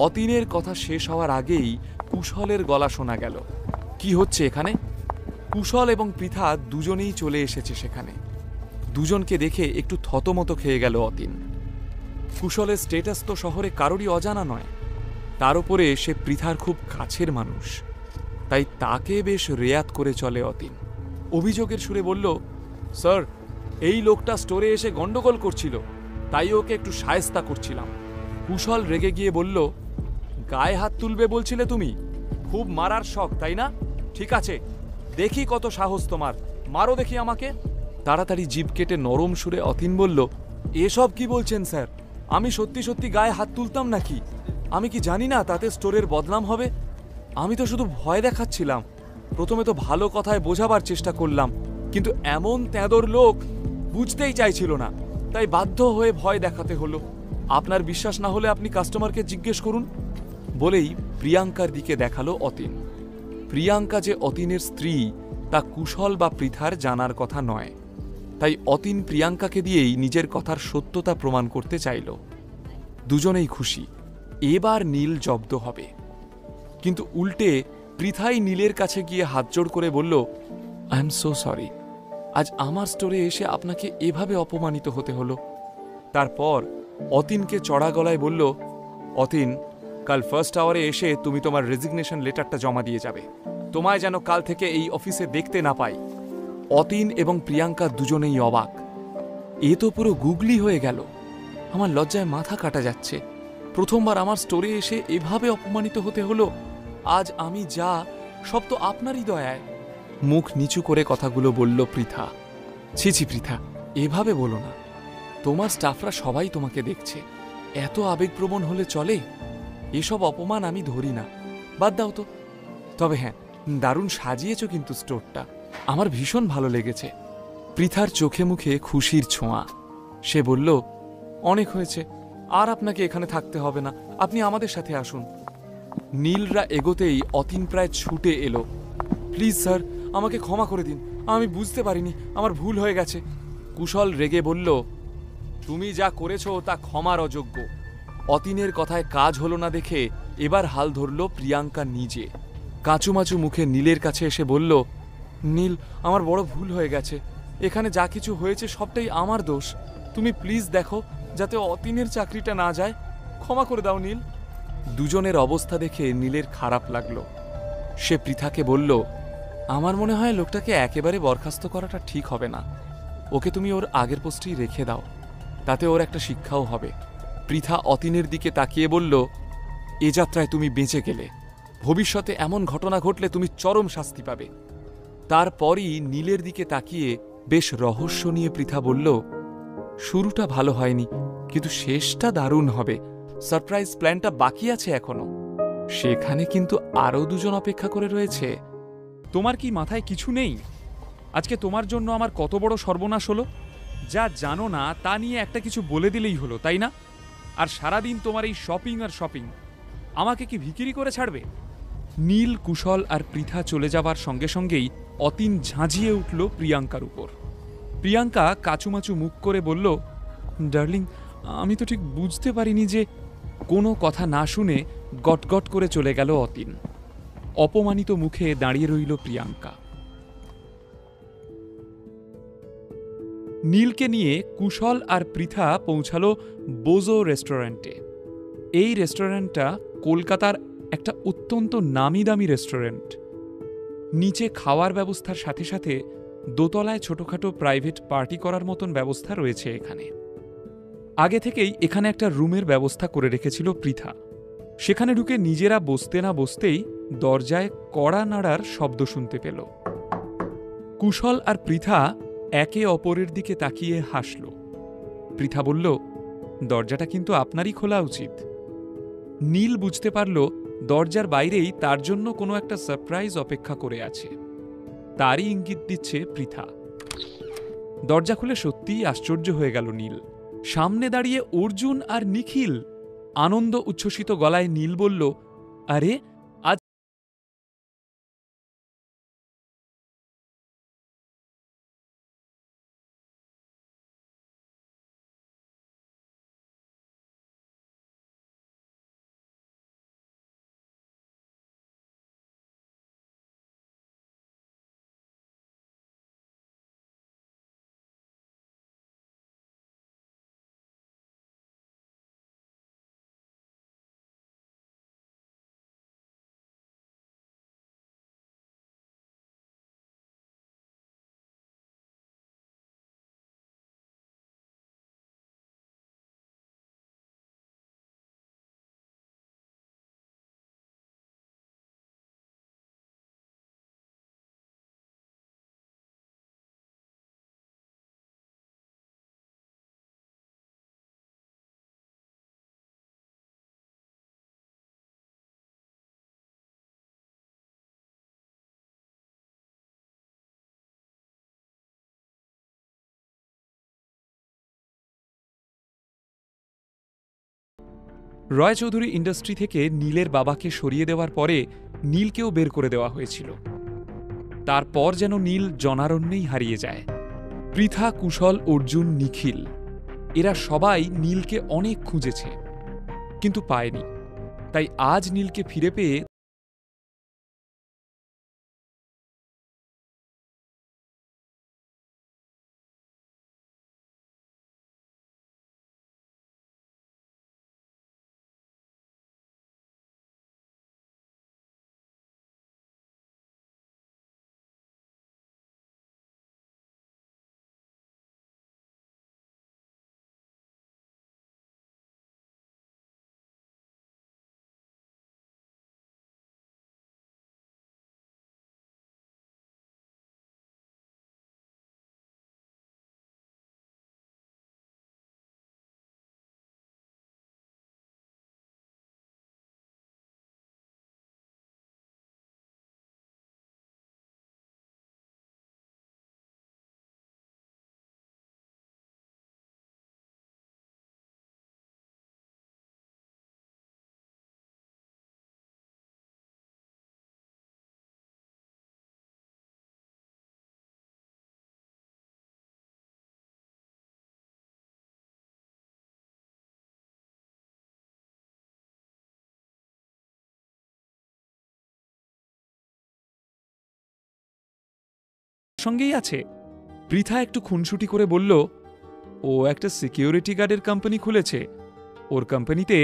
অতীনের কথা শেষ হওয়ার আগেই কুশলের গলা শোনা গেল। কি হচ্ছে এখানে? কুশল এবং পৃথা দুজনেই চলে এসেছে সেখানে। দুজনকে দেখে একটু থতমত খেয়ে গেল অতীন। কুশলের স্টেটাস তো শহরে কারোরই অজানা নয়। তার উপরে সে পৃথার খুব কাছের মানুষ, তাই তাকে বেশ রেয়াত করে চলে অতীন। অভিযোগের সুরে বলল, স্যার, এই লোকটা স্টোরে এসে গন্ডগোল করছিল, তাই ওকে একটু শায়েস্তা করছিলাম। কুশল রেগে গিয়ে বলল, গায়ে হাত তুলবে বলছিলে তুমি? খুব মারার শখ তাই না? ঠিক আছে, দেখি কত সাহস তোমার, মারো দেখি আমাকে। তাড়াতাড়ি জিভ কেটে নরম সুরে অতীন বলল, এসব কি বলছেন স্যার? আমি সত্যি সত্যি গায়ে হাত তুলতাম নাকি? আমি কি জানি না তাতে স্টোরের বদনাম হবে? আমি তো শুধু ভয় দেখাচ্ছিলাম। প্রথমে তো ভালো কথায় বোঝাবার চেষ্টা করলাম, কিন্তু এমন তেঁদর লোক বুঝতেই চাইছিল না, তাই বাধ্য হয়ে ভয় দেখাতে হলো। আপনার বিশ্বাস না হলে আপনি কাস্টমারকে জিজ্ঞেস করুন। বলেই প্রিয়াঙ্কার দিকে দেখালো অতীন। প্রিয়াঙ্কা যে অতীনের স্ত্রী তা কুশল বা পৃথার জানার কথা নয়, তাই অতীন প্রিয়াঙ্কাকে দিয়েই নিজের কথার সত্যতা প্রমাণ করতে চাইল। দুজনেই খুশি, এবার নীল জব্দ হবে। কিন্তু উল্টে পৃথাই নীলের কাছে গিয়ে হাতজোড় করে বলল, আই এম সো সরি, আজ আমার স্টোরে এসে আপনাকে এভাবে অপমানিত হতে হলো। তারপর অতীনকে চড়া গলায় বলল, অতীন, কাল ফার্স্ট আওয়ারে এসে তুমি তোমার রেজিগনেশন লেটারটা জমা দিয়ে যাবে। তোমায় যেন কাল থেকে এই অফিসে দেখতে না পাই। অতীন এবং প্রিয়াঙ্কা দুজনেই অবাক। এ তো পুরো গুগলি হয়ে গেল। আমার লজ্জায় মাথা কাটা যাচ্ছে। প্রথমবার আমার স্টোরে এসে এভাবে অপমানিত হতে হলো। আজ আমি যা, সব তো আপনারই দয়ায়। মুখ নিচু করে কথাগুলো বলল পৃথা। ছি ছি পৃথা, এভাবে বলো না। তোমার স্টাফরা সবাই তোমাকে দেখছে, এত আবেগপ্রবণ হলে চলে? এসব অপমান আমি ধরি না, বাদ দাও তো। তবে হ্যাঁ, দারুণ সাজিয়েছ কিন্তু স্টোরটা, আমার ভীষণ ভালো লেগেছে। পৃথার চোখে মুখে খুশির ছোঁয়া। সে বলল, অনেক হয়েছে, আর আপনাকে এখানে থাকতে হবে না, আপনি আমাদের সাথে আসুন। নীলরা এগোতেই অতীন প্রায় ছুটে এলো। প্লিজ স্যার, আমাকে ক্ষমা করে দিন, আমি বুঝতে পারিনি, আমার ভুল হয়ে গেছে। কুশল রেগে বলল, তুমি যা করেছ তা ক্ষমার অযোগ্য। অতীনের কথায় কাজ হলো না দেখে এবার হাল ধরল প্রিয়াঙ্কা নিজে। কাঁচুমাচু মুখে নীলের কাছে এসে বলল, নীল, আমার বড় ভুল হয়ে গেছে। এখানে যা কিছু হয়েছে সবটাই আমার দোষ। তুমি প্লিজ দেখো যাতে অতীনের চাকরিটা না যায়। ক্ষমা করে দাও নীল। দুজনের অবস্থা দেখে নীলের খারাপ লাগলো। সে পৃথাকে বলল, আমার মনে হয় লোকটাকে একেবারে বরখাস্ত করাটা ঠিক হবে না। ওকে তুমি ওর আগের পোস্টেই রেখে দাও, তাতে ওর একটা শিক্ষাও হবে। পৃথা অতীনের দিকে তাকিয়ে বলল, এ যাত্রায় তুমি বেঁচে গেলে, ভবিষ্যতে এমন ঘটনা ঘটলে তুমি চরম শাস্তি পাবে। তারপরই নীলের দিকে তাকিয়ে বেশ রহস্য নিয়ে পৃথা বলল, শুরুটা ভালো হয়নি, কিন্তু শেষটা দারুণ হবে। সারপ্রাইজ প্ল্যানটা বাকি আছে এখনো, সেখানে কিন্তু আরও দুজন অপেক্ষা করে রয়েছে। তোমার কি মাথায় কিছু নেই? আজকে তোমার জন্য আমার কত বড় সর্বনাশ হলো। যা জানো না তা নিয়ে একটা কিছু বলে দিলেই হলো, তাই না? আর সারাদিন তোমার এই শপিং আর শপিং, আমাকে কি ভিখিরি করে ছাড়বে? নীল, কুশল আর পৃথা চলে যাবার সঙ্গে সঙ্গেই অতীন ঝাঁঝিয়ে উঠল প্রিয়াঙ্কার উপর। প্রিয়াঙ্কা কাচুমাচু মুখ করে বলল, ডার্লিং, আমি তো ঠিক বুঝতে পারিনি যে। কোনো কথা না শুনে গটগট করে চলে গেল অতীন। অপমানিত মুখে দাঁড়িয়ে রইল প্রিয়াঙ্কা। নীলকে নিয়ে কুশল আর পৃথা পৌঁছালো বোজো রেস্টুরেন্টে। এই রেস্টুরেন্টটা কলকাতার একটা অত্যন্ত নামি দামি রেস্টুরেন্ট। নিচে খাওয়ার ব্যবস্থার সাথে সাথে দোতলায় ছোটখাটো প্রাইভেট পার্টি করার মতন ব্যবস্থা রয়েছে এখানে। আগে থেকেই এখানে একটা রুমের ব্যবস্থা করে রেখেছিল পৃথা। সেখানে ঢুকে নিজেরা বসতে না বসতেই দরজায় কড়া নাড়ার শব্দ শুনতে পেল। কুশল আর পৃথা একে অপরের দিকে তাকিয়ে হাসল। পৃথা বলল, দরজাটা কিন্তু আপনারই খোলা উচিত। নীল বুঝতে পারল দরজার বাইরেই তার জন্য কোনো একটা সারপ্রাইজ অপেক্ষা করে আছে। তারই ইঙ্গিত দিচ্ছে পৃথা। দরজা খুলে সত্যিই আশ্চর্য হয়ে গেল নীল। সামনে দাঁড়িয়ে অর্জুন আর নিখিল। আনন্দ উচ্ছ্বসিত গলায় নীল বলল, আরে আজ রয় চৌধুরী ইন্ডাস্ট্রি থেকে নীলের বাবাকে সরিয়ে দেওয়ার পরে নীলকেও বের করে দেওয়া হয়েছিল। তারপর যেন নীল জনারণ্যেই হারিয়ে যায়। পৃথা, কুশল, অর্জুন, নিখিল এরা সবাই নীলকে অনেক খুঁজেছে, কিন্তু পায়নি। তাই আজ নীলকে ফিরে পেয়ে সঙ্গেই আছে। পৃথা একটু খুনসুটি করে বলল, ও একটা সিকিউরিটি গার্ডের কোম্পানি খুলেছে। ওর কোম্পানিতে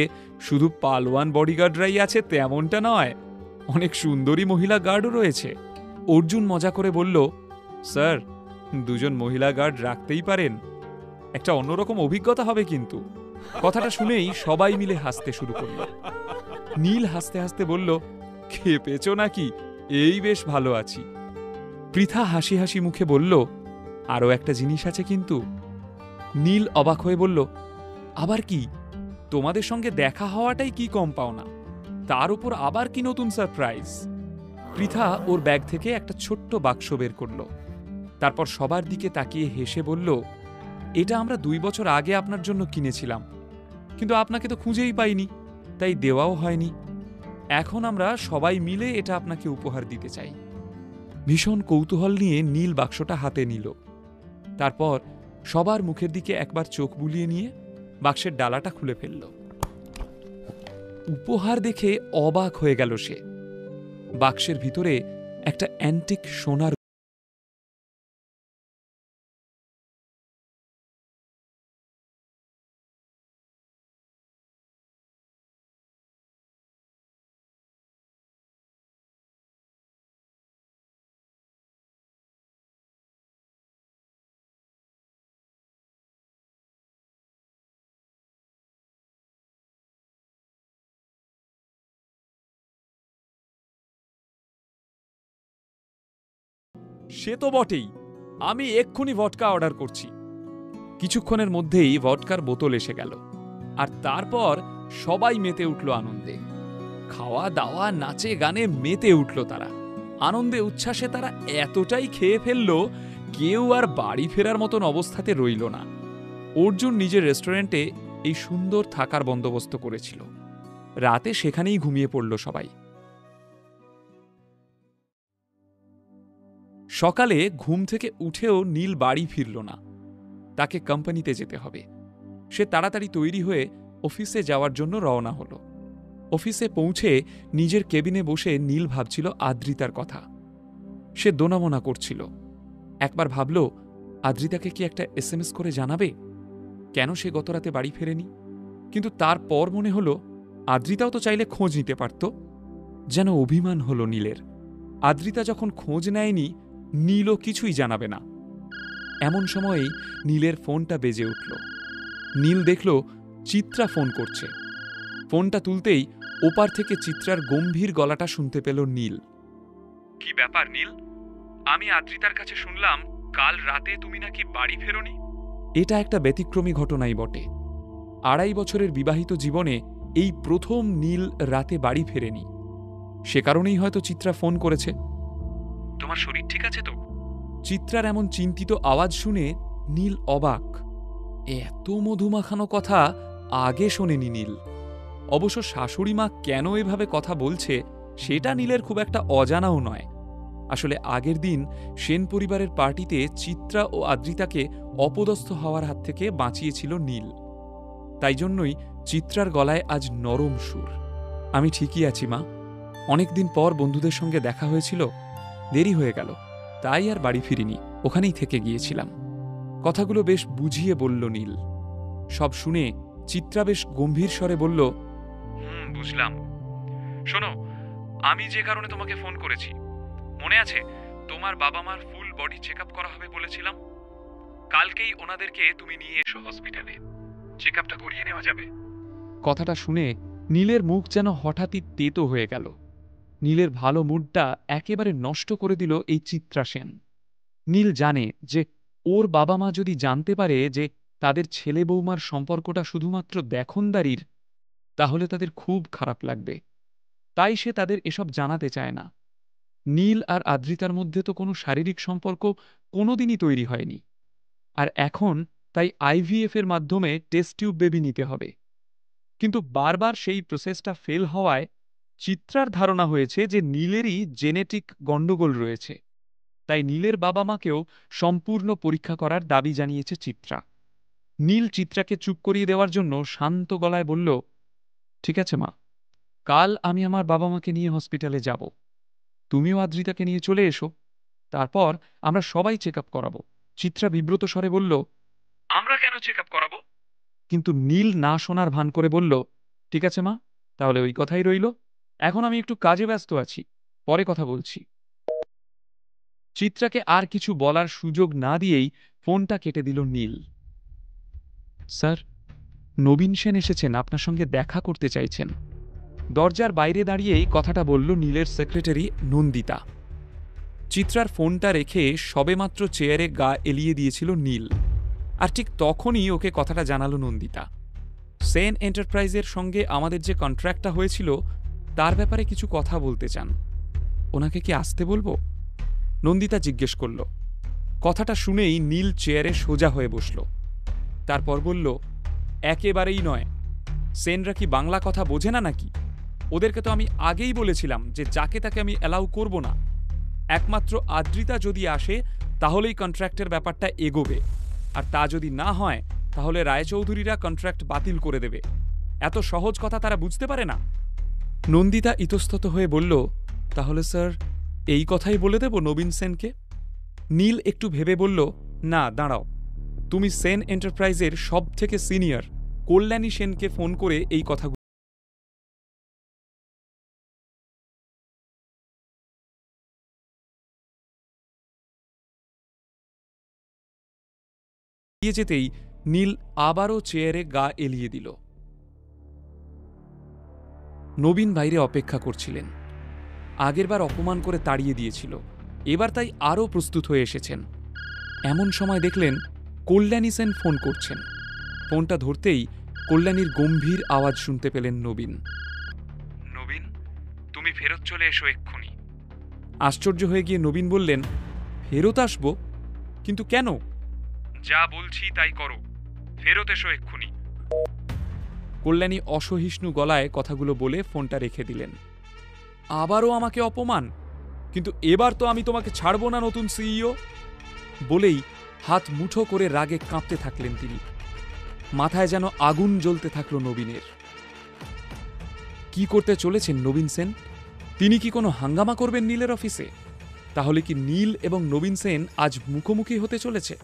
শুধু পালোয়ান বডিগার্ডরাই আছে তেমনটা নয়, অনেক সুন্দরী মহিলা গার্ডও রয়েছে। অর্জুন মজা করে বলল, স্যার, দুজন মহিলা গার্ড রাখতেই পারেন, একটা অন্যরকম অভিজ্ঞতা হবে কিন্তু। কথাটা শুনেই সবাই মিলে হাসতে শুরু করল। নীল হাসতে হাসতে বলল, খেপেছ নাকি? এই বেশ ভালো আছি। পৃথা হাসি হাসি মুখে বলল, আরও একটা জিনিস আছে কিন্তু। নীল অবাক হয়ে বলল, আবার কি? তোমাদের সঙ্গে দেখা হওয়াটাই কি কম পাওনা, তার উপর আবার কি নতুন সারপ্রাইজ? পৃথা ওর ব্যাগ থেকে একটা ছোট্ট বাক্স বের করল। তারপর সবার দিকে তাকিয়ে হেসে বলল, এটা আমরা 2 বছর আগে আপনার জন্য কিনেছিলাম, কিন্তু আপনাকে তো খুঁজেই পাইনি, তাই দেওয়াও হয়নি। এখন আমরা সবাই মিলে এটা আপনাকে উপহার দিতে চাই। ভীষণ কৌতূহল নিয়ে নীল বাক্সটা হাতে নিল। তারপর সবার মুখের দিকে একবার চোখ বুলিয়ে নিয়ে বাক্সের ডালাটা খুলে ফেলল। উপহার দেখে অবাক হয়ে গেল সে। বাক্সের ভিতরে একটা অ্যান্টিক সোনার সে তো বটেই, আমি এক্ষুনি ভডকা অর্ডার করছি। কিছুক্ষণের মধ্যেই ভডকার বোতল এসে গেল, আর তারপর সবাই মেতে উঠল আনন্দে। খাওয়া দাওয়া নাচে গানে মেতে উঠল তারা। আনন্দে উচ্ছ্বাসে তারা এতটাই খেয়ে ফেলল, কেউ আর বাড়ি ফেরার মতন অবস্থাতে রইল না। অর্জুন নিজের রেস্টুরেন্টে এই সুন্দর থাকার বন্দোবস্ত করেছিল। রাতে সেখানেই ঘুমিয়ে পড়ল সবাই। সকালে ঘুম থেকে উঠেও নীল বাড়ি ফিরল না। তাকে কোম্পানিতে যেতে হবে। সে তাড়াতাড়ি তৈরি হয়ে অফিসে যাওয়ার জন্য রওনা হল। অফিসে পৌঁছে নিজের কেবিনে বসে নীল ভাবছিল আদ্রিতার কথা। সে দোনামোনা করছিল। একবার ভাবল, আদ্রিতাকে কি একটা এসএমএস করে জানাবে কেন সে গতরাতে বাড়ি ফেরেনি। কিন্তু তারপর মনে হল, আদ্রিতাও তো চাইলে খোঁজ নিতে পারত। যেন অভিমান হল নীলের। আদ্রিতা যখন খোঁজ নেয়নি, নীলও কিছুই জানাবে না। এমন সময়েই নীলের ফোনটা বেজে উঠল। নীল দেখল চিত্রা ফোন করছে। ফোনটা তুলতেই ওপার থেকে চিত্রার গম্ভীর গলাটা শুনতে পেল নীল। কি ব্যাপার নীল? আমি আদ্রিতার কাছে শুনলাম কাল রাতে তুমি নাকি বাড়ি ফেরোনি। এটা একটা ব্যতিক্রমী ঘটনাই বটে। 2.5 বছরের বিবাহিত জীবনে এই প্রথম নীল রাতে বাড়ি ফেরেনি। সে কারণেই হয়তো চিত্রা ফোন করেছে। তোমার শরীর ঠিক আছে তো? চিত্রার এমন চিন্তিত আওয়াজ শুনে নীল অবাক। এত মধুমাখানো কথা আগে শোনেনি নীল। অবশ্য শাশুড়ি মা কেন এভাবে কথা বলছে সেটা নীলের খুব একটা অজানাও নয়। আসলে আগের দিন সেন পরিবারের পার্টিতে চিত্রা ও আদ্রিতাকে অপদস্থ হওয়ার হাত থেকে বাঁচিয়েছিল নীল। তাই জন্যই চিত্রার গলায় আজ নরম সুর। আমি ঠিকই আছি মা, অনেকদিন পর বন্ধুদের সঙ্গে দেখা হয়েছিল, দেরি হয়ে গেল, তাই আর বাড়ি ফিরিনি, ওখানেই থেকে গিয়েছিলাম। কথাগুলো বেশ বুঝিয়ে বলল নীল। সব শুনে চিত্রা বেশ গম্ভীর স্বরে বলল, বুঝলাম। শোনো, আমি যে কারণে তোমাকে ফোন করেছি, মনে আছে তোমার বাবা মার ফুল বডি চেক আপ করা হবে বলেছিলাম? কালকেই ওনাদেরকে তুমি নিয়ে এসো হসপিটালে, চেক আপটা করিয়ে নেওয়া যাবে। কথাটা শুনে নীলের মুখ যেন হঠাৎই তেতো হয়ে গেল। নীলের ভালো মুডটা একেবারে নষ্ট করে দিল এই চিত্রা সেন। নীল জানে যে ওর বাবা মা যদি জানতে পারে যে তাদের ছেলে বৌমার সম্পর্কটা শুধুমাত্র দেখনদারির, তাহলে তাদের খুব খারাপ লাগবে। তাই সে তাদের এসব জানাতে চায় না। নীল আর আদ্রিতার মধ্যে তো কোনো শারীরিক সম্পর্ক কোনোদিনই তৈরি হয়নি। আর এখন তাই আইভিএফ এর মাধ্যমে টেস্ট টিউব বেবি নিতে হবে। কিন্তু বারবার সেই প্রসেসটা ফেল হওয়ায় চিত্রার ধারণা হয়েছে যে নীলেরই জেনেটিক গণ্ডগোল রয়েছে। তাই নীলের বাবা মাকেও সম্পূর্ণ পরীক্ষা করার দাবি জানিয়েছে চিত্রা। নীল চিত্রাকে চুপ করিয়ে দেওয়ার জন্য শান্ত গলায় বলল, ঠিক আছে মা, কাল আমি আমার বাবা মাকে নিয়ে হসপিটালে যাব। তুমিও আদ্রিতাকে নিয়ে চলে এসো, তারপর আমরা সবাই চেক আপ করাবো। চিত্রা বিব্রত স্বরে বলল, আমরা কেন চেক আপ করাবো? কিন্তু নীল না শোনার ভান করে বলল, ঠিক আছে মা, তাহলে ওই কথাই রইল। এখন আমি একটু কাজে ব্যস্ত আছি, পরে কথা বলছি। চিত্রাকে আর কিছু বলার সুযোগ না দিয়েই ফোনটা কেটে দিল নীল। স্যার, নবীন সেন এসেছেন, আপনার সঙ্গে দেখা করতে চাইছেন। দরজার বাইরে দাঁড়িয়েই কথাটা বলল নীলের সেক্রেটারি নন্দিতা। চিত্রার ফোনটা রেখে সবেমাত্র চেয়ারে গা এলিয়ে দিয়েছিল নীল। আর ঠিক তখনই ওকে কথাটা জানালো নন্দিতা। সেন এন্টারপ্রাইজের সঙ্গে আমাদের যে কন্ট্রাক্টটা হয়েছিল তার ব্যাপারে কিছু কথা বলতে চান। ওনাকে কি আসতে বলবো? নন্দিতা জিজ্ঞেস করল। কথাটা শুনেই নীল চেয়ারে সোজা হয়ে বসল। তারপর বলল, একেবারেই নয়। সেনরা কি বাংলা কথা বোঝে না নাকি? ওদেরকে তো আমি আগেই বলেছিলাম যে যাকে তাকে আমি অ্যালাউ করব না। একমাত্র আদ্রিতা যদি আসে তাহলেই কন্ট্রাক্টের ব্যাপারটা এগোবে, আর তা যদি না হয় তাহলে রায়চৌধুরীরা কন্ট্রাক্ট বাতিল করে দেবে। এত সহজ কথা তারা বুঝতে পারে না। নন্দিতা ইতস্তত হয়ে বলল, তাহলে স্যার এই কথাই বলে দেব নবীন সেনকে? নীল একটু ভেবে বলল, না দাঁড়াও, তুমি সেন এন্টারপ্রাইজের সব থেকে সিনিয়র কল্যাণী সেনকে ফোন করে এই কথা দিয়ে যেতেই নীল আবারও চেয়ারে গা এলিয়ে দিল। নবীন বাইরে অপেক্ষা করছিলেন। আগেরবার অপমান করে তাড়িয়ে দিয়েছিল, এবার তাই আরও প্রস্তুত হয়ে এসেছেন। এমন সময় দেখলেন কল্যাণী সেন ফোন করছেন। ফোনটা ধরতেই কল্যাণীর গম্ভীর আওয়াজ শুনতে পেলেন নবীন। নবীন, তুমি ফেরত চলে এসো এক্ষুনি। আশ্চর্য হয়ে গিয়ে নবীন বললেন, ফেরত আসবো? কিন্তু কেন? যা বলছি তাই করো, ফেরত এসো এক্ষুনি। কল্যাণী অসহিষ্ণু গলায় কথাগুলো বলে ফোনটা রেখে দিলেন। আবারও আমাকে অপমান? কিন্তু এবার তো আমি তোমাকে ছাড়বো না নতুন সিইও। বলেই হাত মুঠো করে রাগে কাঁপতে থাকলেন তিনি। মাথায় যেন আগুন জ্বলতে থাকল নবীনের। কি করতে চলেছেন নবীন সেন? তিনি কি কোনো হাঙ্গামা করবেন নীলের অফিসে? তাহলে কি নীল এবং নবীন সেন আজ মুখোমুখি হতে চলেছে?